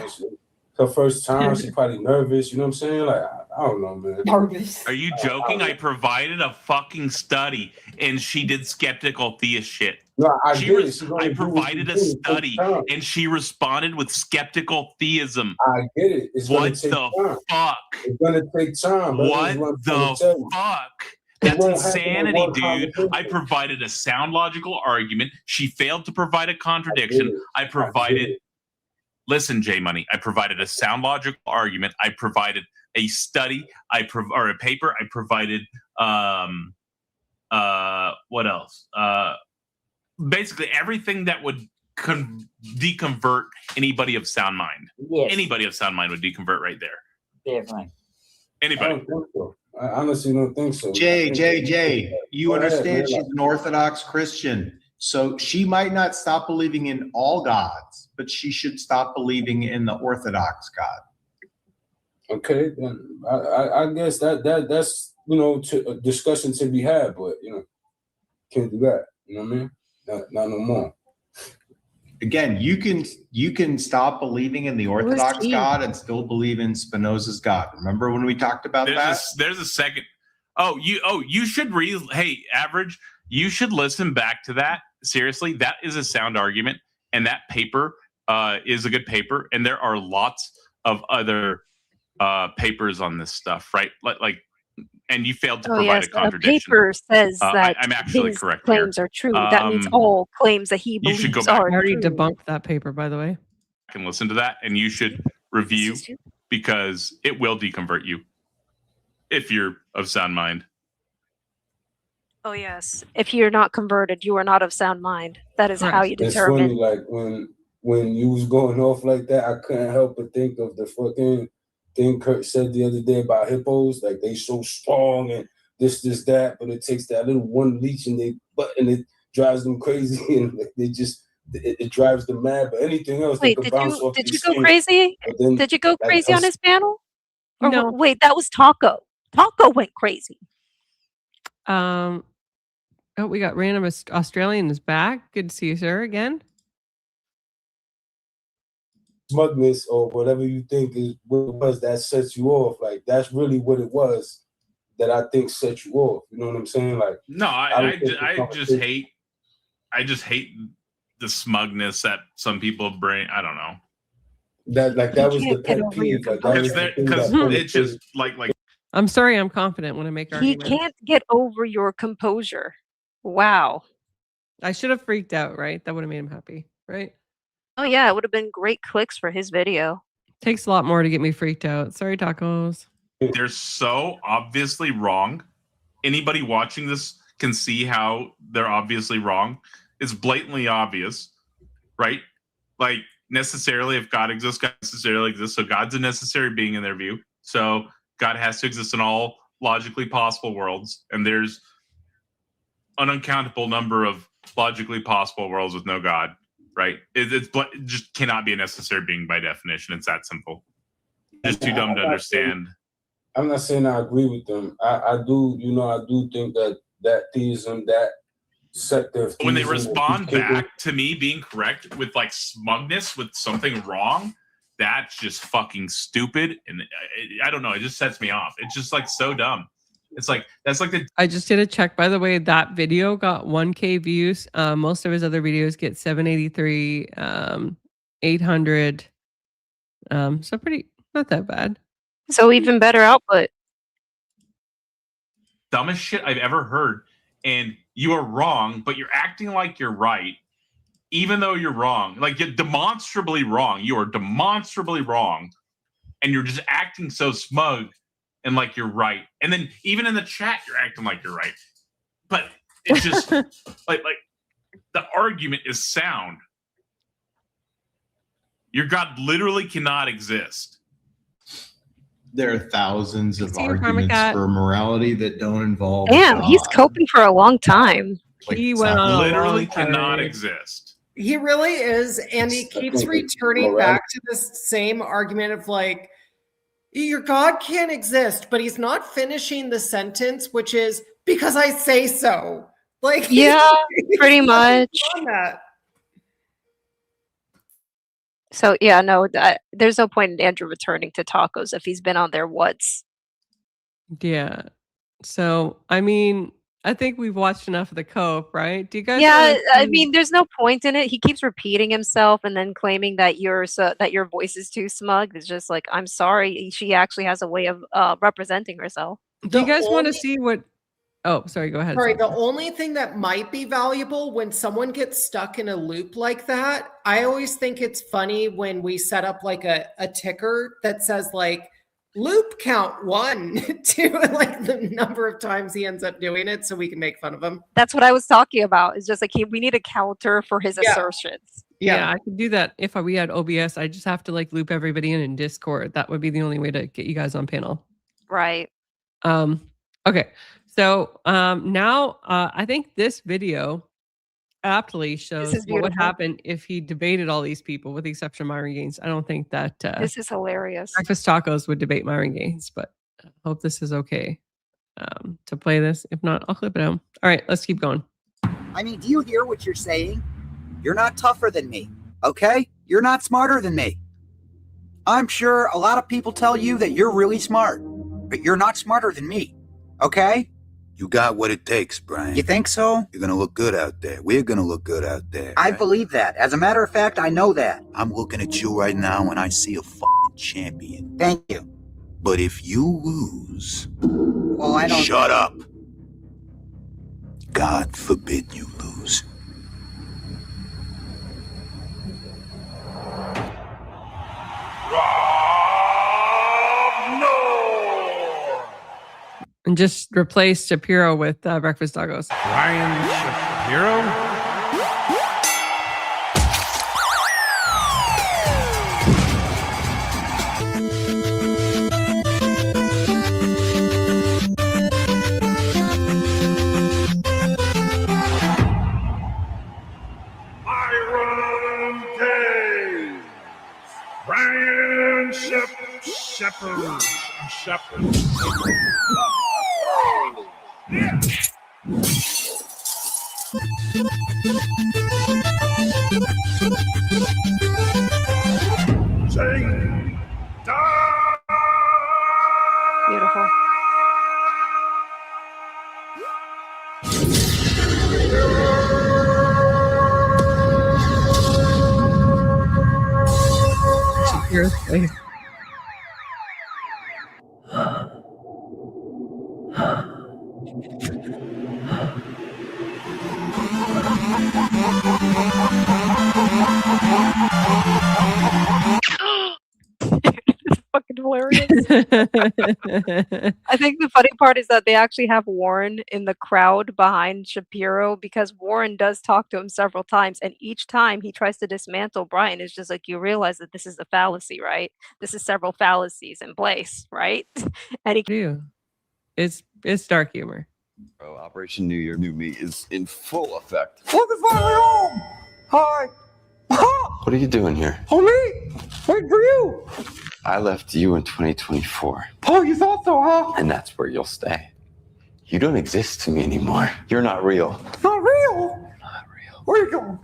her first time, she probably nervous. You know what I'm saying? Like I don't know, man.
Nervous.
Are you joking? I provided a fucking study and she did skeptical theist shit.
No, I
She
get it.
res-
She gonna
I
do what
provided
she
a
do.
study
It takes time.
and she responded with skeptical theism.
I get it. It's gonna
What
take
the
time.
fuck?
It's gonna take time. Brother.
What
Is what I'm trying to
the
tell you.
fuck?
It
That's
won't happen in
insanity,
one
dude.
conversation.
I provided a sound logical argument. She failed to provide a contradiction. I provided. Listen, J Money. I provided a sound logical argument. I provided a study. Or a paper. I provided. What else? Basically everything that would deconvert anybody of sound mind.
Yes.
Anybody of sound mind would deconvert right there.
Definitely.
I
Anybody.
don't think so. I honestly don't think so.
Jay, you
Go ahead,
understand
man.
she's an Orthodox Christian. So she might not stop believing in all gods, but she should stop believing in the Orthodox God.
Okay, then I guess that's a discussion to be had, but can't do that. You know what I mean? Not no more.
Again, you can stop believing in the Orthodox
he?
God and still believe in Spinoza's God. Remember when we talked about that?
There's a second. You should read. Hey, Average, you should listen back to that. Seriously, that is a sound argument, and that paper is a good paper. And there are lots of other papers on this stuff, right? Like, and you failed to provide a contradiction.
The paper says that
I'm actually
his
correct
claims
here.
are true. That means all claims that he
You should
believes
go back.
are
I already
true.
debunked that paper, by the way.
Can listen to that, and you should review because it will deconvert you if you're of sound mind.
Oh yes. If you're not converted, you are not of sound mind. That is how you
It's funny,
determine.
like when you was going off like that, I couldn't help but think of the fucking thing Kurt said the other day about hippos. Like they so strong and this, that, but it takes that little one leech and it drives them crazy and they just it drives them mad. But anything else,
Wait,
they can bounce off
did
your
you go
skin.
crazy?
But then,
Did you go
like,
crazy on
us-
his panel? Or
No.
wait, that was Taco. Taco went crazy.
We got random Australian is back. Good to see you, sir, again.
smugness or whatever you think is what it was that sets you off. Like that's really what it was that I think set you off. You know what I'm saying? Like
No,
don't think the
I just hate the smugness that some people bring. I don't know.
that was the
can't get
pet
over your
peeve. Like, that was the thing
Because
that
it's just like
I'm sorry, I'm confident when I make
He
arguments.
can't get over your composure. Wow.
I should have freaked out, right? That would have made him happy, right?
Oh yeah, it would have been great clicks for his video.
Takes a lot more to get me freaked out. Sorry, tacos.
they're so obviously wrong. Anybody watching this can see how they're obviously wrong. It's blatantly obvious, right? Like necessarily, if God exists, God necessarily exists. So God's a necessary being in their view. So God has to exist in all logically possible worlds, and there's an uncountable number of logically possible worlds with no God, right? It just cannot be a necessary being by definition. It's that simple. It's too dumb to understand.
I'm not saying I agree with them. I do think that theism, that sector of
When they
theism
respond back to me being correct with like smugness with something wrong, that's just fucking stupid. And I don't know. It just sets me off. It's just like so dumb. It's like, that's like the.
I just did a check. By the way, that video got 1K views. Most of his other videos get 783, 800. So pretty, not that bad.
So even better output.
Dumbest shit I've ever heard. And you are wrong, but you're acting like you're right, even though you're wrong. Like, you're demonstrably wrong. You are demonstrably wrong. And you're just acting so smug and like you're right. And then even in the chat, you're acting like you're right. But it's just like the argument is sound. Your God literally cannot exist.
There are thousands of
See you,
arguments
Karmacat.
for morality that don't involve.
Damn, he's
God.
coping for a long time.
Like,
He went on a
Literally
long time.
cannot exist.
He really is, and he keeps returning back to this same argument of like, your God can't exist, but he's not finishing the sentence, which is because I say so. Like,
Yeah, pretty much.
on that.
So yeah, no, there's no point in Andrew returning to tacos if he's been on there once.
Yeah. So, I mean, I think we've watched enough of the cope, right? Do you guys?
Yeah,
wanna
I
see-
mean, there's no point in it. He keeps repeating himself and then claiming that that your voice is too smug. It's just like, I'm sorry, she actually has a way of representing herself.
do you
The
guys want to
only-
see what? Oh, sorry. Go ahead.
Sorry,
Sasha.
the only thing that might be valuable when someone gets stuck in a loop like that, I always think it's funny when we set up like a ticker that says like loop count 1 to like the number of times he ends up doing it so we can make fun of him.
That's what I was talking about. It's just like we need a counter for his
Yeah.
assertions.
Yeah, I could do that if we had OBS. I just have to like loop everybody in Discord. That would be the only way to get you guys on panel.
Right.
Okay. So now I think this video aptly shows
is
what would
beautiful.
happen if he debated all these people, with the exception of Myron Gaines. I don't think that
This is hilarious.
Breakfast Tacos would debate Myron Gaines, but I hope this is okay to play this. If not, I'll clip it out. All right, let's keep going.
I mean, do you hear what you're saying? You're not tougher than me, okay? You're not smarter than me. I'm sure a lot of people tell you that you're really smart, but you're not smarter than me, okay?
You got what it takes, Brian.
You think so?
You're gonna look good out there. We're gonna look good out there.
I
right?
believe that. As a matter of fact, I know that.
I'm looking at you right now and I see a f***ing champion.
Thank you.
But if you lose,
Well, I don't...
shut up. God forbid you lose.
And just replace Shapiro with Breakfast Tacos.
Ryan Shapiro?
Ryan Shepherd. Yeah.
Beautiful.
Shapiro's face.
Fucking hilarious. I think the funny part is that they actually have Warren in the crowd behind Shapiro, because Warren does talk to him several times, and each time he tries to dismantle Brian, it's just like, you realize that this is a fallacy, right? This is several fallacies in place, right? And he
do. It's dark humor.
Bro, Operation New Year, New Me is in full effect.
Look, it's finally home! Hi!
What are you doing here?
Oh, me! Wait for you!
I left you in 2024,
Oh, you thought so, huh?
and that's where you'll stay. You don't exist to me anymore. You're not real.
Not real?
Not real.
Where you going?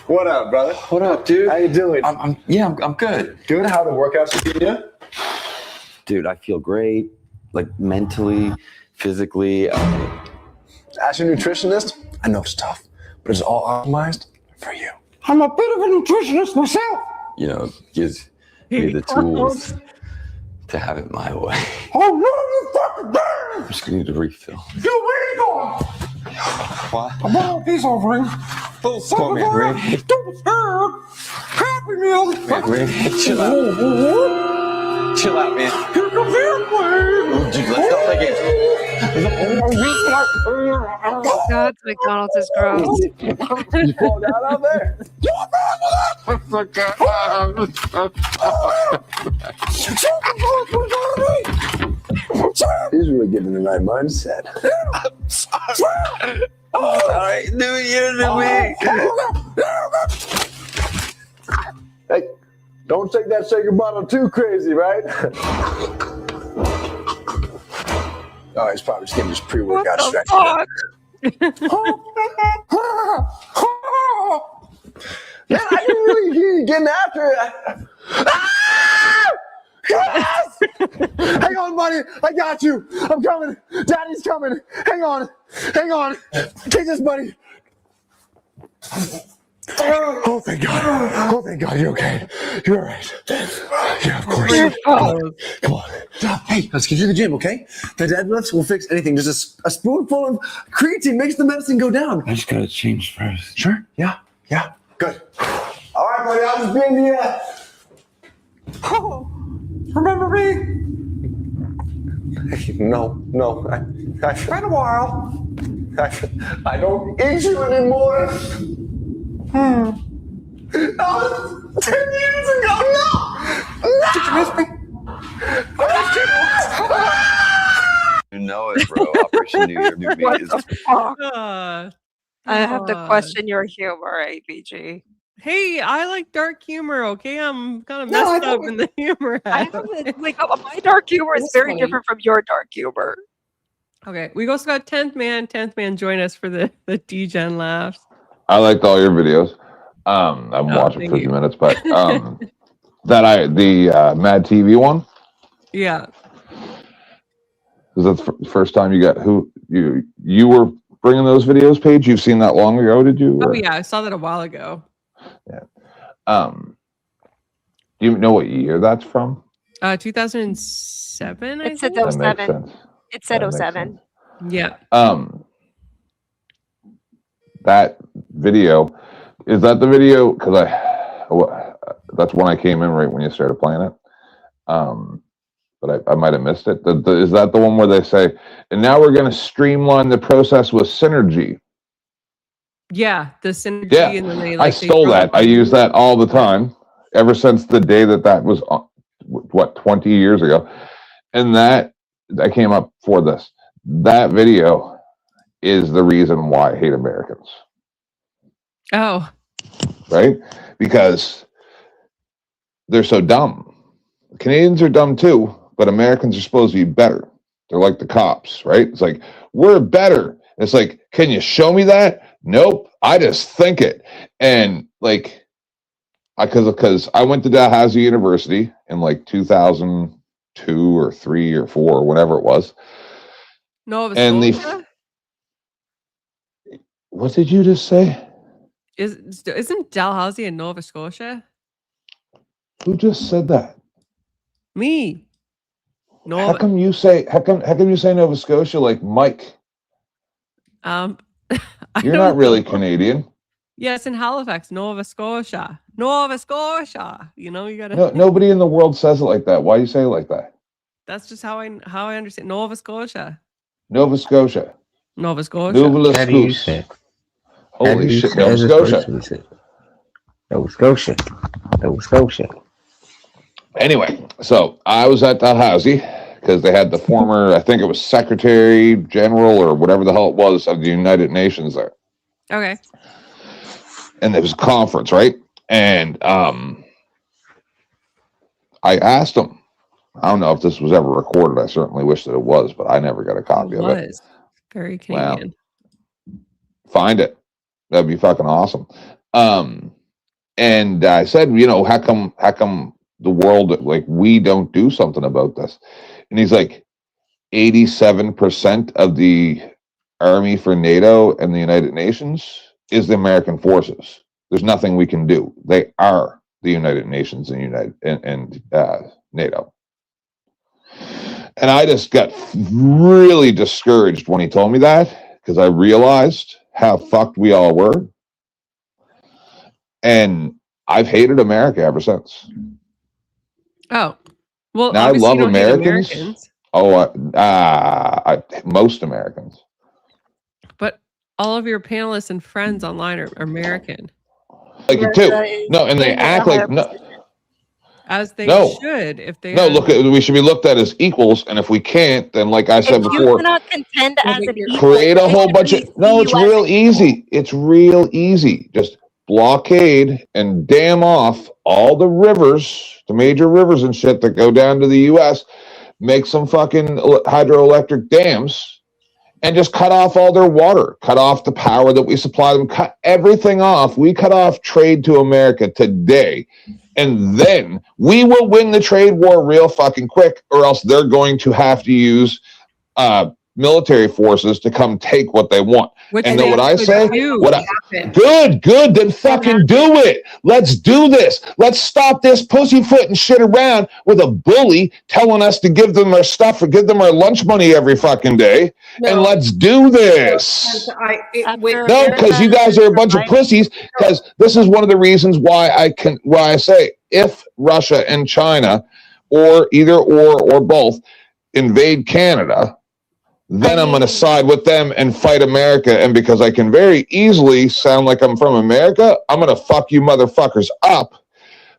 What up, brother?
What up, dude?
How you doing?
I'm good.
Good. How the workouts treating you?
Dude, I feel great. Like mentally, physically.
As your nutritionist, I know it's tough, but it's all optimized for you.
I'm a bit of a nutritionist myself.
You know, gives me the tools to have it my way.
Oh, no, you fucking damn!
I'm just gonna need a refill.
You where you going?
What?
I'm on these offering. Little
Come here, Ray.
Stupid scared. Happy meal.
Man, Ray, chill out. Chill out, man.
Here comes Airplane.
Dude, let's not play games.
God, McDonald's is gross.
You fall down out there? He's really getting in the right mindset.
I'm sorry. All right, New Year, New Me.
Hey, don't take that shaker bottle too crazy, right? Oh, he's probably just getting his pre-workout stretch. Yeah, I didn't really hear you getting after it. Yes! Hang on, buddy. I got you. I'm coming. Daddy's coming. Hang on. Hang on. Take this, buddy. Oh, thank God. Oh, thank God. You're okay. You're all right. Yeah, of course. Come on. Hey, let's get to the gym, okay? The deadlifts will fix anything. Just a spoonful of creatine makes the medicine go down.
I just gotta change first.
Sure. Yeah. Yeah. Good. All right, buddy. I'll just be in the
Oh, remember me?
No.
It's been a while.
I don't eat you anymore.
Hmm.
That was 10 years ago. No.
Did you miss me?
You know it, bro. Operation New Year, New Me
What
is.
the fuck?
Uh,
I have to
God.
question your humor, AVG.
Hey, I like dark humor. Okay, I'm kind of
No, I
messed up
don't-
in the humor.
I haven't, like, my dark humor is very different from your dark humor.
Okay, we also got 10th man. 10th man, join us for the D-Gen laughs.
I liked all your videos. I've been watching
thank
for a few
you.
minutes, but the Mad TV one.
Yeah.
Is that the first time you got you were bringing those videos, Paige? You've seen that long ago, did you?
Oh
or-
yeah, I saw that a while ago.
Do you know what year that's from?
2007.
It
I
said
think.
That makes
07.
sense.
It said
That makes
07.
Yeah.
That video, is that the video? Because that's when I came in right when you started playing it. But I might have missed it. Is that the one where they say, and now we're going to streamline the process with synergy?
Yeah, the synergy.
Yeah,
and then they,
I
they
stole
throw
that. I use that all the time ever since the day that was, 20 years ago. And that came up for this. That video is the reason why I hate Americans,
Oh,
right? Because they're so dumb. Canadians are dumb too, but Americans are supposed to be better. They're like the cops, right? It's like, we're better. It's like, can you show me that? Nope, I just think it. And like, because I went to Dalhousie University in like 2002 or 3 or 4 or whatever it was.
Nova
And
Scotia?
What did you just say?
Isn't Dalhousie in Nova Scotia?
Who just said that?
Me.
How come you say Nova Scotia like Mike?
I
You're
don't
not really
know.
Canadian.
Yes, in Halifax, Nova Scotia. Nova Scotia. You know, you gotta.
No, nobody in the world says it like that. Why you say it like that?
That's just how I understand Nova Scotia.
Nova Scotia.
Nova Scotia.
Nova
How do you
Scotia.
say it?
Holy shit,
Nova
Nova Scotia.
Nova Scotia. Nova Scotia.
Anyway, so I was at Dalhousie because they had the former, I think it was Secretary General or whatever the hell it was of the United Nations there.
Okay.
And there was a conference, right? And I asked him, I don't know if this was ever recorded. I certainly wish that it was, but I never got a copy of it.
Very Canadian.
Well, find it. That'd be fucking awesome. And I said, you know, how come the world, like, we don't do something about this? And he's like, 87% of the army for NATO and the United Nations is the American forces. There's nothing we can do. They are the United Nations and NATO. And I just got really discouraged when he told me that, because I realized how fucked we all were. And I've hated America ever since.
Oh, well,
now I
obviously
love
you don't hate
Americans.
Americans.
Oh, most Americans.
But all of your panelists and friends online are American.
Like it too. No, and they act like no.
As they
No.
should, if they
No,
are-
look, we should be looked at as equals, and if we can't, then like I said
If you
before,
cannot contend as an equal,
create a
then
whole
you
bunch of.
should
No,
see
it's
you as
real
an
easy. It's real easy. Just blockade and dam off all the rivers, the major rivers and shit that go down to the U.S. Make some fucking hydroelectric dams, and just cut off all their water. Cut off the power that we supply them. Cut everything off. We cut off trade to America today. And then we will win the trade war real fucking quick, or else they're going to have to use military forces to come take what they want.
Which
and know
they
what I
could
say?
do.
Good, then fucking do it. Let's do this. Let's stop this pussyfoot and shit around with a bully telling us to give them our stuff or give them our lunch money every fucking day. And let's do this. No, because you guys are a bunch of pussies. Because this is one of the reasons why I say if Russia and China, or either or both, invade Canada, then I'm going to side with them and fight America. And because I can very easily sound like I'm from America, I'm going to fuck you motherfuckers up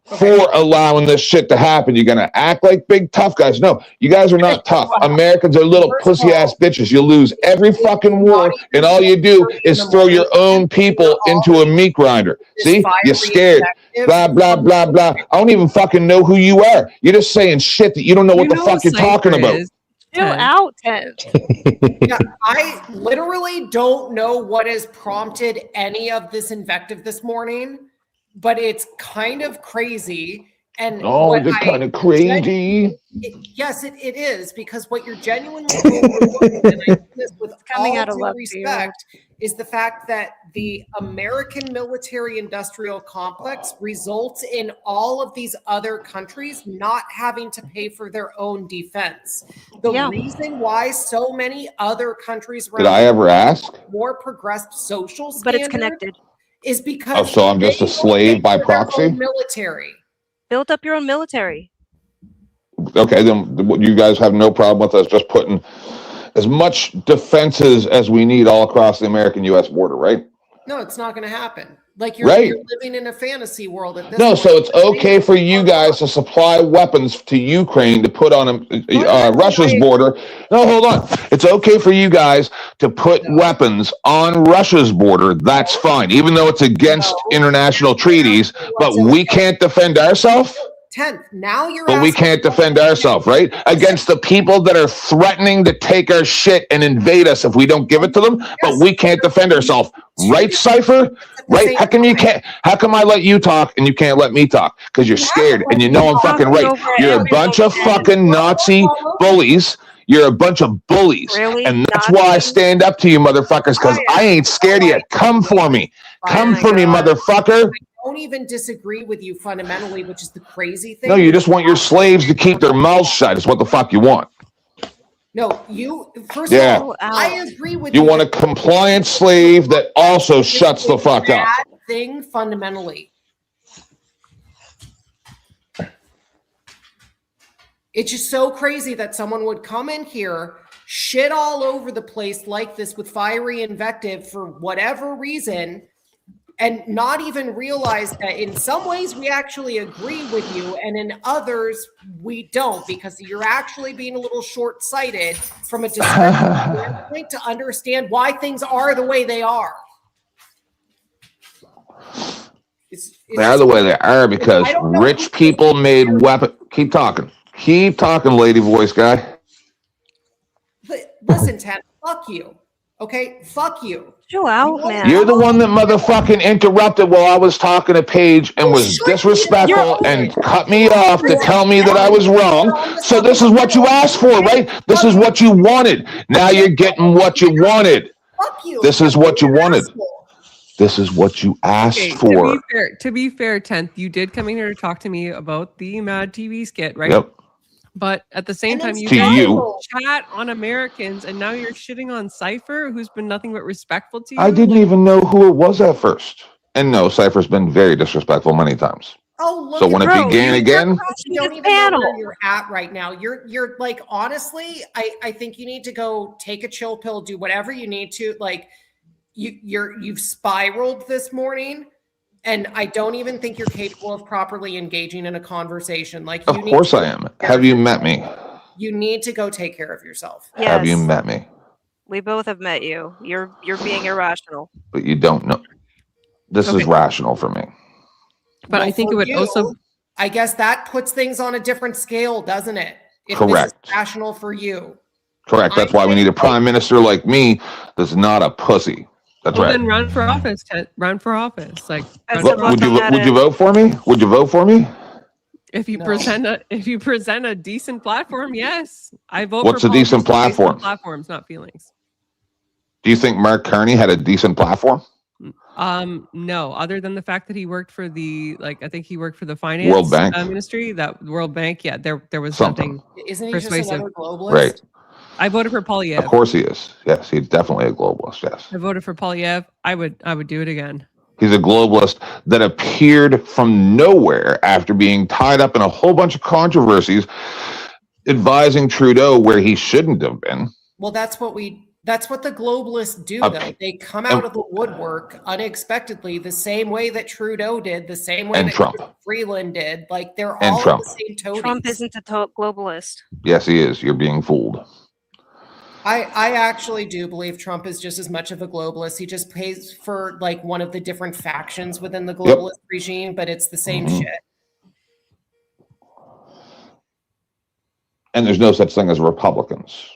for allowing this shit to happen. You're going to act like big tough guys. No, you guys are not tough. Americans are little pussy ass bitches. You lose every fucking war, and all you do is throw your own people into a meat grinder. See, you're scared. Blah, blah, blah, blah. I don't even fucking know who you are. You're just saying shit that you don't know what the fuck you're talking about.
Chill out, Ted.
Yeah, I literally don't know what has prompted any of this invective this morning, but it's kind of crazy. And
Oh,
what
it's kind of crazy.
Yes, it is, because what you're genuinely overlooking, and I mean this with
coming
all
out of
due
left
respect, is the fact that the American military-industrial complex results in all of these other countries not having to pay for their own defense. The reason why so many other countries
Did I ever ask?
more progressed social standards
But it's connected.
is because
Oh, so I'm just a slave by proxy?
military.
Build up your own military.
Okay, then you guys have no problem with us just putting as much defenses as we need all across the American-U.S. border, right?
No, it's not going to happen. Like you're living in a fantasy world at this
No,
point.
so it's okay for you guys to supply weapons to Ukraine to put on Russia's border. No, hold on. It's okay for you guys to put weapons on Russia's border. That's fine, even though it's against international treaties. But we can't defend ourselves.
10th. Now you're
But we can't defend ourselves, right? Against the people that are threatening to take our shit and invade us if we don't give it to them. But we can't defend ourselves, right, Cypher? Right? How come you can't? How come I let you talk and you can't let me talk? Because you're scared and you know I'm fucking right. You're a bunch of fucking Nazi bullies. You're a bunch of bullies, and that's why I stand up to you, motherfuckers. Because I ain't scared of you. Come for me. Come for me, motherfucker.
I don't even disagree with you fundamentally, which is the crazy thing.
No, you just want your slaves to keep their mouths shut. Is what the fuck you want.
No, you first
Yeah.
of all, I agree with
You want a compliant slave that also shuts the fuck up.
thing fundamentally. It's just so crazy that someone would come in here, shit all over the place like this with fiery invective for whatever reason, and not even realize that in some ways we actually agree with you, and in others we don't, because you're actually being a little short-sighted from a descriptive standpoint to understand why things are the way they are.
They are the way they are because rich people made weapons. Keep talking. Keep talking, lady voice guy.
Listen, Ted, fuck you. Okay? Fuck you.
Chill out, man.
You're the one that motherfucking interrupted while I was talking to Paige and was disrespectful and cut me off to tell me that I was wrong. So this is what you asked for, right? This is what you wanted. Now you're getting what you wanted.
Fuck you.
This is what you wanted. This is what you asked for.
To be fair, 10th, you did come in here to talk to me about the Mad TV skit, right?
Yep.
But at the same time, you chat on Americans, and now you're shitting on Cypher, who's been nothing but respectful to you.
I didn't even know who it was at first. And no, Cypher's been very disrespectful many times.
Oh, look,
so when it began again,
you don't even know where you're at right now. You're like, honestly, I think you need to go take a chill pill, do whatever you need to. Like, you've spiraled this morning. And I don't even think you're capable of properly engaging in a conversation. Like,
of course I am. Have you met me?
You need to go take care of yourself.
Yes.
Have you met me?
We both have met you. You're being irrational.
But you don't know. This is rational for me.
But I think it would also.
I guess that puts things on a different scale, doesn't it? If
Correct.
This is rational for you.
Correct. That's why we need a prime minister like me that's not a pussy. That's right.
Then run for office. Run for office. Like,
would you vote for me? Would you vote for me?
If you present a decent platform, yes, I vote.
What's
for
a decent platform?
Platforms, not feelings.
Do you think Mark Carney had a decent platform?
No, other than the fact that he worked for I think he worked for the finance
World Bank
ministry. That World Bank, yeah, there was
something.
nothing.
Isn't he
persuasive.
just another globalist?
Right.
I voted for Polyev.
Of course he is. Yes, he's definitely a globalist. Yes.
I voted for Polyev. I would do it again.
He's a globalist that appeared from nowhere after being tied up in a whole bunch of controversies, advising Trudeau where he shouldn't have been.
Well, that's what the globalists do, though. They come out of the woodwork unexpectedly, the same way that Trudeau did, the same way that
Trump.
Freeland did. Like, they're
And
all
Trump.
the same toadies.
Trump isn't a globalist.
Yes, he is. You're being fooled.
I actually do believe Trump is just as much of a globalist. He just pays for like one of the different factions within the globalist regime, but it's the same shit.
And there's no such thing as Republicans.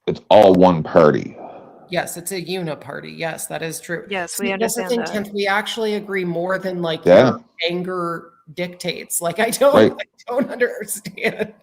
It's all one party.
Yes, it's a uniparty. Yes, that is true.
Yes, we understand
that's the thing,
that.
We actually agree more than like
Yeah.
your anger dictates. Like, I don't understand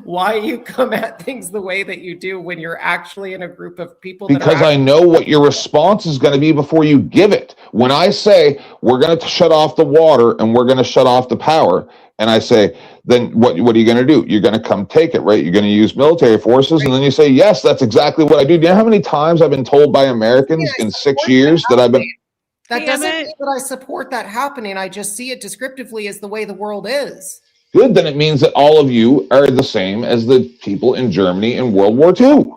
why you come at things the way that you do when you're actually in a group of people.
Because I know what your response is going to be before you give it. When I say we're going to shut off the water and we're going to shut off the power, and I say, then what are you going to do? You're going to come take it, right? You're going to use military forces, and then you say, yes, that's exactly what I do. Do you know how many times I've been told by Americans in 6 years that I've been...
That doesn't mean that I support that happening. I just see it descriptively as the way the world is.
Good, then it means that all of you are the same as the people in Germany in World War II.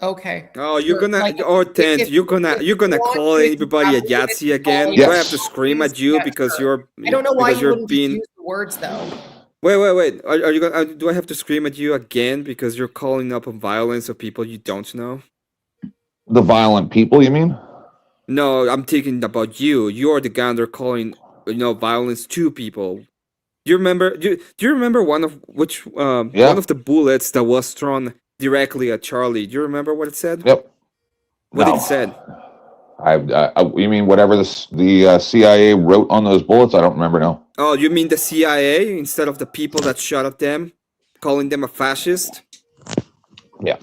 Okay.
Oh, you're gonna you're gonna call everybody a Yahtzee again?
Yes.
Do I have to scream at you because you're?
I don't know why you
you're
wouldn't
being.
use the words though.
Wait. Are you gonna? Do I have to scream at you again because you're calling up on violence of people you don't know?
The violent people, you mean?
No, I'm thinking about you. You're the guy they're calling, violence to people. Do you remember? Do you remember one of the bullets that was thrown directly at Charlie? Do you remember what it said?
Yep.
What it said?
You mean whatever the CIA wrote on those bullets? I don't remember now.
Oh, you mean the CIA instead of the people that shot at them, calling them a fascist?
Yeah.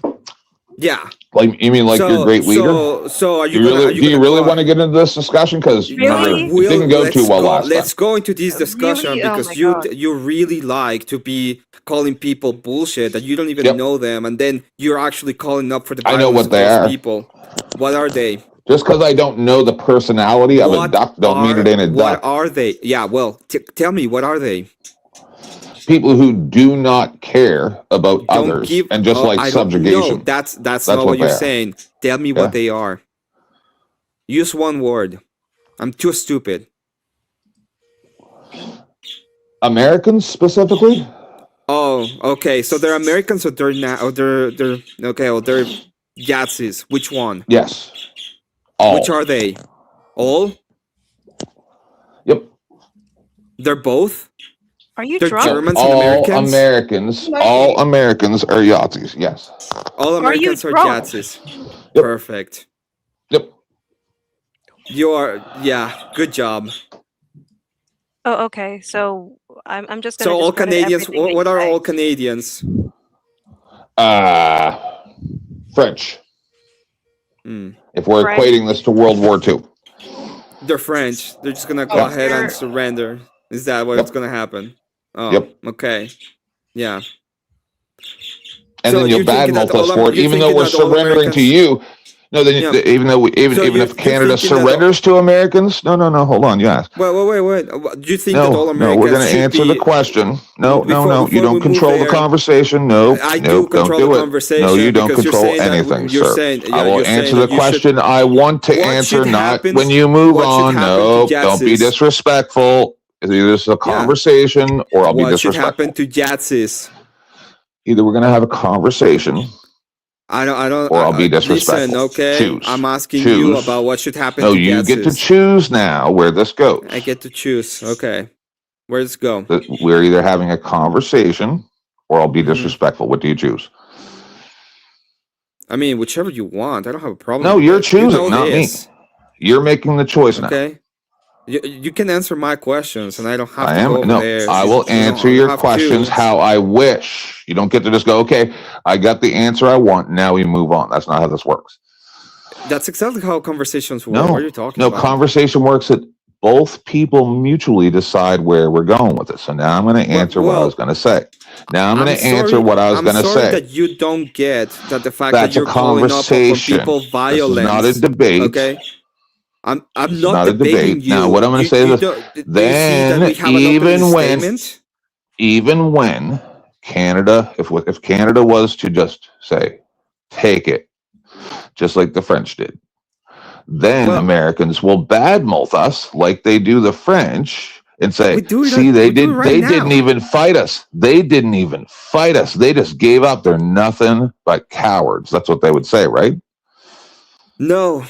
Yeah.
Like you mean your great leader?
So are
do you really want to get into this discussion? Because it didn't go too well last time.
Let's go into this discussion because you really like to be calling people bullshit that you don't even know them, and then you're actually calling up for the
I know what they
of
are.
people. What are they?
Just because I don't know the personality of a duck, don't mean it ain't a duck.
What are they? Yeah, well, tell me, what are they?
People who do not care about others and just like subjugation.
No, that's not what you're saying. Tell me what they are. Use one word. I'm too stupid.
Americans specifically?
Oh, okay. So they're Americans or they're not? Or they're okay. Or they're Yahtzees. Which one?
Yes. All.
Which are they? All?
Yep.
They're both?
Are you
They're
drunk?
Germans and
All
Americans?
all Americans are Yahtzees, yes.
All Americans are
drunk?
Yahtzees.
Yep.
Perfect.
Yep.
You are, yeah, good job.
Oh, okay. So I'm just gonna.
So all
discredit
Canadians,
everything that
what
you
are
say.
all Canadians?
French.
Hmm.
If we're
French.
equating this to World War II.
They're French. They're just gonna go ahead and surrender. Is that what's gonna happen? Oh,
Yep.
Okay. Yeah.
And
So
then you'll
you're thinking
badmouth
that all
us for it,
you're
even though
thinking
we're
that all
surrendering to
Americans-
you. No, then
Yeah.
even
So
if Canada
thinking that
surrenders to Americans, no, hold on, you ask.
Wait. Do you think that all
No,
Americans
we're going to
should
answer
be...
the question. No,
Before
you don't
we
control
move
the
there,
conversation. No,
I
no,
do control
don't do
the
it.
conversation
No, you don't
because you're
control
saying that-
anything,
you're
sir.
saying-
I
yeah,
will
you're saying
answer
that
the
you should-
question I want to
What
answer,
should
not
happen-
when you move
what should
on.
happen
No,
to
don't be
Yahtzees?
disrespectful. It's either this is a conversation or I'll be
What should
disrespectful.
happen to Yahtzees?
Either we're going to have a conversation
I don't.
or I'll be disrespectful.
Listen, okay.
Choose.
I'm asking
Choose.
you about what should happen
No,
to
you get to
Yahtzees.
choose now where this goes.
I get to choose. Okay. Where does it go?
That we're either having a conversation or I'll be
Mm-hmm.
disrespectful. What do you choose?
I mean, whichever you want. I don't have a problem.
No,
with
you're
it.
choosing,
You know
not me.
this.
You're making the choice now.
Okay. You can answer my questions, and I don't have
I
to
am
go over
no.
there.
I will answer
you
your
have
questions
to.
how I wish. You don't get to just go, okay, I got the answer I want. Now we move on. That's not how this works.
That's exactly how conversations work.
No,
What are you talking
no.
about?
Conversation works that both people mutually decide where we're going with it. So now I'm going to answer what I was going to say. Now I'm going to answer what I was going to
I'm sorry
say.
that you don't get that the fact
That's
that
a
you're calling up on
conversation.
people
This is
violence.
not a debate.
Okay. I'm
It's
not
not a
debating
debate.
you.
Now, what I'm going to say is this. Then, even when Canada, if Canada was to just say, take it, just like the French did, then Americans will badmouth us like they do the French and say, see, they didn't even fight us. They didn't even fight us. They just gave up. They're nothing but cowards. That's what they would say, right?
No.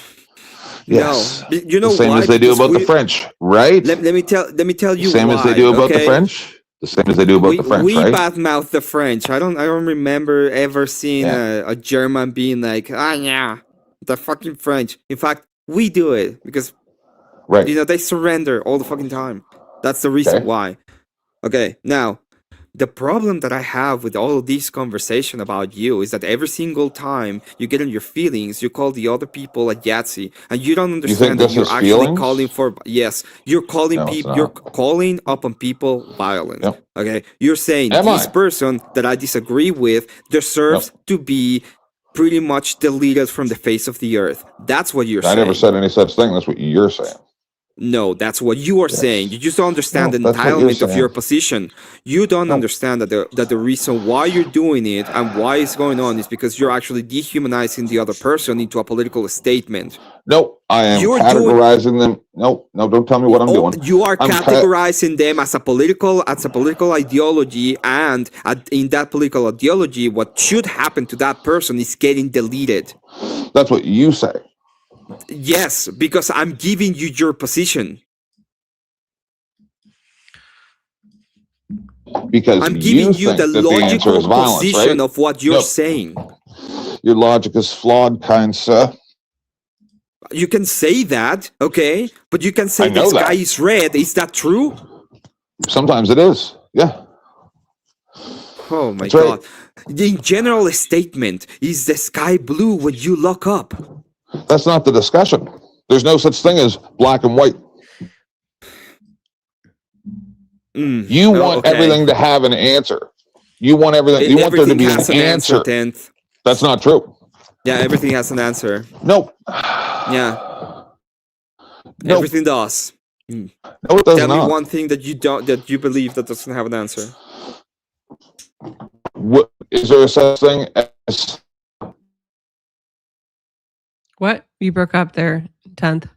Yes.
No. You know
the same
why?
as they do
Because
about the French, right?
Let me tell you
the same
why,
as they do about the
okay?
French. The same as they do about the French,
we
right?
badmouth the French. I don't remember ever seeing a German being like, yeah, the fucking French. In fact, we do it because they surrender all the fucking time. That's the reason why. Okay, now the problem that I have with all of this conversation about you is that every single time you get in your feelings, you call the other people a Yahtzee, and you don't understand that you're actually calling for you're calling people, you're calling up on people violence. Okay, you're saying this person that I disagree with deserves to be pretty much deleted from the face of the earth. That's what you're saying.
I never said any such thing. That's what you're saying.
No, that's what you are saying. You just don't understand the entitlement of your position. You don't understand that the reason why you're doing it and why it's going on is because you're actually dehumanizing the other person into a political statement.
No, I am categorizing them. No, don't tell me what I'm doing.
You are categorizing them as a political ideology, and in that political ideology, what should happen to that person is getting deleted.
That's what you say.
Yes, because I'm giving you your position.
Because
I'm giving you the logical position of what you're saying.
Your logic is flawed, kind sir.
You can say that, okay? But you can say the sky is red. Is that true?
Sometimes it is, yeah.
Oh my God. In general statement, is the sky blue when you look up?
That's not the discussion. There's no such thing as black and white. You want everything to have an answer. You want everything. You want there to be an answer. That's not true.
Yeah, everything has an answer.
Nope.
Yeah.
Nope.
Everything does. Mm.
No, it does
Tell me
not.
one thing that you believe that doesn't have an answer.
What is there a such thing as?
What? You broke up there, 10th.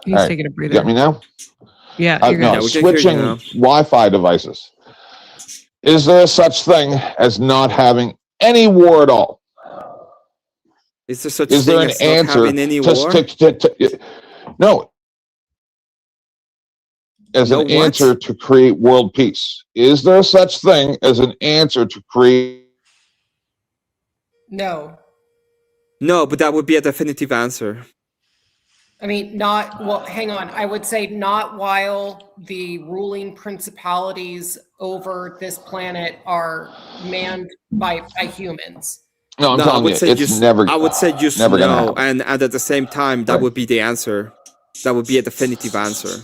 He's
All
taking a
You
breather.
got me now?
Yeah, you're
no,
good.
switching Wi-Fi devices. Is there such thing as not having any war at all?
Is there such
Is there
thing
an
as not
answer
having any
to,
war?
no. As
No
an
what?
answer to create world peace. Is there such thing as an answer to create?
No.
No, but that would be a definitive answer.
I mean, not, well, hang on. I would say not while the ruling principalities over this planet are manned by humans.
No, I'm
I
telling
would
you,
say
it's
just,
never.
I would say just
never gonna
no,
happen.
and at the same time, that would be the answer. That would be a definitive answer.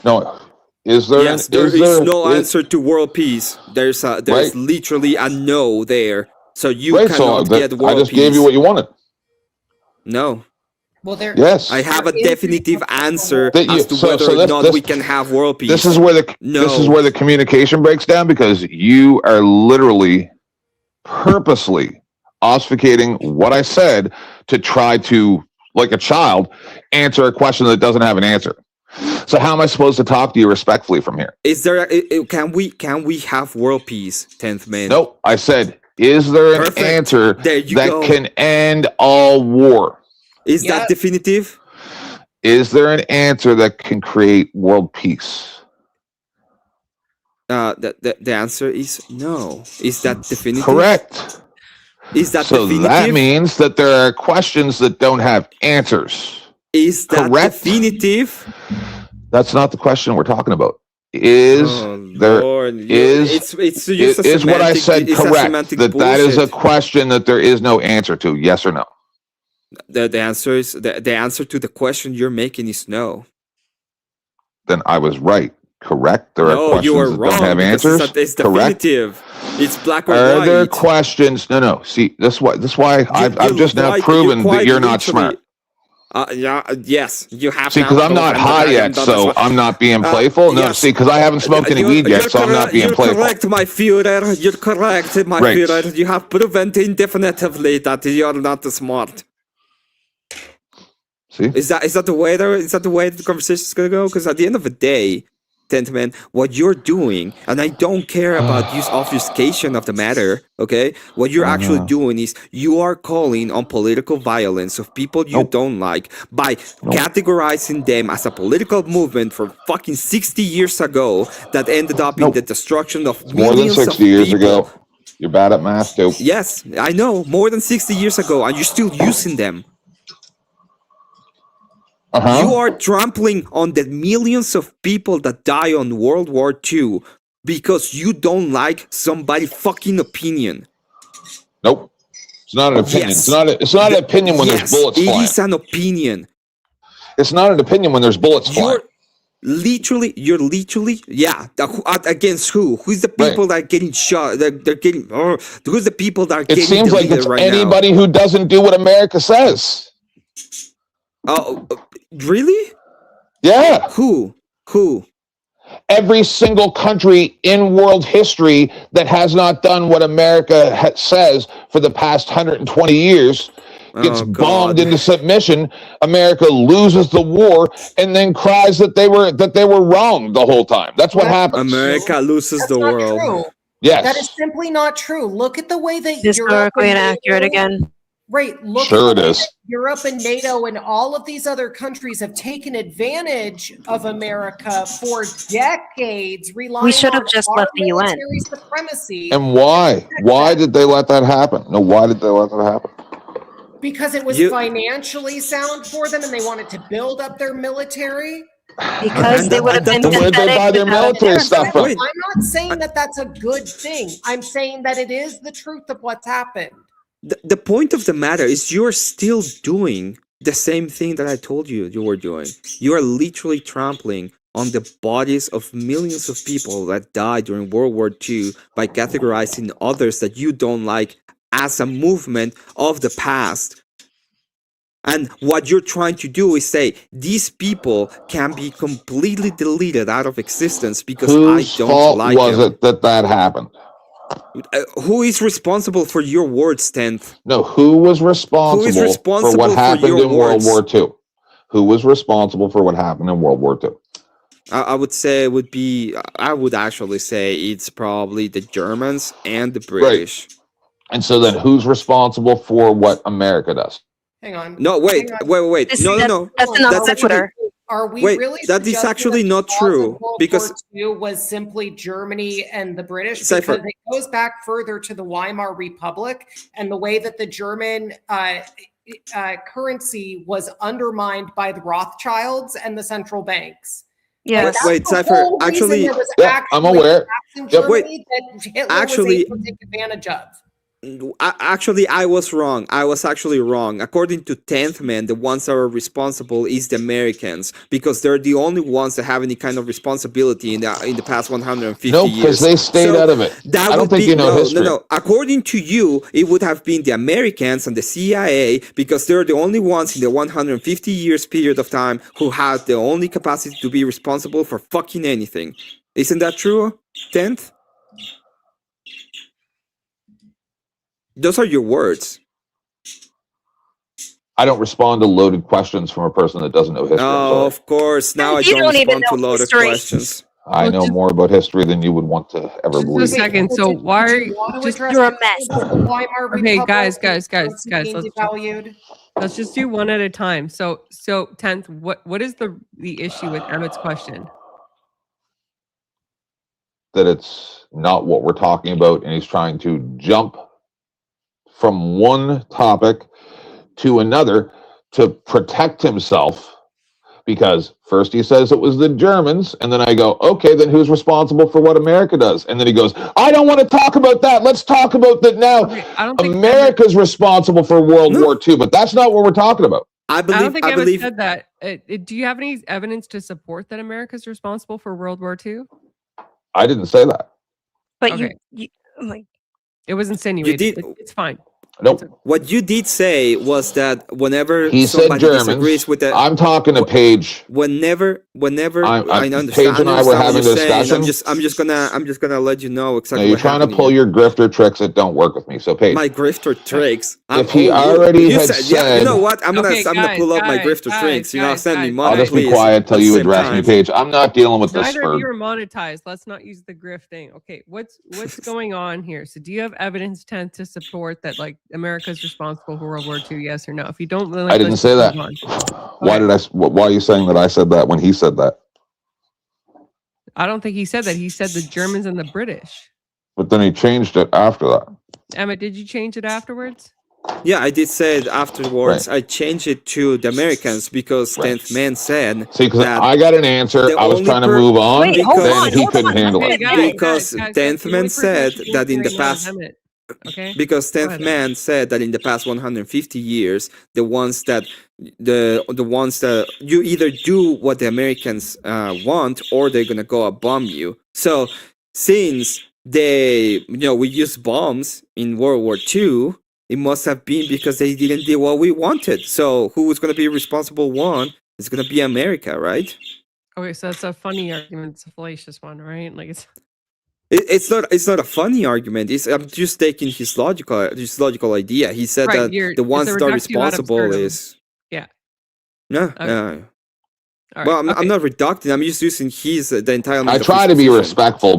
No, is there?
Yes, there is no answer to world peace. There's
Right.
literally a no there. So you
Right,
cannot
so
get world
I just
peace.
gave you what you wanted.
No.
Well, there.
Yes.
I have a definitive answer
That you-
as to
so-
whether
so
or
this-
not
this-
we can have world peace.
This is where the communication breaks down, because you are literally purposely obfuscating what I said to try to, like a child, answer a question that doesn't have an answer. So how am I supposed to talk to you respectfully from here?
Is there? Can we have world peace, 10th man?
Nope. I said, is there an
Perfect.
answer
There you
that
go.
can end all war?
Is that definitive?
Is there an answer that can create world peace?
The answer is no. Is that definitive?
Correct.
Is that
So
definitive?
that means that there are questions that don't have answers.
Is that
Correct?
definitive?
That's not the question we're talking about. Is there
Lord,
is
it's just a
is what I
semantic-
said
it's a
correct?
semantic
That is a
bullshit.
question that there is no answer to. Yes or no?
The answer is the answer to the question you're making is no.
Then I was right. Correct. There are
No,
questions
you are
that
wrong.
don't have
because
answers.
It's
Correct.
definitive. It's black or
Are
white.
there questions? No. See, this why I've just now proven that you're not smart.
Yes, you have.
See, because I'm not high yet, so I'm not being playful. No,
yes.
see, because I haven't smoked any weed yet, so I'm not being
you're
playful.
correct, my Führer. You're correct, my
Right.
Führer. You have proven indefinitively that you're not smart.
See?
Is that the way the conversation is gonna go? Because at the end of the day, gentlemen, what you're doing, and I don't care about use obfuscation of the matter, okay? What you're actually doing is you are calling on political violence of people you don't like by categorizing them as a political movement from fucking 60 years ago that ended up in the destruction of
More than
millions
60
of
years
people.
ago. You're bad at math, too.
Yes, I know, more than 60 years ago, and you're still using them. You are trampling on the millions of people that die on World War II because you don't like somebody's fucking opinion.
Nope. It's not an opinion.
Yes.
It's not an opinion when there's
Yes,
bullets
it
flying.
is an opinion.
It's not an opinion when there's bullets flying.
You're literally, yeah. Against who? Who's the people that are getting shot? They're getting. Who's the people that are
It
getting
seems like
deleted
it's
right
anybody
now?
who doesn't do what America says.
Oh, really?
Yeah.
Who?
Every single country in world history that has not done what America says for the past 120 years gets bombed into submission. America loses the war and then cries that they were wrong the whole time. That's what happens.
America loses the world.
True.
Yes.
That is simply not true. Look at the way that
Historically
Europe and
inaccurate
NATO
again.
Right. Look
Sure
at the
it
way
is.
that Europe and NATO and all of these other countries have taken advantage of America for decades, relying
should have
on
just
our
left the UN.
military supremacy.
And why? Why did they let that happen? No, why did they let that happen?
Because it was financially sound for them and they wanted to build up their military.
Because they would have been
Where'd they buy their military stuff from?
I'm not saying that that's a good thing. I'm saying that it is the truth of what's happened.
The point of the matter is you're still doing the same thing that I told you you were doing. You are literally trampling on the bodies of millions of people that died during World War II by categorizing others that you don't like as a movement of the past. And what you're trying to do is say these people can be completely deleted out of existence because
Whose
I don't
fault
like
was
them.
it that happened?
Who is responsible for your words, Tenth?
No, who was responsible for what happened in World War II? Who was responsible for what happened in World War II?
I would say it would be. I would actually say it's probably the Germans and the British.
Right. And so then, who's responsible for what America does?
Hang on.
No, wait. No.
That's actually.
Are we
Wait,
really
that is
suggesting
actually
that
not
the cause
true,
of World
because
War II was simply Germany and the British?
Cypher.
Because it goes back further to the Weimar Republic and the way that the German currency was undermined by the Rothschilds and the central banks.
Yes.
Wait, Cypher. Actually,
I'm aware.
Germany that Hitler
actually,
was able to take advantage of.
Actually, I was wrong. I was actually wrong. According to 10th Man, the ones that are responsible is the Americans, because they're the only ones that have any kind of responsibility in the past 150 years.
No, because they stayed out of it. I don't think you know history.
No. According to you, it would have been the Americans and the CIA, because they're the only ones in the 150 years period of time who had the only capacity to be responsible for fucking anything. Isn't that true, 10th? Those are your words.
I don't respond to loaded questions from a person that doesn't know history.
Oh, of course. Now I don't respond to loaded questions.
I know more about history than you would want to ever
Just
believe.
a second. So why are you just
You're a mess.
Okay, guys, let's just do one at a time. So 10th, what is the issue with Emmett's question?
That it's not what we're talking about, and he's trying to jump from one topic to another to protect himself, because first he says it was the Germans, and then I go, okay, then who's responsible for what America does? And then he goes, I don't want to talk about that. Let's talk about that now. Okay, America's responsible for World War II, but that's not what we're talking about.
I don't think Emmett said that. Do you have any evidence to support that America's responsible for World War II?
I didn't say that.
But
okay.
you like,
it was insinuated. It's fine.
Nope.
What you did say was that whenever
he said Germans, with that, I'm talking to Paige.
Whenever I understand,
Paige and I were having a discussion.
I'm just gonna let you know exactly.
No, you're trying to pull your grifter tricks that don't work with me. So Paige,
my grifter tricks.
If he already had said,
yeah, you know what? I'm gonna pull up my grifter tricks. You know, send me money.
I'll just be quiet till you address me, Paige. I'm not dealing with this.
Neither of you are monetized. Let's not use the grift thing. Okay, what's going on here? So, do you have evidence, 10th, to support that like America's responsible for World War II? Yes or no? If you don't, then
I didn't say that. Why did I? Why are you saying that I said that when he said that?
I don't think he said that. He said the Germans and the British.
But then he changed it after that.
Emmett, did you change it afterwards?
Yeah, I did say it afterwards. Right. I changed it to the Americans because 10th Man said.
See, because I got an answer. I was trying to move on.
Wait,
then he couldn't handle it.
Because 10th Man said that in the past.
Okay.
Because 10th Man said that in the past 150 years, the ones that you either do what the Americans want, or they're gonna go bomb you. So since we used bombs in World War II, it must have been because they didn't do what we wanted. So who was gonna be responsible? One is gonna be America, right?
Okay, so that's a funny argument. It's a fallacious one, right? Like
it's not a funny argument. I'm just taking his logical idea. He said that the ones that are responsible is
yeah.
Well, I'm not reducting. I'm just using the entire.
I try to be respectful,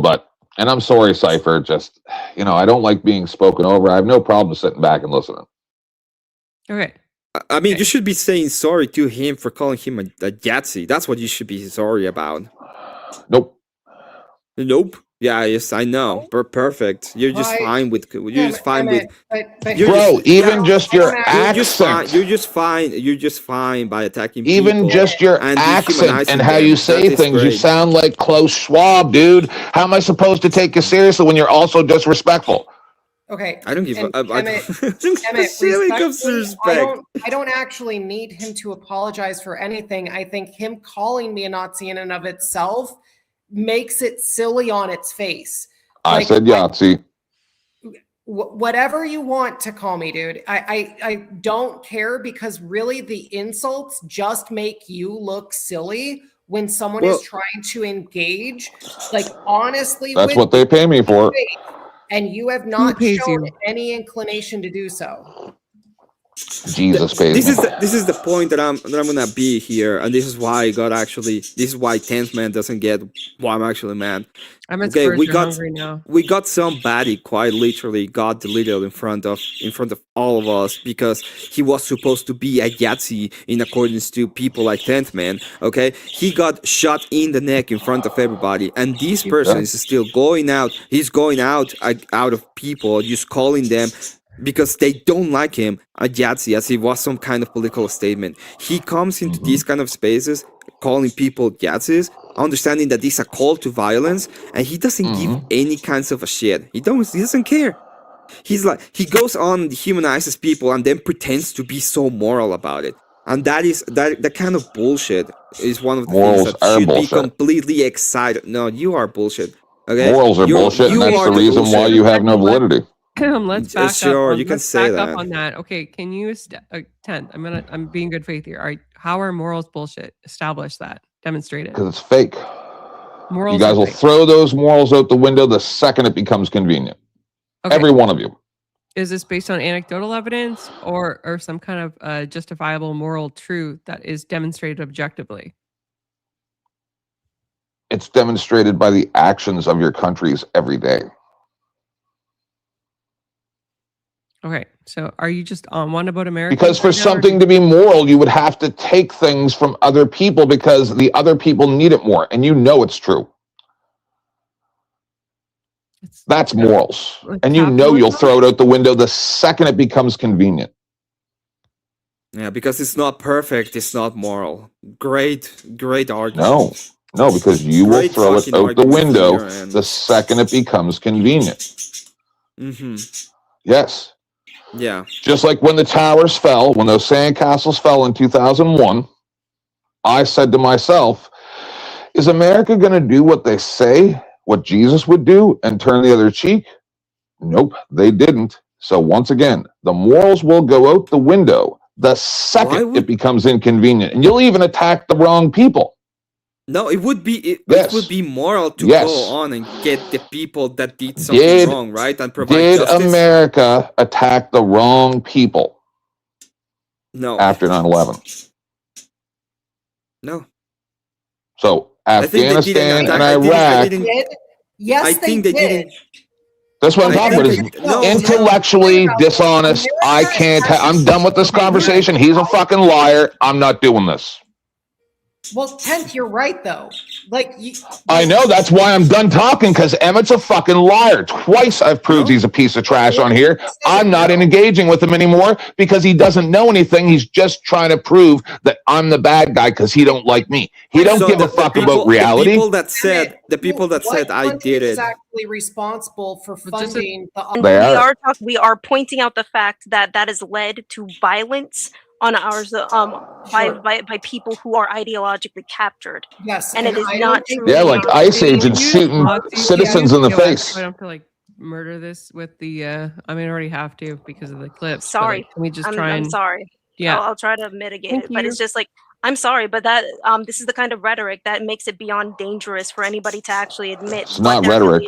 and I'm sorry, Cypher. Just I don't like being spoken over. I have no problem sitting back and listening.
Okay.
I mean, you should be saying sorry to him for calling him a Yahtzee. That's what you should be sorry about.
Nope.
Yeah, yes, I know. Perfect. You're just fine with. You're just fine with.
Bro, even just your accent.
You're just fine by attacking people.
Even just your accent and how you say things. You sound like Klaus Schwab, dude. How am I supposed to take you seriously when you're also disrespectful?
Okay.
I don't give
and
a.
Emmett,
Emmett, when it comes to respect.
I don't actually need him to apologize for anything. I think him calling me a Nazi in and of itself makes it silly on its face.
I said Yahtzee.
Whatever you want to call me, dude. I don't care, because really the insults just make you look silly when someone is trying to engage, like, honestly.
That's what they pay me for.
And you have not
pays
shown
you?
any inclination to do so.
Jesus pays me.
This is the point that I'm gonna be here, and this is why God actually. This is why 10th man doesn't get why I'm actually mad.
Okay, we
got somebody quite literally got deleted in front of all of us, because he was supposed to be a Yahtzee in accordance to people like 10th man. Okay, he got shot in the neck in front of everybody, and this person is still going out. He's going out of people, just calling them, because they don't like him, a Yahtzee, as it was some kind of political statement. He comes into these kind of spaces calling people Yahtzees, understanding that this is a call to violence, and he doesn't give any kinds of a shit. He doesn't care. He's like, he goes on, dehumanizes people, and then pretends to be so moral about it. And that kind of bullshit is one of the
Morals
things that
are
should
bullshit.
be completely excited. No, you are bullshit. Okay?
Morals are bullshit, and that's the reason why you have no validity.
Let's back
Sure,
up.
you can
Let's
say
back
that.
up on that. Okay, can you 10th? I'm being good faith here. All right, how are morals bullshit? Establish that. Demonstrate it.
Because it's fake.
Morals
You guys
are
will
fake.
throw those morals out the window the second it becomes convenient.
Okay.
Every one of you.
Is this based on anecdotal evidence or some kind of justifiable moral truth that is demonstrated objectively?
It's demonstrated by the actions of your countries every day.
Okay, so are you just on one about America?
Because for something to be moral, you would have to take things from other people because the other people need it more. And you know it's true. That's morals. And you know you'll throw it out the window the second it becomes convenient.
Yeah, because it's not perfect, it's not moral. Great argument.
No, because you will
Great
throw it
fucking
out the
argument
window
here, and-
the second it becomes convenient.
Mm-hmm.
Yes.
Yeah.
Just like when the towers fell, when those sandcastles fell in 2001, I said to myself, is America going to do what they say, what Jesus would do, and turn the other cheek? Nope, they didn't. So once again, the morals will go out the window the second it becomes inconvenient. And you'll even attack the wrong people.
No, it would be moral to
Yes.
go on and get the people that did something wrong, right? And provide justice.
Did America attack the wrong people
No.
after 9/11?
No.
So
I think they didn't
Afghanistan
attack-
and
I
Iraq.
didn't-
Yes,
I
they
think they
did.
didn't.
That's what I'm
I
talking about.
think
Is
no,
intellectually dishonest. I can't. I'm done with this conversation. He's a fucking liar. I'm not doing this.
Well, 10th, you're right though. Like
I know. That's why I'm done talking, because Emmett's a fucking liar. Twice I've proved he's a piece of trash on here. I'm not engaging with him anymore because he doesn't know anything. He's just trying to prove that I'm the bad guy because he don't like me. He don't
So
give a fuck about reality.
The people that said I did
is
it.
actually responsible for funding the
And we are pointing out the fact that that has led to violence on ours by people who are ideologically captured.
Yes,
and it is not true.
Yeah, like ICE agents shooting citizens in the face.
I don't feel like murder this with the. I mean, I already have to because of the clips. but,
Sorry,
like, can we just
I'm,
try
I'm
and?
sorry.
Yeah.
I'll try to mitigate
Thank
it, but it's
you.
just like I'm sorry, but that this is the kind of rhetoric that makes it beyond dangerous for anybody to actually admit.
It's not rhetoric.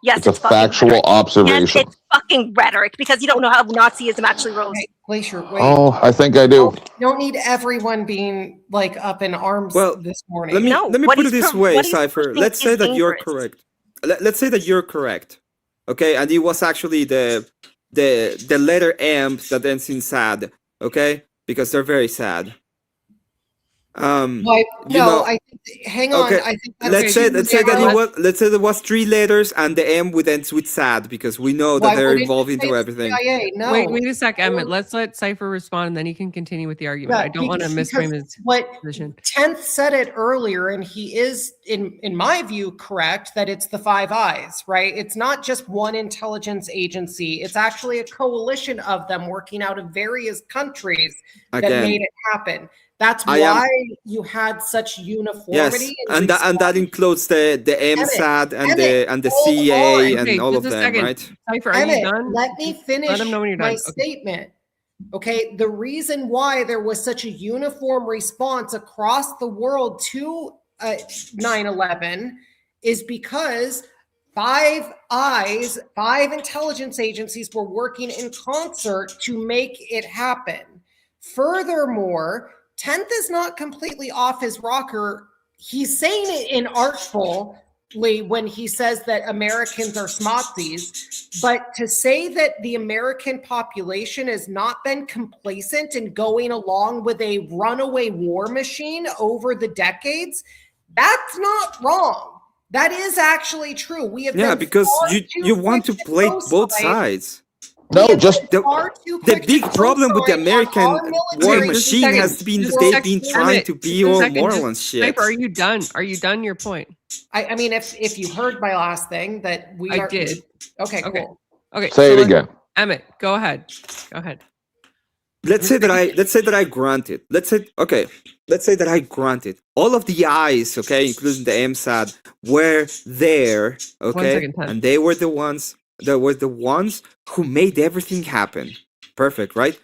Yes,
It's a
fucking
factual
rhetoric.
observation.
Yes, it's fucking rhetoric because you don't know how Nazism actually rose.
Glacier, wait.
Oh, I think I do.
You don't need everyone being like up in arms this morning.
Let me put it this way, Cypher. Let's say that you're correct. Let's say that you're correct. Okay, and it was actually the letter M that ends in sad. Okay, because they're very sad.
I think, hang on.
Okay,
I think
let's say there was 3 letters and the M would end with sad because we know that they're involved into everything.
CIA? No.
Wait a sec, Emmett. Let's let Cypher respond, and then he can continue with the argument. I don't want to misframe his position.
10th said it earlier, and he is, in my view, correct that it's the Five Eyes, right? It's not just one intelligence agency. It's actually a coalition of them working out of various countries that made it happen. That's why you had such uniformity.
Yes, and that includes the MSAD and the CA and all of them, right?
Cypher, are you done?
Let me finish
Let him know when you're done.
my statement. Okay, the reason why there was such a uniform response across the world to 9/11 is because Five Eyes, 5 intelligence agencies were working in concert to make it happen. Furthermore, 10th is not completely off his rocker. He's saying it inartfully when he says that Americans are smarties, but to say that the American population has not been complacent in going along with a runaway war machine over the decades, that's not wrong. That is actually true. We have
because you want to play both sides.
No, just
the big problem with the American war machine has been that they've been trying to be all moral and shit.
Cypher, are you done? Are you done your point?
I mean, if you heard my last thing, that
I did.
Okay, cool.
Okay.
Say it again.
Emmett, go ahead.
Let's say that I granted. Let's say that I granted all of the eyes, okay, including the MSAD, were there, okay, and they were the ones. They were the ones who made everything happen. Perfect, right?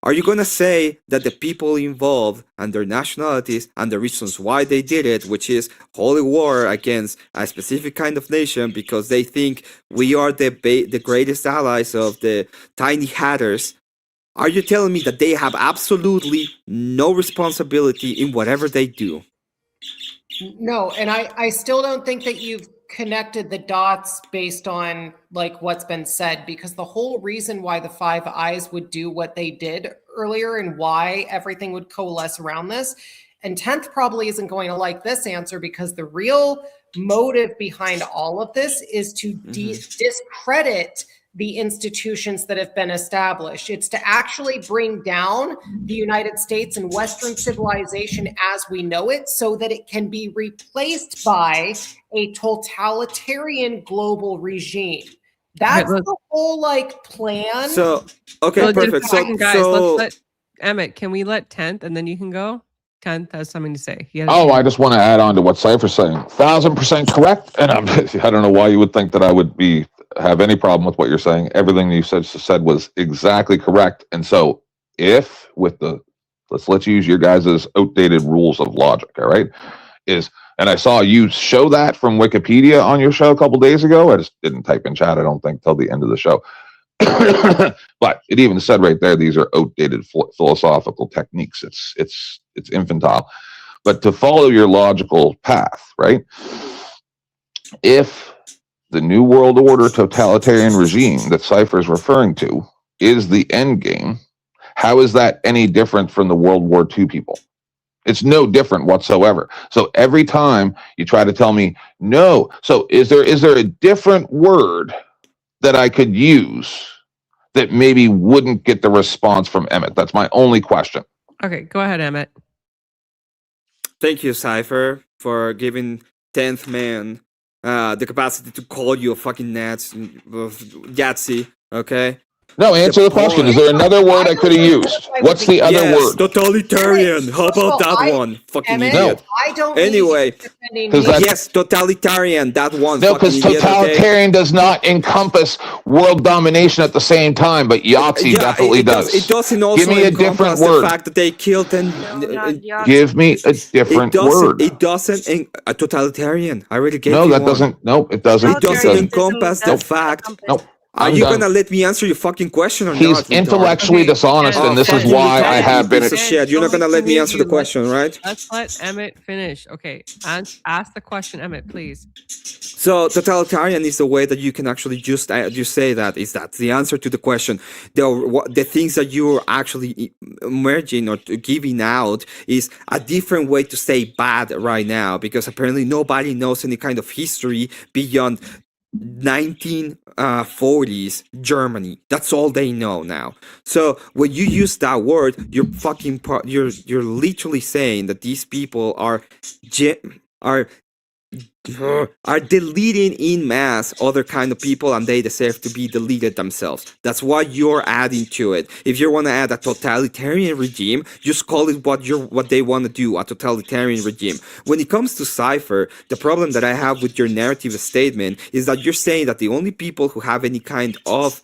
Are you gonna say that the people involved and their nationalities and the reasons why they did it, which is holy war against a specific kind of nation because they think we are the greatest allies of the tiny hatters? Are you telling me that they have absolutely no responsibility in whatever they do?
No, and I still don't think that you've connected the dots based on like what's been said, because the whole reason why the Five Eyes would do what they did earlier and why everything would coalesce around this, and 10th probably isn't going to like this answer, because the real motive behind all of this is to discredit the institutions that have been established. It's to actually bring down the United States and Western civilization as we know it so that it can be replaced by a totalitarian global regime. That's the whole like plan.
So, okay, perfect. So,
guys, let's let Emmett, can we let 10th and then you can go? 10th has something to say.
I just want to add on to what Cypher's saying. 1000% correct. And I don't know why you would think that I would have any problem with what you're saying. Everything you said was exactly correct. And so if with let's use your guys' outdated rules of logic, all right, and I saw you show that from Wikipedia on your show a couple days ago. I just didn't type in chat, I don't think, till the end of the show. But it even said right there, these are outdated philosophical techniques. It's infantile. But to follow your logical path, right? If the New World Order totalitarian regime that Cypher is referring to is the end game, how is that any different from the World War II people? It's no different whatsoever. So every time you try to tell me no, so is there a different word that I could use that maybe wouldn't get the response from Emmett? That's my only question.
Okay, go ahead, Emmett.
Thank you, Cypher, for giving 10th man the capacity to call you a fucking Yahtzee, okay?
No, answer the question. Is there another word I could have used? What's the other word?
Totalitarian. How about that one? Fucking idiot.
I don't
anyway, yes, totalitarian. That one.
No, because totalitarian does not encompass world domination at the same time, but Yahtzee definitely does.
It doesn't also
give me a different word.
The fact that they killed and
give me a different word.
It doesn't. A totalitarian. I already gave
no,
you
that
one.
doesn't. Nope, it doesn't.
It doesn't encompass the fact.
Nope.
Are
I'm
you
done.
gonna let me answer your fucking question or
He's
not? retard?
intellectually dishonest, and this is
fuck you,
why I
retard,
have
you
been.
piece of shit. You're not gonna let me answer the question, right?
Let's let Emmett finish. Okay, ask the question, Emmett, please.
So totalitarian is the way that you can actually just say that is that the answer to the question. The things that you're actually merging or giving out is a different way to say bad right now, because apparently nobody knows any kind of history beyond 1940s Germany. That's all they know now. So when you use that word, you're literally saying that these people are deleting in mass other kind of people, and they deserve to be deleted themselves. That's what you're adding to it. If you want to add a totalitarian regime, just call it what they want to do, a totalitarian regime. When it comes to Cypher, the problem that I have with your narrative statement is that you're saying that the only people who have any kind of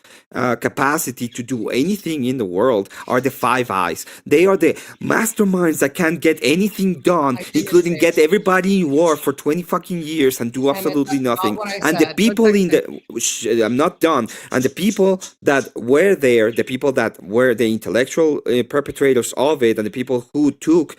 capacity to do anything in the world are the Five Eyes. They are the masterminds that can't get anything done, including get everybody in war for 20 fucking years and do absolutely nothing. And the people I'm not done. And the people that were there, the people that were the intellectual perpetrators of it, and the people who took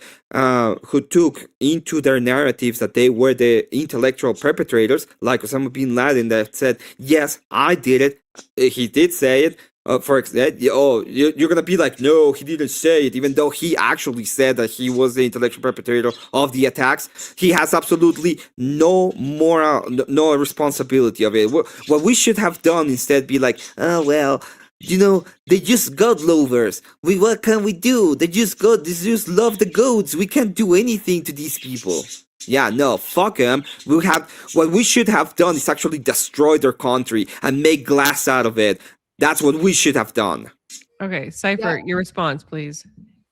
into their narratives that they were the intellectual perpetrators, like Osama bin Laden, that said, yes, I did it. He did say it. For example, you're gonna be like, no, he didn't say it, even though he actually said that he was the intellectual perpetrator of the attacks. He has absolutely no moral, no responsibility of it. What we should have done instead be like, oh well, you know, they just God lovers. What can we do? They just love the goats. We can't do anything to these people. Yeah, no, fuck them. What we should have done is actually destroy their country and make glass out of it. That's what we should have done.
Okay, Cypher, your response, please.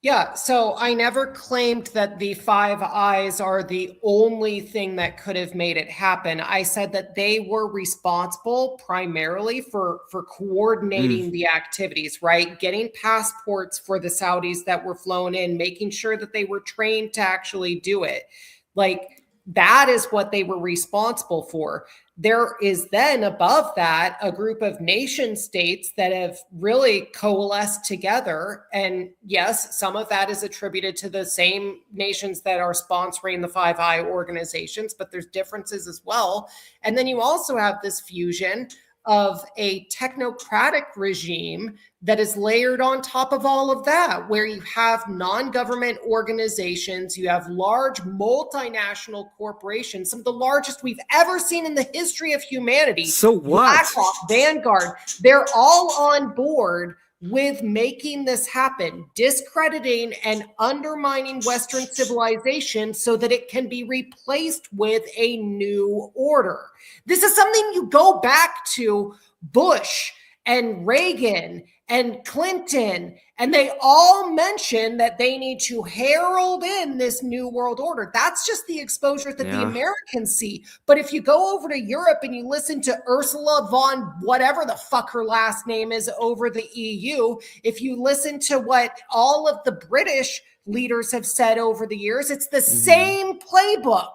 Yeah, so I never claimed that the Five Eyes are the only thing that could have made it happen. I said that they were responsible primarily for coordinating the activities, right? Getting passports for the Saudis that were flown in, making sure that they were trained to actually do it. Like, that is what they were responsible for. There is then above that a group of nation states that have really coalesced together. And yes, some of that is attributed to the same nations that are sponsoring the Five Eye organizations, but there's differences as well. And then you also have this fusion of a technocratic regime that is layered on top of all of that, where you have non-government organizations, you have large multinational corporations, some of the largest we've ever seen in the history of humanity.
So what?
BlackRock, Vanguard, they're all on board with making this happen, discrediting and undermining Western civilization so that it can be replaced with a new order. This is something you go back to Bush and Reagan and Clinton, and they all mention that they need to herald in this new world order. That's just the exposure that the Americans see. But if you go over to Europe and you listen to Ursula von whatever the fuck her last name is over the EU, if you listen to what all of the British leaders have said over the years, it's the same playbook.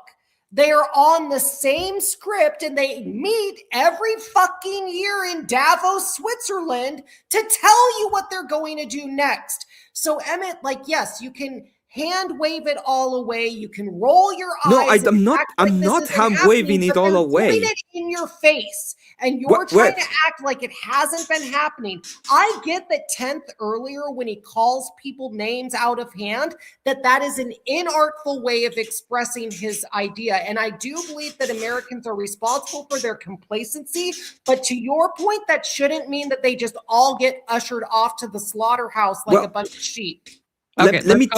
They are on the same script, and they meet every fucking year in Davos, Switzerland, to tell you what they're going to do next. So, Emmett, like, yes, you can hand wave it all away. You can roll your eyes.
No, I'm not hand waving it all away.
Putting it in your face, and you're trying to act like it hasn't been happening. I get that 10th earlier when he calls people names out of hand, that is an inartful way of expressing his idea. And I do believe that Americans are responsible for their complacency. But to your point, that shouldn't mean that they just all get ushered off to the slaughterhouse like a bunch of sheep.
Okay, let me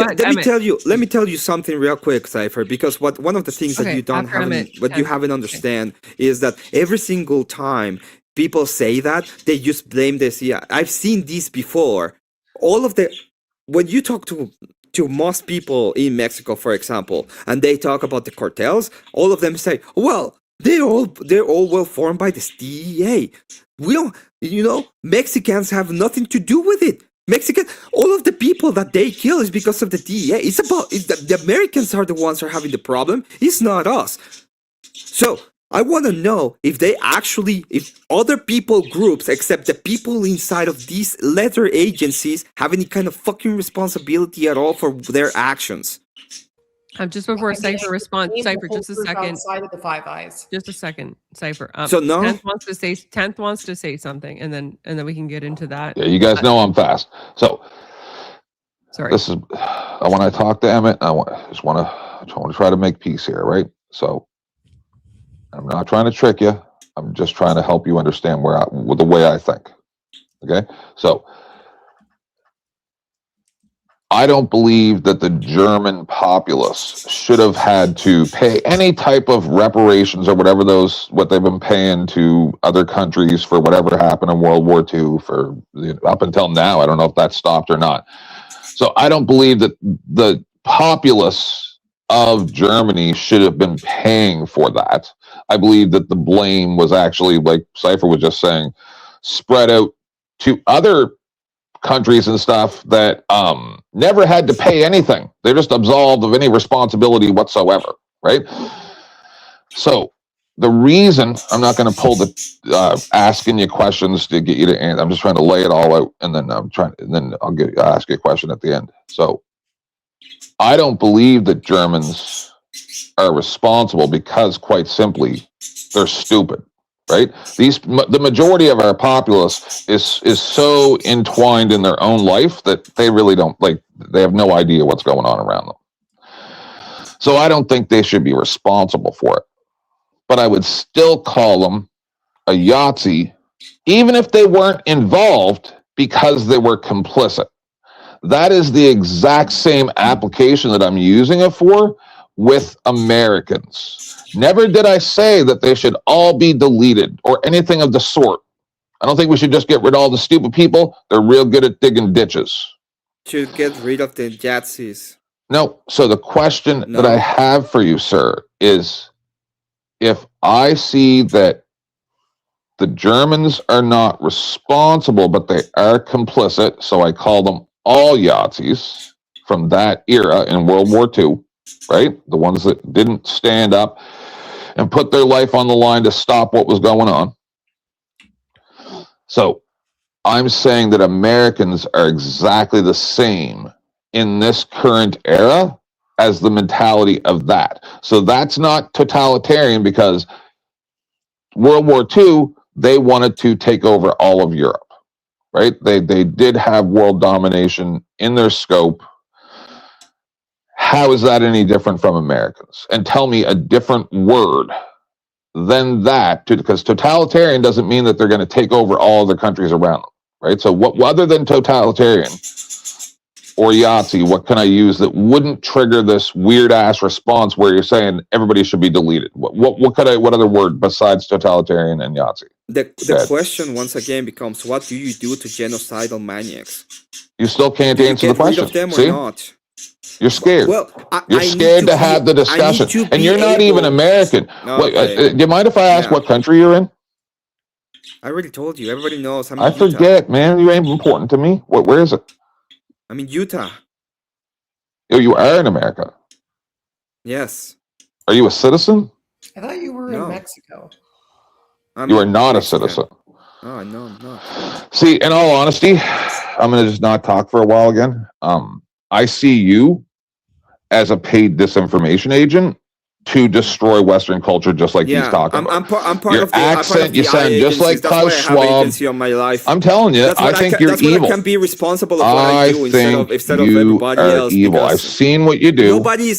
tell you something real quick, Cypher, because one of the things that you haven't understand is that every single time people say that, they just blame this. Yeah, I've seen this before. When you talk to most people in Mexico, for example, and they talk about the cartels, all of them say, well, they're all well formed by the DEA. We don't, Mexicans have nothing to do with it. All of the people that they kill is because of the DEA. The Americans are the ones who are having the problem. It's not us. So I want to know if if other people groups, except the people inside of these letter agencies, have any kind of fucking responsibility at all for their actions.
Just before Cypher responds, Cypher, just a second.
Outside of the Five Eyes.
Just a second, Cypher.
So no?
10th wants to say something, and then we can get into that.
Yeah, you guys know I'm fast. So,
sorry.
This is when I talk to Emmett. I want to try to make peace here, right? So, I'm not trying to trick you. I'm just trying to help you understand the way I think. Okay, so I don't believe that the German populace should have had to pay any type of reparations or what they've been paying to other countries for whatever happened in World War II up until now. I don't know if that stopped or not. So I don't believe that the populace of Germany should have been paying for that. I believe that the blame was actually, like Cypher was just saying, spread out to other countries and stuff that never had to pay anything. They're just absolved of any responsibility whatsoever, right? So the reason I'm not going to pull the asking you questions to get you to answer, I'm just trying to lay it all out, and then I'll ask you a question at the end. So I don't believe that Germans are responsible because, quite simply, they're stupid. Right? The majority of our populace is so entwined in their own life that they really don't they have no idea what's going on around them. So I don't think they should be responsible for it. But I would still call them a Yahtzee, even if they weren't involved, because they were complicit. That is the exact same application that I'm using it for with Americans. Never did I say that they should all be deleted or anything of the sort. I don't think we should just get rid of all the stupid people. They're real good at digging ditches.
Should get rid of the Yahtzees.
No. So the question that I have for you, sir, is if I see that the Germans are not responsible, but they are complicit, so I call them all Yahtzees from that era in World War II, right? The ones that didn't stand up and put their life on the line to stop what was going on. So I'm saying that Americans are exactly the same in this current era as the mentality of that. So that's not totalitarian, because World War II, they wanted to take over all of Europe, right? They did have world domination in their scope. How is that any different from Americans? And tell me a different word than that, because totalitarian doesn't mean that they're going to take over all other countries around them, right? So what other than totalitarian or Yahtzee, what can I use that wouldn't trigger this weird ass response where you're saying everybody should be deleted? What other word besides totalitarian and Yahtzee?
The question once again becomes, what do you do to genocidal maniacs?
You still can't answer the question.
Rid of them
See?
Or not?
You're scared.
Well,
you're scared to have the discussion, and you're not even American.
Okay.
Do you mind if I ask what country you're in?
I already told you. Everybody knows.
I forget, man. You ain't important to me. Where is it?
I'm in Utah.
Oh, you are in America.
Yes.
Are you a citizen?
I thought you were in Mexico.
You are not a citizen.
Oh, no, I'm not.
See, in all honesty, I'm going to just not talk for a while again. I see you as a paid disinformation agent to destroy Western culture, just like he's talking about.
I'm part
your
of the
accent,
you
sound just like Klaus Schwab.
On my life.
I'm telling you, I think you're evil.
I can be responsible of what I do instead of everybody else.
Evil. I've seen what you do.
Nobody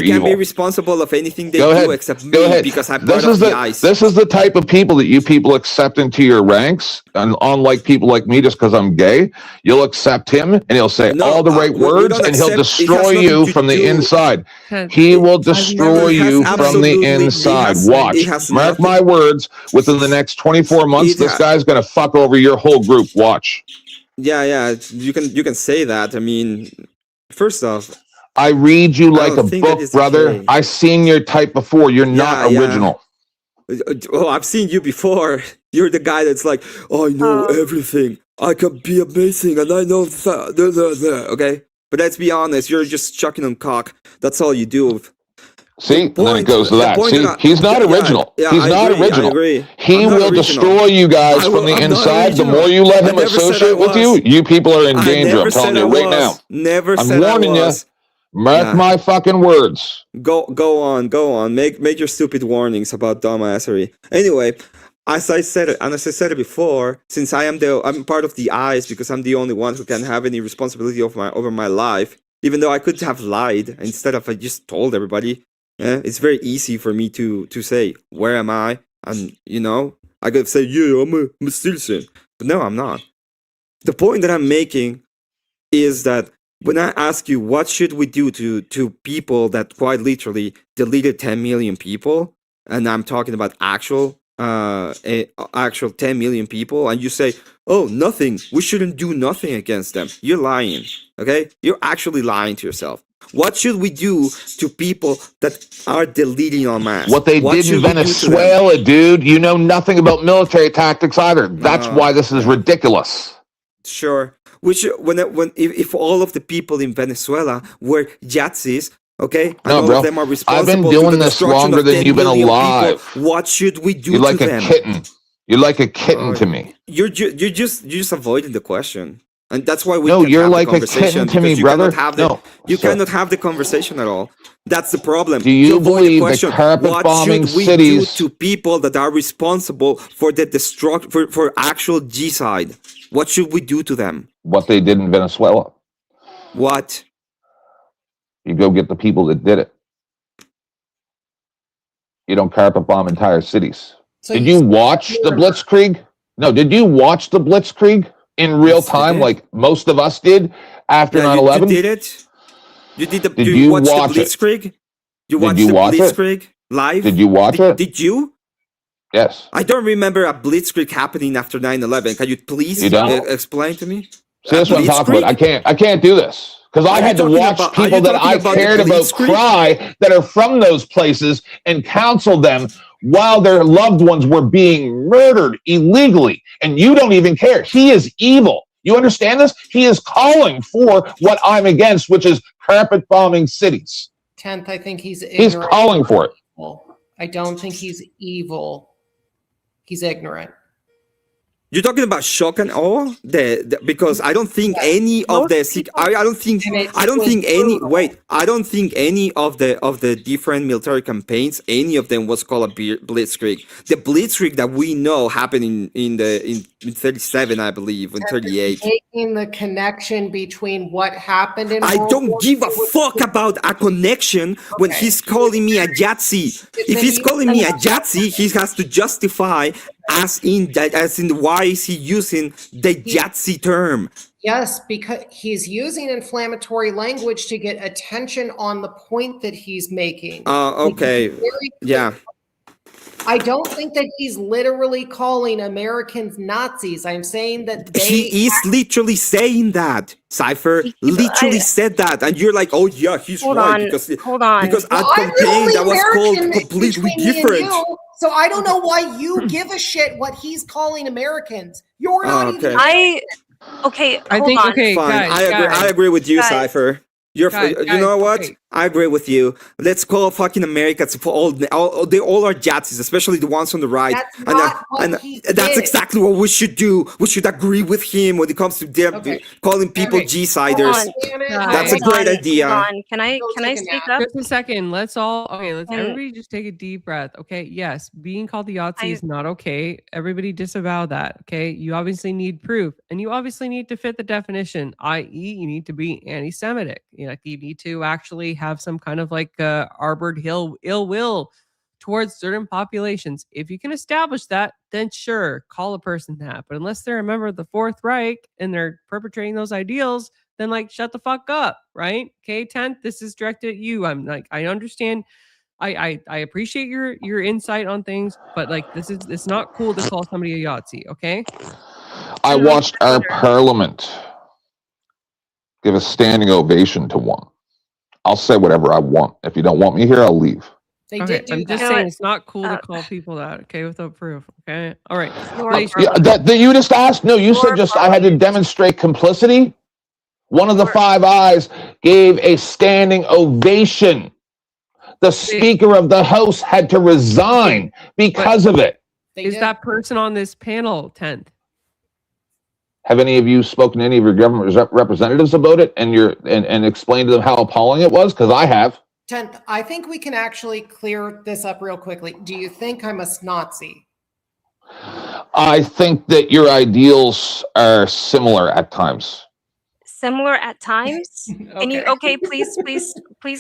can be responsible of anything they do except me, because I'm part of the ICE.
This is the type of people that you people accept into your ranks, and unlike people like me, just because I'm gay, you'll accept him and he'll say all the right words, and he'll destroy you from the inside. He will destroy you from the inside. Watch. Mark my words, within the next 24 months, this guy's going to fuck over your whole group. Watch.
Yeah, you can say that. I mean, first off,
I read you like a book, brother.
Okay.
I've seen your type before. You're not original.
Oh, I've seen you before. You're the guy that's like, I know everything. I can be amazing, and I know that. Okay? But let's be honest, you're just chucking on cock. That's all you do.
See, and then it goes to that. See, he's not original.
Yeah,
He's
I
not
agree, I
original.
agree.
He
I'm not
will
original.
destroy you guys from the
I'm not
inside. The
original.
more you let
I
him
never said I
associate with
was.
you people are in
I
danger.
never
I'm telling
said I
you right now.
was. Never
I'm
said I
warning you.
was.
Mark
Yeah.
my fucking words.
Go on. Make your stupid warnings about dumbassery. Anyway, as I said it before, since I'm part of the eyes because I'm the only one who can have any responsibility over my life, even though I could have lied instead of I just told everybody. Yeah, it's very easy for me to say where am I, and I could say I'm a citizen, but no, I'm not. The point that I'm making is that when I ask you what should we do to people that quite literally deleted 10 million people, and I'm talking about actual 10 million people, and you say, oh, nothing, we shouldn't do nothing against them, you're lying. Okay, you're actually lying to yourself. What should we do to people that are deleting en masse?
What they did in Venezuela, dude, you know nothing about military tactics either. That's why this is ridiculous.
Sure. If all of the people in Venezuela were Yazis, okay, and all of them are responsible
I've been
to
doing
the
this
destruction
longer
of
than
10
you've been
million
alive.
people, what should we do
You're like
to
a
them?
kitten. You're like a kitten to me.
You're just avoiding the question, and that's why we
No,
can't
you're
have
like
the
a
conversation
kitten to me,
because you
brother.
cannot have
No,
you
sir.
cannot have the conversation at all. That's the problem.
Do you
avoid
believe the
question,
carpet
what
bombing
should we
cities-
do to people that are responsible for the for actual genocide? What should we do to them?
What they did in Venezuela.
What?
You go get the people that did it. You don't carpet bomb entire cities.
So
did you watch the Blitzkrieg? No, did you watch the Blitzkrieg in real
Yes, I
time
did.
like most of us did after
Yeah,
9/11?
you did it. You did the.
Did
you
you
watched
watch
the
it?
Blitzkrieg? You
Did
watched
you
the
watch it?
Blitzkrieg live?
Did you watch it?
Did you?
Yes.
I don't remember a Blitzkrieg happening after 9/11. Can you please
You don't?
explain to me?
See, that's what I'm talking about. I can't do this because I
Are you
had to
talking
watch
about- are
people
you
that
talking
I
about the
cared about
Blitzkrieg?
cry that are from those places and counsel them while their loved ones were being murdered illegally. And you don't even care. He is evil. You understand this? He is calling for what I'm against, which is carpet bombing cities.
10th, I think he's ignorant.
He's calling for it.
I don't think he's evil. He's ignorant.
You're talking about shock and awe, because I don't think any of the I don't think any of the different military campaigns, any of them was called a Blitzkrieg. The Blitzkrieg that we know happened in 37, I believe, in 38.
Making the connection between what happened in
I
World
don't
War
give a
II
fuck about a connection when he's calling me a Yahtzee. If he's calling me a Yahtzee, he has to justify as in why is he using the Yahtzee term?
Yes, because he's using inflammatory language to get attention on the point that he's making.
Okay. Yeah.
I don't think that he's literally calling Americans Nazis. I'm saying that
He is literally saying that. Cypher literally said that, and you're like, oh yeah, he's right because at campaign that was called completely different.
So I don't know why you give a shit what he's calling Americans. You're not even.
Okay,
I think
hold on.
okay,
Fine,
guys,
I agree with you,
Guys.
Cypher. You know what?
okay.
I agree with you. Let's call fucking Americans for all they all are Yazis, especially the ones on the right.
That's not what he
that's
did.
exactly what we should do. We should agree with him when it comes to them calling people G-siders. That's a great idea.
Hold on. Can I speak up?
Just a second. Let's
And-
everybody just take a deep breath. Okay. Yes. Being called the Yahtzee is not okay. Everybody disavow that. Okay. You obviously need proof and you obviously need to fit the definition, i.e. you need to be anti-Semitic. You need to actually have some kind of like harbored ill will towards certain populations. If you can establish that, then sure, call a person that. But unless they're a member of the Fourth Reich and they're perpetrating those ideals, then like shut the fuck up, right? Okay, 10th, this is directed at you. I'm like, I understand. I appreciate your insight on things, but like it's not cool to call somebody a Yahtzee, okay?
I watched our parliament give a standing ovation to one. I'll say whatever I want. If you don't want me here, I'll leave.
They
Okay,
did do
I'm just
that.
saying it's not cool to call people that, okay, without proof. Okay. All right.
Yeah, that you just asked? No, you said just I had to demonstrate complicity. One of the Five Eyes gave a standing ovation The Speaker of the House had to resign because of it.
Is that person on this panel 10th?
Have any of you spoken to any of your government representatives about it and explained to them how appalling it was? Because I have.
10th, I think we can actually clear this up real quickly. Do you think I'm a Nazi?
I think that your ideals are similar at times.
Similar at times. Can you? Okay, please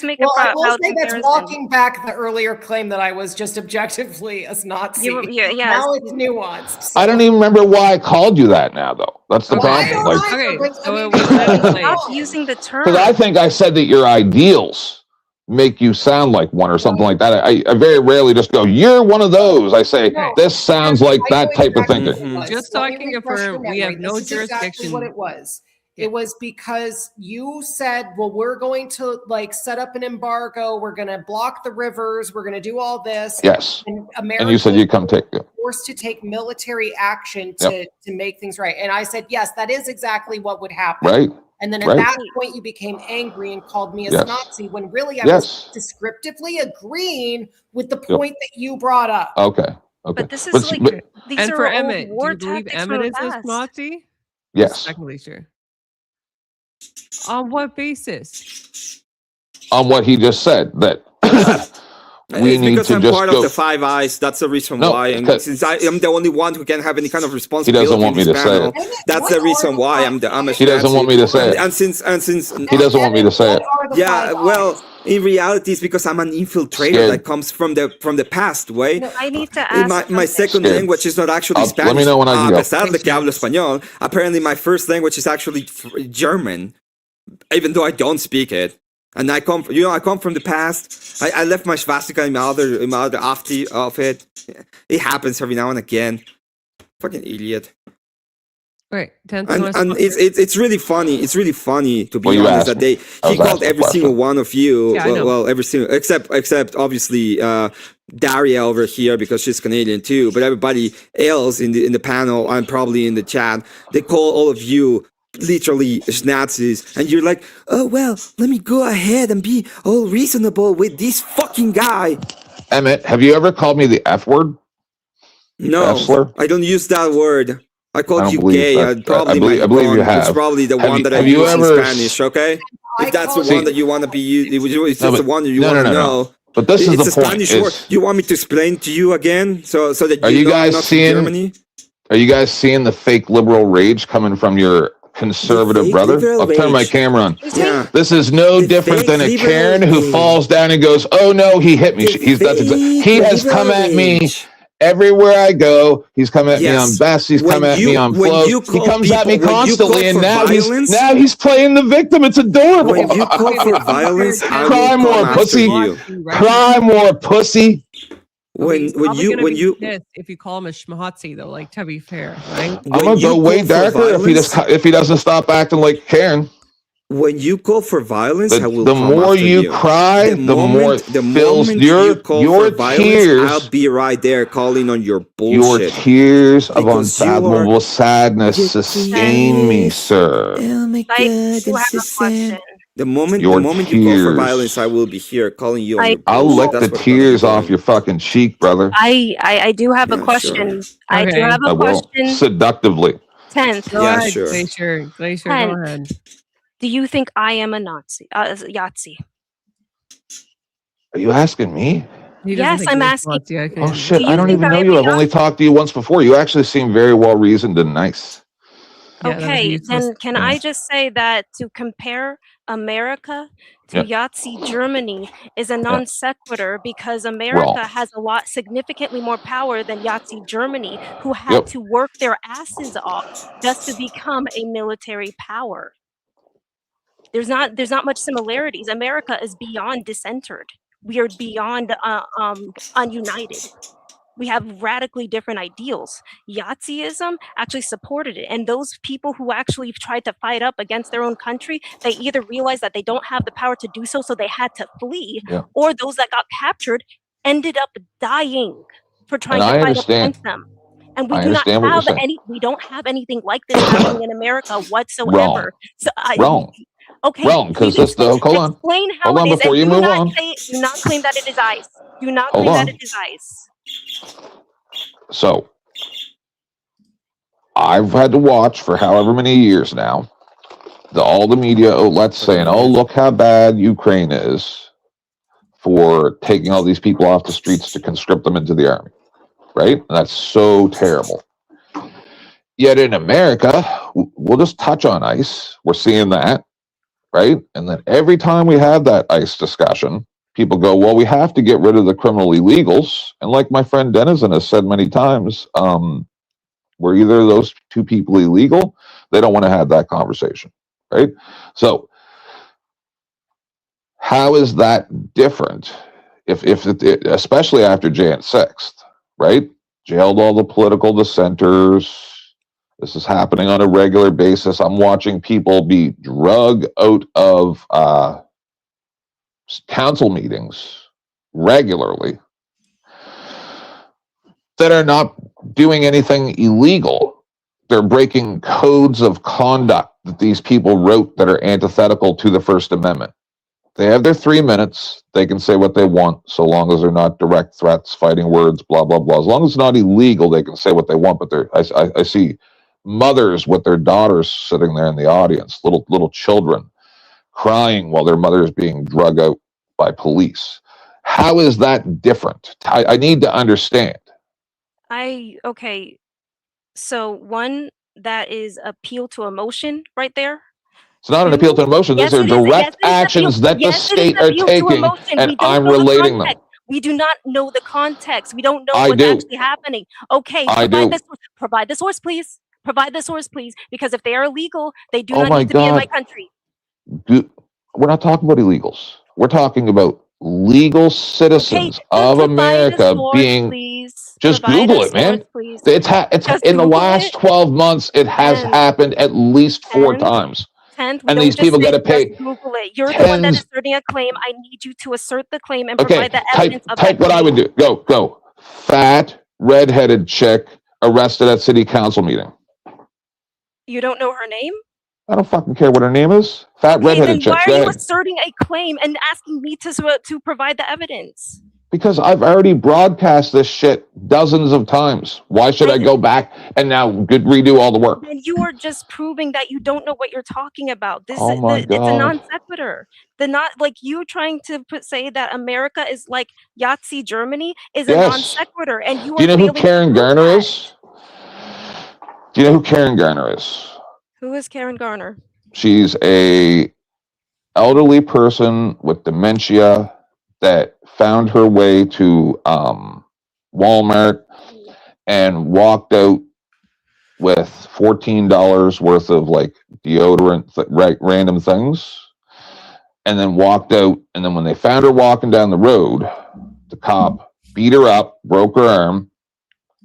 make
Well,
a
I will
proud
say that's
comparison.
walking back the earlier claim that I was just objectively a Nazi.
Yes.
Now it's nuanced.
I don't even remember why I called you that now, though. That's the problem.
Stop using the term.
Because I think I said that your ideals make you sound like one or something like that. I very rarely just go, you're one of those. I say, this sounds like that type of thinking.
Just so I can confirm, we have no
This is exactly
jurisdiction.
what it was. It was because you said, well, we're going to like set up an embargo. We're going to block the rivers. We're going to do all this.
Yes.
And
And you said you'd come take it.
forced to take military action to make things right. And I said, yes, that is exactly what would happen.
Right.
And then at
Right.
that point, you became angry and called me a
Yes.
Nazi when really I
Yes.
was descriptively agreeing with the point that you brought up.
Okay. Okay.
But this is like these
And
are
for
old
Emmett, do
war
you believe
tactics from
Emmett
the
is a
past.
Nazi?
Yes.
Secondly, sure. On what basis?
On what he just said, that we
It's
need
because
to
I'm
just
part
go.
of the Five Eyes. That's the reason
No,
why. And
because-
since I am the only one who can have any kind of responsibility
want
in
me
this
to say
panel,
it.
that's the reason why I'm a
He doesn't want me to say it.
And since
He doesn't want me to say it.
yeah, well, in reality, it's because I'm an infiltrator
Scared.
that comes from the past, way.
No, I need to ask.
My second
Scared.
language is not actually
Let
Spanish.
me know when I can
A
go.
pesar de que hablo español, apparently my first language is actually German, even though I don't speak it. And I come from the past. I left my swastika in my other outfit. It happens every now and again. Fucking idiot.
Right. 10th.
And it's really funny. It's really funny to be
Well, you
honest
asked
that
me. I
he
was
called
asking a
every single
question.
one of you.
Yeah, I know.
well, every single except obviously Daria over here because she's Canadian too. But everybody else in the panel and probably in the chat, they call all of you literally Nazis, and you're like, oh well, let me go ahead and be all reasonable with this fucking guy.
Emmett, have you ever called me the F word?
No,
F-slur?
I don't use that word. I
I
called
don't
you
believe
gay.
that.
Probably
I believe you
It's
have.
probably the
Have
one
you-
that I
have you
use in
ever-
Spanish. Okay, if that's the
See-
one that you want to be used, it's
No,
just the
but-
one that you
no,
want to
no, no,
know.
no. But this is
It's
the
a
point,
Spanish
is-
word. You want me to explain to you again, so that
Are
you
you
know I'm
guys
not
seeing?
from Germany?
Are you guys seeing the fake liberal rage coming from your conservative
fake
brother?
liberal
I'll turn my
rage.
camera on.
Yeah.
This is no different than a
fake liberal
Karen who
rage.
falls down and goes, "Oh no, he hit me." He has come at me everywhere I go. He's come at me on best. He's come at me on flow. He comes at me constantly, and now he's playing the victim. It's adorable.
When you call for violence, I
Cry
will
more,
come after
pussy.
you.
Cry more, pussy.
When you
pissed if you call him a schmahotzi though, like to be fair, right?
I'm gonna go way darker if he doesn't stop acting like Karen.
When you call for violence, I will
The
come
more
after
you cry, the more it fills your tears.
I'll be right there calling on your
Your
bullshit.
tears of
Because you are-
unfathomable sadness sustain me, sir.
Oh my
I do have a question.
The moment
Your
you call for
tears.
violence, I will be here calling you on your
I'll
bullshit.
lick
That's
the
what I'm
tears
doing.
off your fucking cheek, brother.
I do have a
Yeah,
question.
sure.
I do have
I
a
will
question.
seductively.
10th.
Go
Yeah,
ahead,
sure.
Glacier. Glacier, go
10th.
ahead.
Do you think I am a Nazi? Yahtzee.
Are you asking me?
He doesn't
Yes,
think
I'm
he's a
asking.
Nazi, I can-
Oh shit!
Do
I
you
don't
think
even know
I'm
you.
a
I've only talked to you once before. You actually seem very well reasoned and nice.
Yeah, that was
Okay,
useless.
then can I just say that to compare America to Yahtzee Germany is a non sequitur because America has a lot significantly more power than Yahtzee Germany, who had to work their asses off just to become a military power. There's not much similarities. America is beyond discentered. We are beyond ununited. We have radically different ideals. Yahtzeeism actually supported it. And those people who actually tried to fight up against their own country, they either realized that they don't have the power to do so, so they had to flee, or those that got captured ended up dying for trying
And
to
I
fight up
understand.
against them. And we
I
do not
understand what you're
have
saying.
we don't have anything like this happening in America whatsoever. So
Wrong.
Okay,
realm because
please
this. Hold on,
explain how
hold on
it is,
before
and
you
do
move
not
on.
do not claim that it is ice. Do not
Hold
claim that
on.
it is ice.
So I've had to watch for however many years now all the media outlets saying, "Oh, look how bad Ukraine is for taking all these people off the streets to conscript them into the army." Right? And that's so terrible. Yet in America, we'll just touch on ICE. We're seeing that, right? And then every time we have that ICE discussion, people go, well, we have to get rid of the criminal illegals. And like my friend Denizen has said many times, were either of those two people illegal? They don't want to have that conversation, right? So how is that different? If especially after Jan 6th, right? Jailed all the political dissenters. This is happening on a regular basis. I'm watching people be drug out of council meetings regularly that are not doing anything illegal. They're breaking codes of conduct that these people wrote that are antithetical to the First Amendment. They have their 3 minutes. They can say what they want, so long as they're not direct threats, fighting words, blah, blah, blah. As long as it's not illegal, they can say what they want. But I see mothers with their daughters sitting there in the audience, little children crying while their mother is being drugged out by police. How is that different? I need to understand.
Okay. So one, that is appeal to emotion right there.
It's not an appeal to emotion. These are direct actions that the state are taking, and I'm relating them.
We do not know the context. We don't know what's actually happening. Okay, provide the source, please. Provide the source, please. Because if they are illegal, they do not need to be in my country.
We're not talking about illegals. We're talking about legal citizens of America being. Just Google it, man. It's in the last 12 months. It has happened at least 4 times. And these people got to pay.
Google it. You're the one that is asserting a claim. I need you to assert the claim and provide the evidence of
type what I would do. Go. Fat, redheaded chick arrested at city council meeting.
You don't know her name?
I don't fucking care what her name is. Fat, redheaded chick.
Why are you asserting a claim and asking me to provide the evidence?
Because I've already broadcast this shit dozens of times. Why should I go back and now redo all the work?
And you are just proving that you don't know what you're talking about.
It's a
non sequitur. You trying to say that America is like Yahtzee Germany is a non sequitur. And
do you know who Karen Garner is? Do you know who Karen Garner is?
Who is Karen Garner?
She's a elderly person with dementia that found her way to Walmart and walked out with $14 worth of like deodorant, random things, and then walked out. And then when they found her walking down the road, the cop beat her up, broke her arm.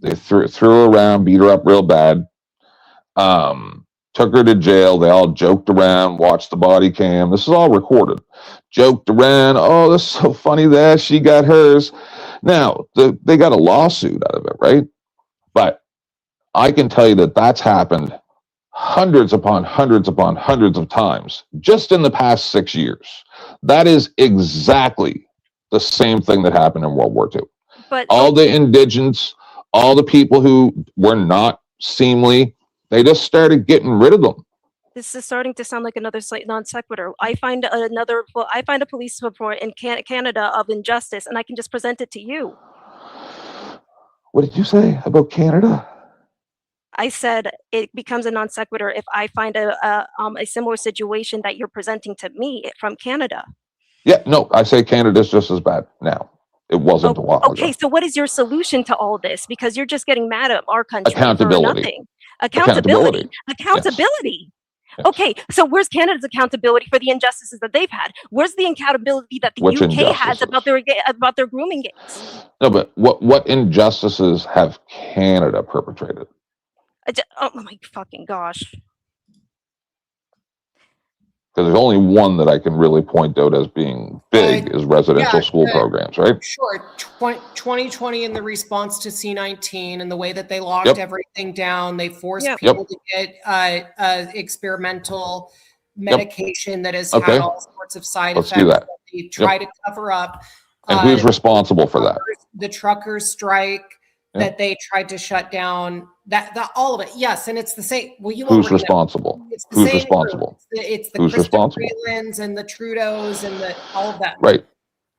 They threw her around, beat her up real bad. Took her to jail. They all joked around, watched the body cam. This is all recorded. Joked around. Oh, this is so funny that she got hers. Now, they got a lawsuit out of it, right? But I can tell you that that's happened hundreds upon hundreds upon hundreds of times just in the past 6 years. That is exactly the same thing that happened in World War II.
But
all the indigents, all the people who were not seemly, they just started getting rid of them.
This is starting to sound like another non sequitur. I find a police report in Canada of injustice, and I can just present it to you.
What did you say about Canada?
I said it becomes a non sequitur if I find a similar situation that you're presenting to me from Canada.
Yeah, no, I say Canada's just as bad now. It wasn't a while ago.
Okay, so what is your solution to all this? Because you're just getting mad at our country
Accountability.
for nothing. Accountability. Yes. Okay, so where's Canada's accountability for the injustices that they've had? Where's the accountability that the UK has about their grooming gangs?
No, but what injustices have Canada perpetrated?
Oh my fucking gosh.
Because there's only one that I can really point out as being big is residential school programs, right?
Sure. 2020 in the response to C-19 and the way that they locked everything down, they forced people to get experimental medication that has
Okay.
had all sorts of side
Let's
effects
do that.
that they try to cover up.
And who's responsible for that?
The truckers strike that they tried to shut down. That all of it. Yes, and it's the same. Well, you
Who's
already know.
responsible?
It's the
Who's
same
responsible?
group. It's the
Who's
Christopher
responsible?
Freelands and the Trudeaus and all of that.
Right.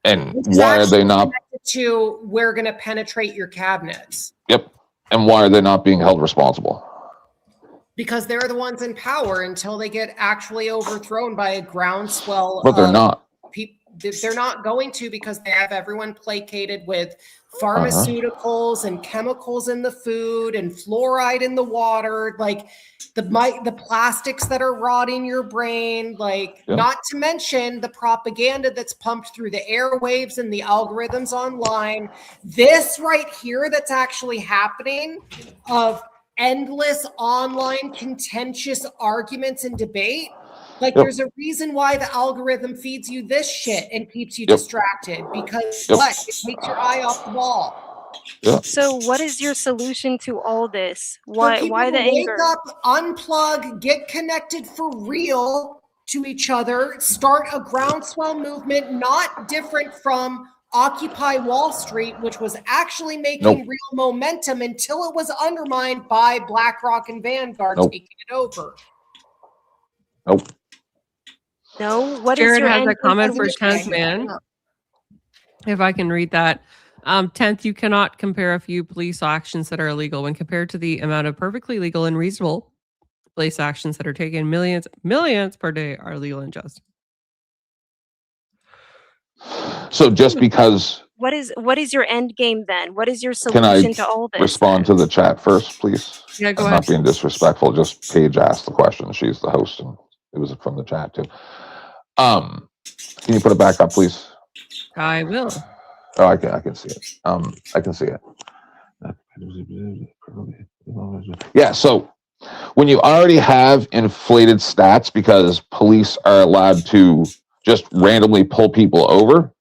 And
Which is
why are they
actually
not?
connected to we're going to penetrate your cabinets
Yep. And why are they not being held responsible?
because they're the ones in power until they get actually overthrown by a groundswell.
But they're not.
They're not going to because they have everyone placated with pharmaceuticals and chemicals in the food and fluoride in the water, like the plastics that are rotting your brain, not to mention the propaganda that's pumped through the airwaves and the algorithms online. This right here that's actually happening of endless online contentious arguments and debate. There's a reason why the algorithm feeds you this shit and keeps you distracted because what? It takes your eye off the ball.
So what is your solution to all this?
For
Why
people
the
to wake
anger?
up, unplug, get connected for real to each other, start a groundswell movement, not different from Occupy Wall Street, which was actually making real momentum until it was undermined by BlackRock and Vanguard taking it over.
No, what is
Jared
your
has
end
a comment
game?
for 10th man. If I can read that. 10th, you cannot compare a few police actions that are illegal when compared to the amount of perfectly legal and reasonable police actions that are taken. Millions per day are legal and just.
So just because,
What is your end game then? What is your
can I
solution to all this?
respond to the chat first, please?
Yeah, go
I'm
ahead.
not being disrespectful. Just Paige asked the question. She's the host, and it was from the chat too. Can you put it back up, please?
I will.
Oh, I can see it. I can see it. Yeah, so when you already have inflated stats because police are allowed to just randomly pull people over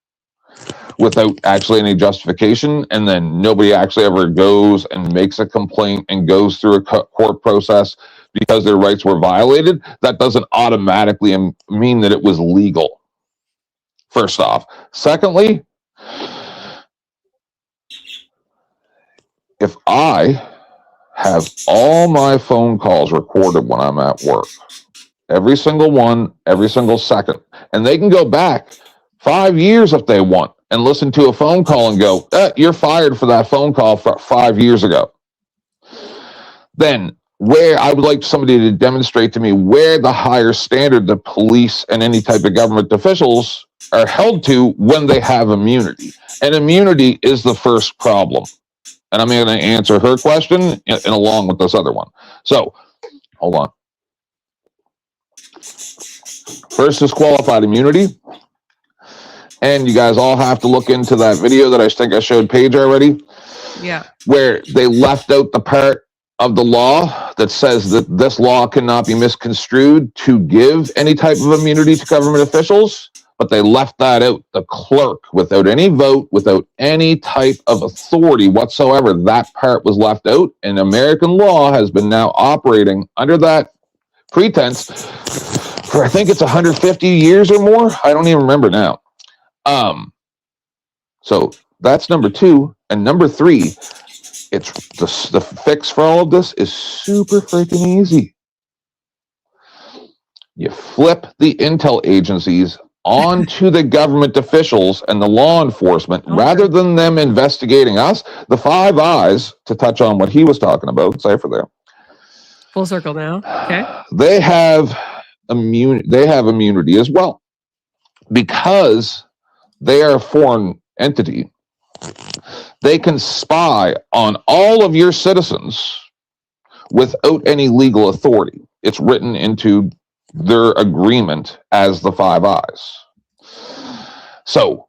without actually any justification, and then nobody actually ever goes and makes a complaint and goes through a court process because their rights were violated, that doesn't automatically mean that it was legal. First off. Secondly, if I have all my phone calls recorded when I'm at work, every single one, every single second, and they can go back 5 years if they want and listen to a phone call and go, you're fired for that phone call 5 years ago. Then where I would like somebody to demonstrate to me where the higher standard the police and any type of government officials are held to when they have immunity. And immunity is the first problem. And I'm going to answer her question and along with this other one. So, hold on. First is qualified immunity. And you guys all have to look into that video that I think I showed Paige already.
Yeah.
Where they left out the part of the law that says that this law cannot be misconstrued to give any type of immunity to government officials. But they left that out. The clerk, without any vote, without any type of authority whatsoever, that part was left out. And American law has been now operating under that pretense for, I think it's 150 years or more. I don't even remember now. So that's number two. And number three, it's the fix for all of this is super freaking easy. You flip the intel agencies onto the government officials and the law enforcement, rather than them investigating us. The Five Eyes, to touch on what he was talking about, Cypher there.
Full circle now. Okay.
They have immunity as well because they are a foreign entity. They can spy on all of your citizens without any legal authority. It's written into their agreement as the Five Eyes. So,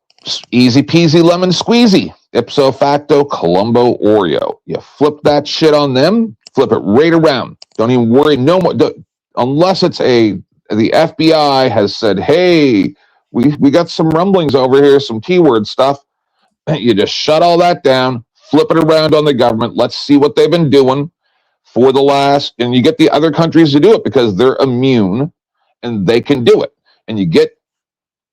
easy peasy lemon squeezy, ipso facto Columbo Oreo. You flip that shit on them, flip it right around. Don't even worry, no more, unless it's the FBI has said, hey, we got some rumblings over here, some keyword stuff. You just shut all that down, flip it around on the government. Let's see what they've been doing for the last, and you get the other countries to do it because they're immune and they can do it. And you get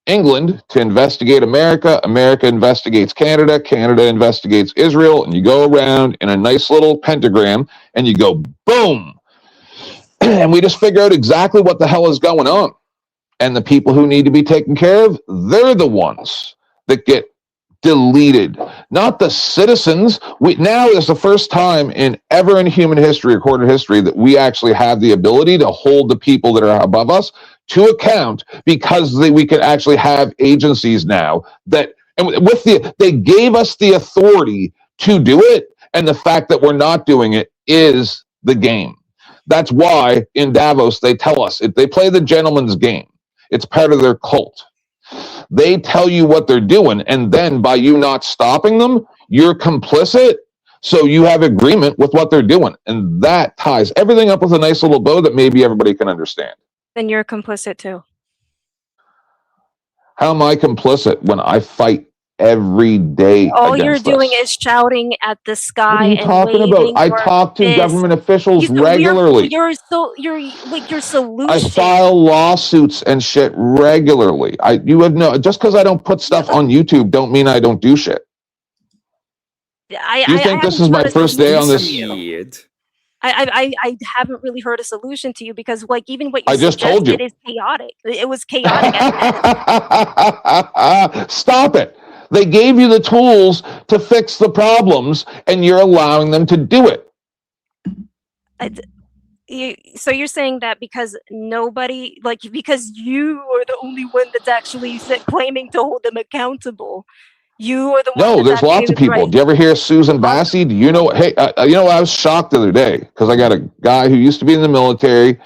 England to investigate America, America investigates Canada, Canada investigates Israel, and you go around in a nice little pentagram, and you go, boom! And we just figure out exactly what the hell is going on. And the people who need to be taken care of, they're the ones that get deleted, not the citizens. Now is the first time ever in human history, recorded history, that we actually have the ability to hold the people that are above us to account, because we can actually have agencies now that, and they gave us the authority to do it, and the fact that we're not doing it is the game. That's why in Davos they tell us if they play the gentleman's game. It's part of their cult. They tell you what they're doing, and then by you not stopping them, you're complicit. So you have agreement with what they're doing, and that ties everything up with a nice little bow that maybe everybody can understand.
Then you're complicit too.
How am I complicit when I fight every day?
All you're
against
doing
this?
is shouting at the sky.
What are you
and
talking about?
waving
I
your
talk to
fist.
government officials regularly.
Your solution.
I file lawsuits and shit regularly. You have no, just because I don't put stuff on YouTube don't mean I don't do shit. You think this is my first day on this?
I haven't really heard a solution to you, because like even what you
I just told you.
is chaotic. It was chaotic.
Stop it. They gave you the tools to fix the problems, and you're allowing them to do it.
So you're saying that because nobody, because you are the only one that's actually claiming to hold them accountable. You are the one.
No, there's lots of people.
Right.
Do you ever hear Susan Bassey? Do you know? Hey, I was shocked the other day because I got a guy who used to be in the military,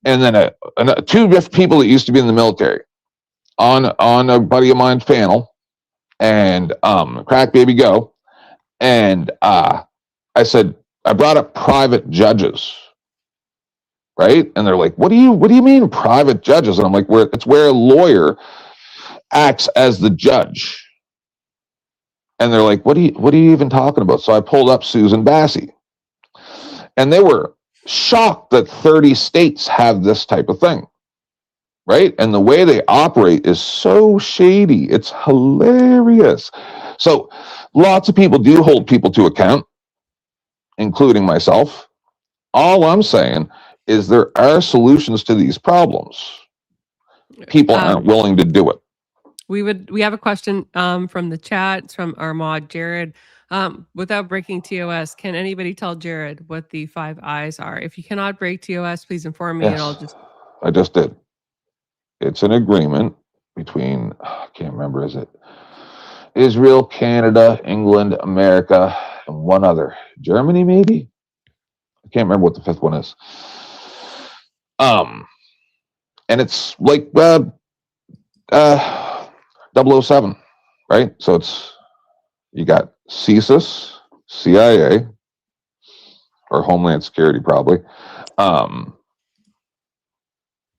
and then two different people that used to be in the military on a buddy of mine's panel, and Crack Baby Go, and I said I brought up private judges, right? And they're like, "What do you mean private judges?" And I'm like, "It's where a lawyer acts as the judge." And they're like, what are you even talking about? So I pulled up Susan Bassey. And they were shocked that 30 states have this type of thing. Right? And the way they operate is so shady. It's hilarious. So lots of people do hold people to account, including myself. All I'm saying is there are solutions to these problems. People aren't willing to do it.
We have a question from the chat. It's from our mod Jared. Without breaking TOS, can anybody tell Jared what the 5 eyes are? If you cannot break TOS, please inform me, and I'll just.
I just did. It's an agreement between, I can't remember, is it Israel, Canada, England, America, and one other, Germany maybe? I can't remember what the 5th one is. And it's like 007, right? So you got CSIS, CIA, or Homeland Security probably, and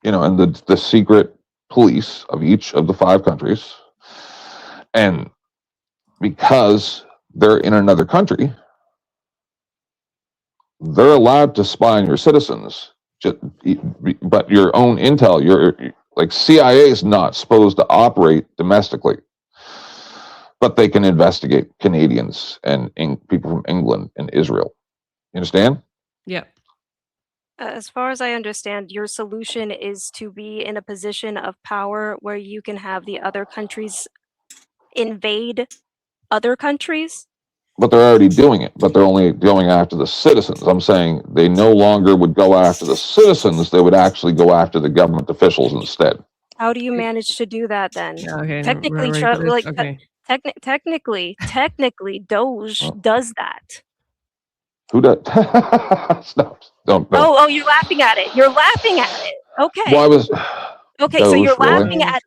the secret police of each of the 5 countries. And because they're in another country, they're allowed to spy on your citizens, but your own intel, like CIA is not supposed to operate domestically, but they can investigate Canadians and people from England and Israel. You understand?
Yeah.
As far as I understand, your solution is to be in a position of power where you can have the other countries invade other countries.
But they're already doing it, but they're only going after the citizens. I'm saying they no longer would go after the citizens, they would actually go after the government officials instead.
How do you manage to do that then?
Okay,
Technically, technically, Doge does that.
Who does? Stop. Don't.
Oh, you're laughing at it. You're laughing at it. Okay.
Well, I was.
Okay,
Doge,
so you're
really?
laughing at.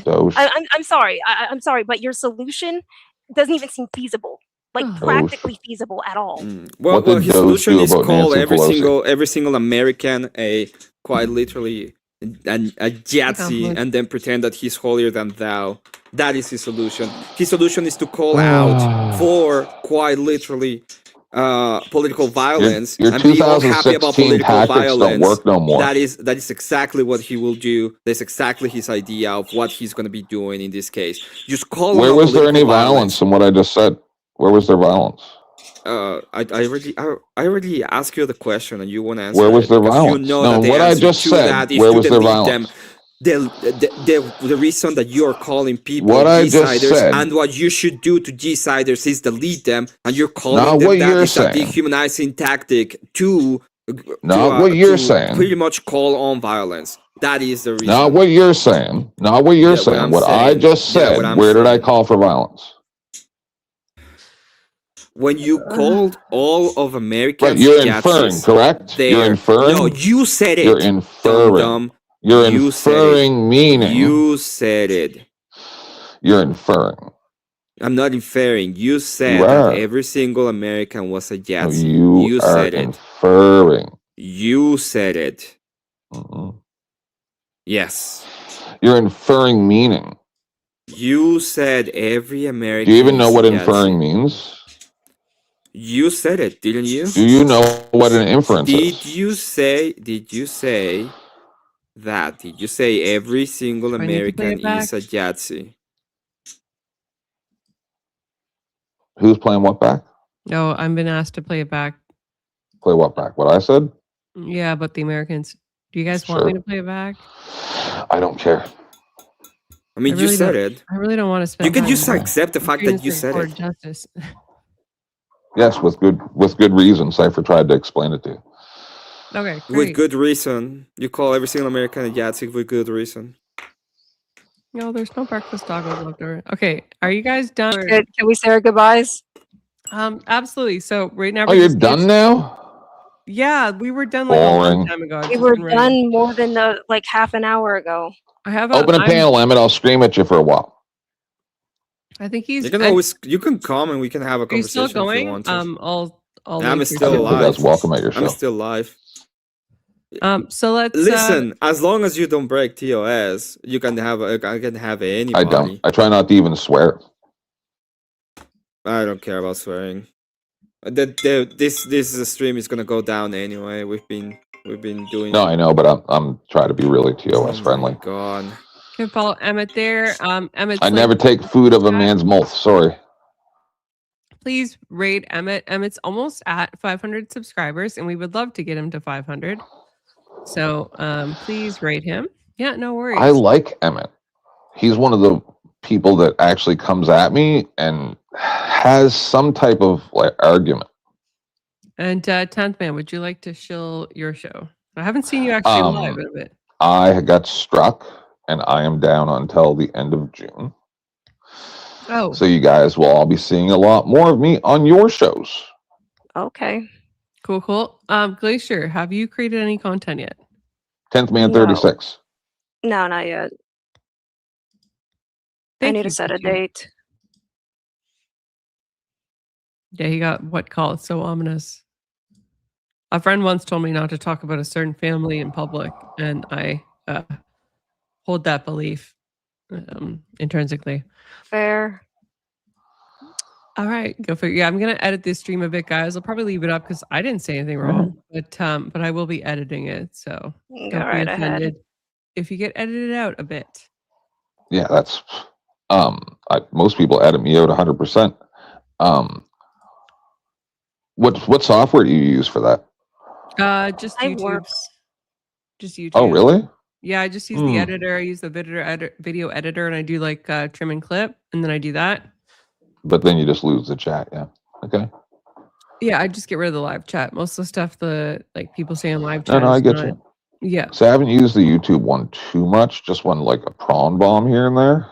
Doge.
I'm sorry. I'm sorry, but your solution doesn't even seem feasible. Like practically feasible at all.
Well, his solution is call every single American quite literally a Yahtzee, and then pretend that he's holier than thou. That is his solution. His solution is to call out for quite literally political violence,
your
and be all happy about
2016
political
tactics don't
violence.
work no more.
That is exactly what he will do. That's exactly his idea of what he's going to be doing in this case. Just call
Where
him
was there any
violence.
violence in what I just said? Where was there violence?
I already asked you the question and you won't answer.
Where was
it
there
because
violence?
You know
No,
that the
what I
answer
just
to
said,
that is
where
to
was there
delete
violence?
them. The reason that you are calling people
What I just
deciders
said.
and what you should do to deciders is delete them, and you're calling
Not
them
what
that
you're
is a
saying.
dehumanizing tactic to
Not what you're
to
saying.
pretty much call on violence. That is the reason.
Not what you're saying. Not what you're
Yeah, what
saying.
I'm
What I
saying.
just
Yeah,
said.
what I'm
Where did I
saying.
call for violence?
When you called all of Americans,
Right, you're inferring, correct? You're inferring.
No, you said it.
You're inferring.
Dum-dum.
You're
You said it.
inferring meaning.
You said it.
You're inferring.
I'm not inferring. You said
You
that
are.
every single American was a
No,
Yahtzee.
you are
said it.
inferring.
You said it.
Mm-mm.
Yes.
You're inferring meaning.
You said every American.
Do you even know
is
what
a
inferring
Yahtzee.
means?
You said it, didn't you?
Do you know what an inference
Did
is?
you say that? Did you say every single
I need to play
American
it back?
is a Yahtzee?
Who's playing what back?
No, I'm been asked to play it back.
Play what back? What I said?
Yeah, but the Americans. Do you guys want
Sure.
me to play it back?
I don't care.
I mean,
I
you
really
said
don't-
it.
I really don't want to spend.
You can
time
just
on it.
accept the
I'm
fact
treating
that you
this
said
for
it.
justice.
Yes, with good reason. Cypher tried to explain it to you.
Okay,
With
great.
good reason. You call every single American a Yahtzee with good reason.
No, there's no breakfast tacos left over. Okay, are you guys done? or-
Can we say our goodbyes?
Absolutely. So right now,
Oh, you're done now?
Yeah, we were done like a long
Boring.
time ago. I've
We
just
were
been writing.
done more than like half an hour ago.
I have
Open a
I'm-
panel, Emmett. I'll scream at you for a while.
I think he's.
You can
and-
always you can come and we can have a
Are you still
conversation if you
going?
want to.
I'll.
I'm
leave
still
your-
I think you guys
alive.
welcome at your show.
I'm still live.
So let's
Listen. As long as you don't break TOS, you can have I can have anybody.
I don't. I try not to even swear.
I don't care about swearing. This stream is gonna go down anyway. We've been doing.
No, I know, but I'm trying to be really TOS friendly.
God.
You can follow Emmett there. Emmett's
I never
link-
take food of a man's mouth. Sorry.
Please rate Emmett. Emmett's almost at 500 subscribers, and we would love to get him to 500. So please rate him. Yeah, no worries.
I like Emmett. He's one of the people that actually comes at me and has some type of like argument.
And 10th man, would you like to shill your show? I haven't seen you actually live in a bit.
I got struck and I am down until the end of June.
Oh.
So you guys will all be seeing a lot more of me on your shows.
Okay.
Cool. Glacier, have you created any content yet?
10th man
No.
36.
No, not yet. I
Thank
need
you,
to set a
Glacier.
date.
Yeah, he got what call it so ominous. A friend once told me not to talk about a certain family in public, and I hold that belief intrinsically.
Fair.
All right, go figure. Yeah, I'm gonna edit this stream a bit, guys. I'll probably leave it up because I didn't say anything wrong, but I will be editing it, so
Go
don't
right
be
ahead.
offended if you get edited out a bit.
Yeah, that's most people edit me out 100%. What software do you use for that?
Just
It
YouTube.
works.
Just YouTube.
Oh, really?
Yeah, I just use the editor. I use the video editor, and I do like trim and clip, and then I do that.
But then you just lose the chat. Yeah. Okay.
Yeah, I just get rid of the live chat. Most of the stuff like people say on live
No,
chat.
no, I
is
get
not-
you.
Yeah,
So I haven't used the YouTube one too much. Just one like a prawn bomb here and there.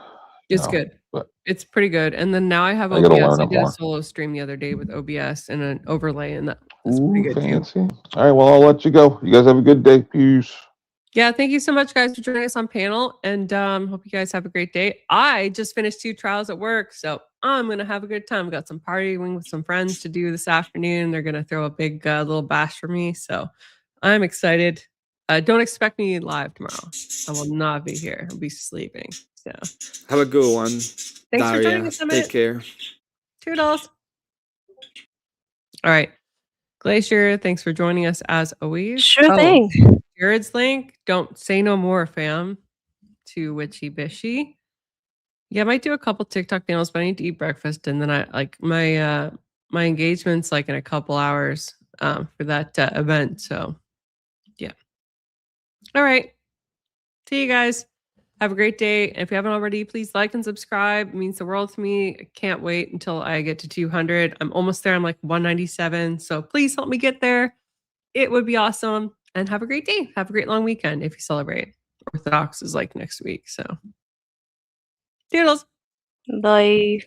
it's
know,
good.
but-
It's pretty good. And then now I have
I gotta
OBS.
learn
I
it
did a
more.
solo stream the other day with OBS and an overlay, and that's
Ooh,
pretty good too.
fancy. All right, well, I'll let you go. You guys have a good day. Peace.
Yeah, thank you so much, guys, for joining us on panel, and hope you guys have a great day. I just finished 2 trials at work, so I'm gonna have a good time. Got some partying with some friends to do this afternoon. They're gonna throw a big little bash for me, so I'm excited. Don't expect me live tomorrow. I will not be here. I'll be sleeping. So
Have a good one.
thanks for joining
Daria.
us, Emmett.
Take care.
Toodles. All right. Glacier, thanks for joining us as always.
Sure thing.
Jared's link, don't say no more, fam. To Witchy Bishy. Yeah, I might do a couple TikTok nails, but I need to eat breakfast, and then I like my engagement's like in a couple hours for that event. So yeah. All right. See you guys. Have a great day. And if you haven't already, please like and subscribe. It means the world to me. I can't wait until I get to 200. I'm almost there. I'm like 197. So please help me get there. It would be awesome. And have a great day. Have a great long weekend if you celebrate. Orthodox is like next week. So, doodles.
Bye.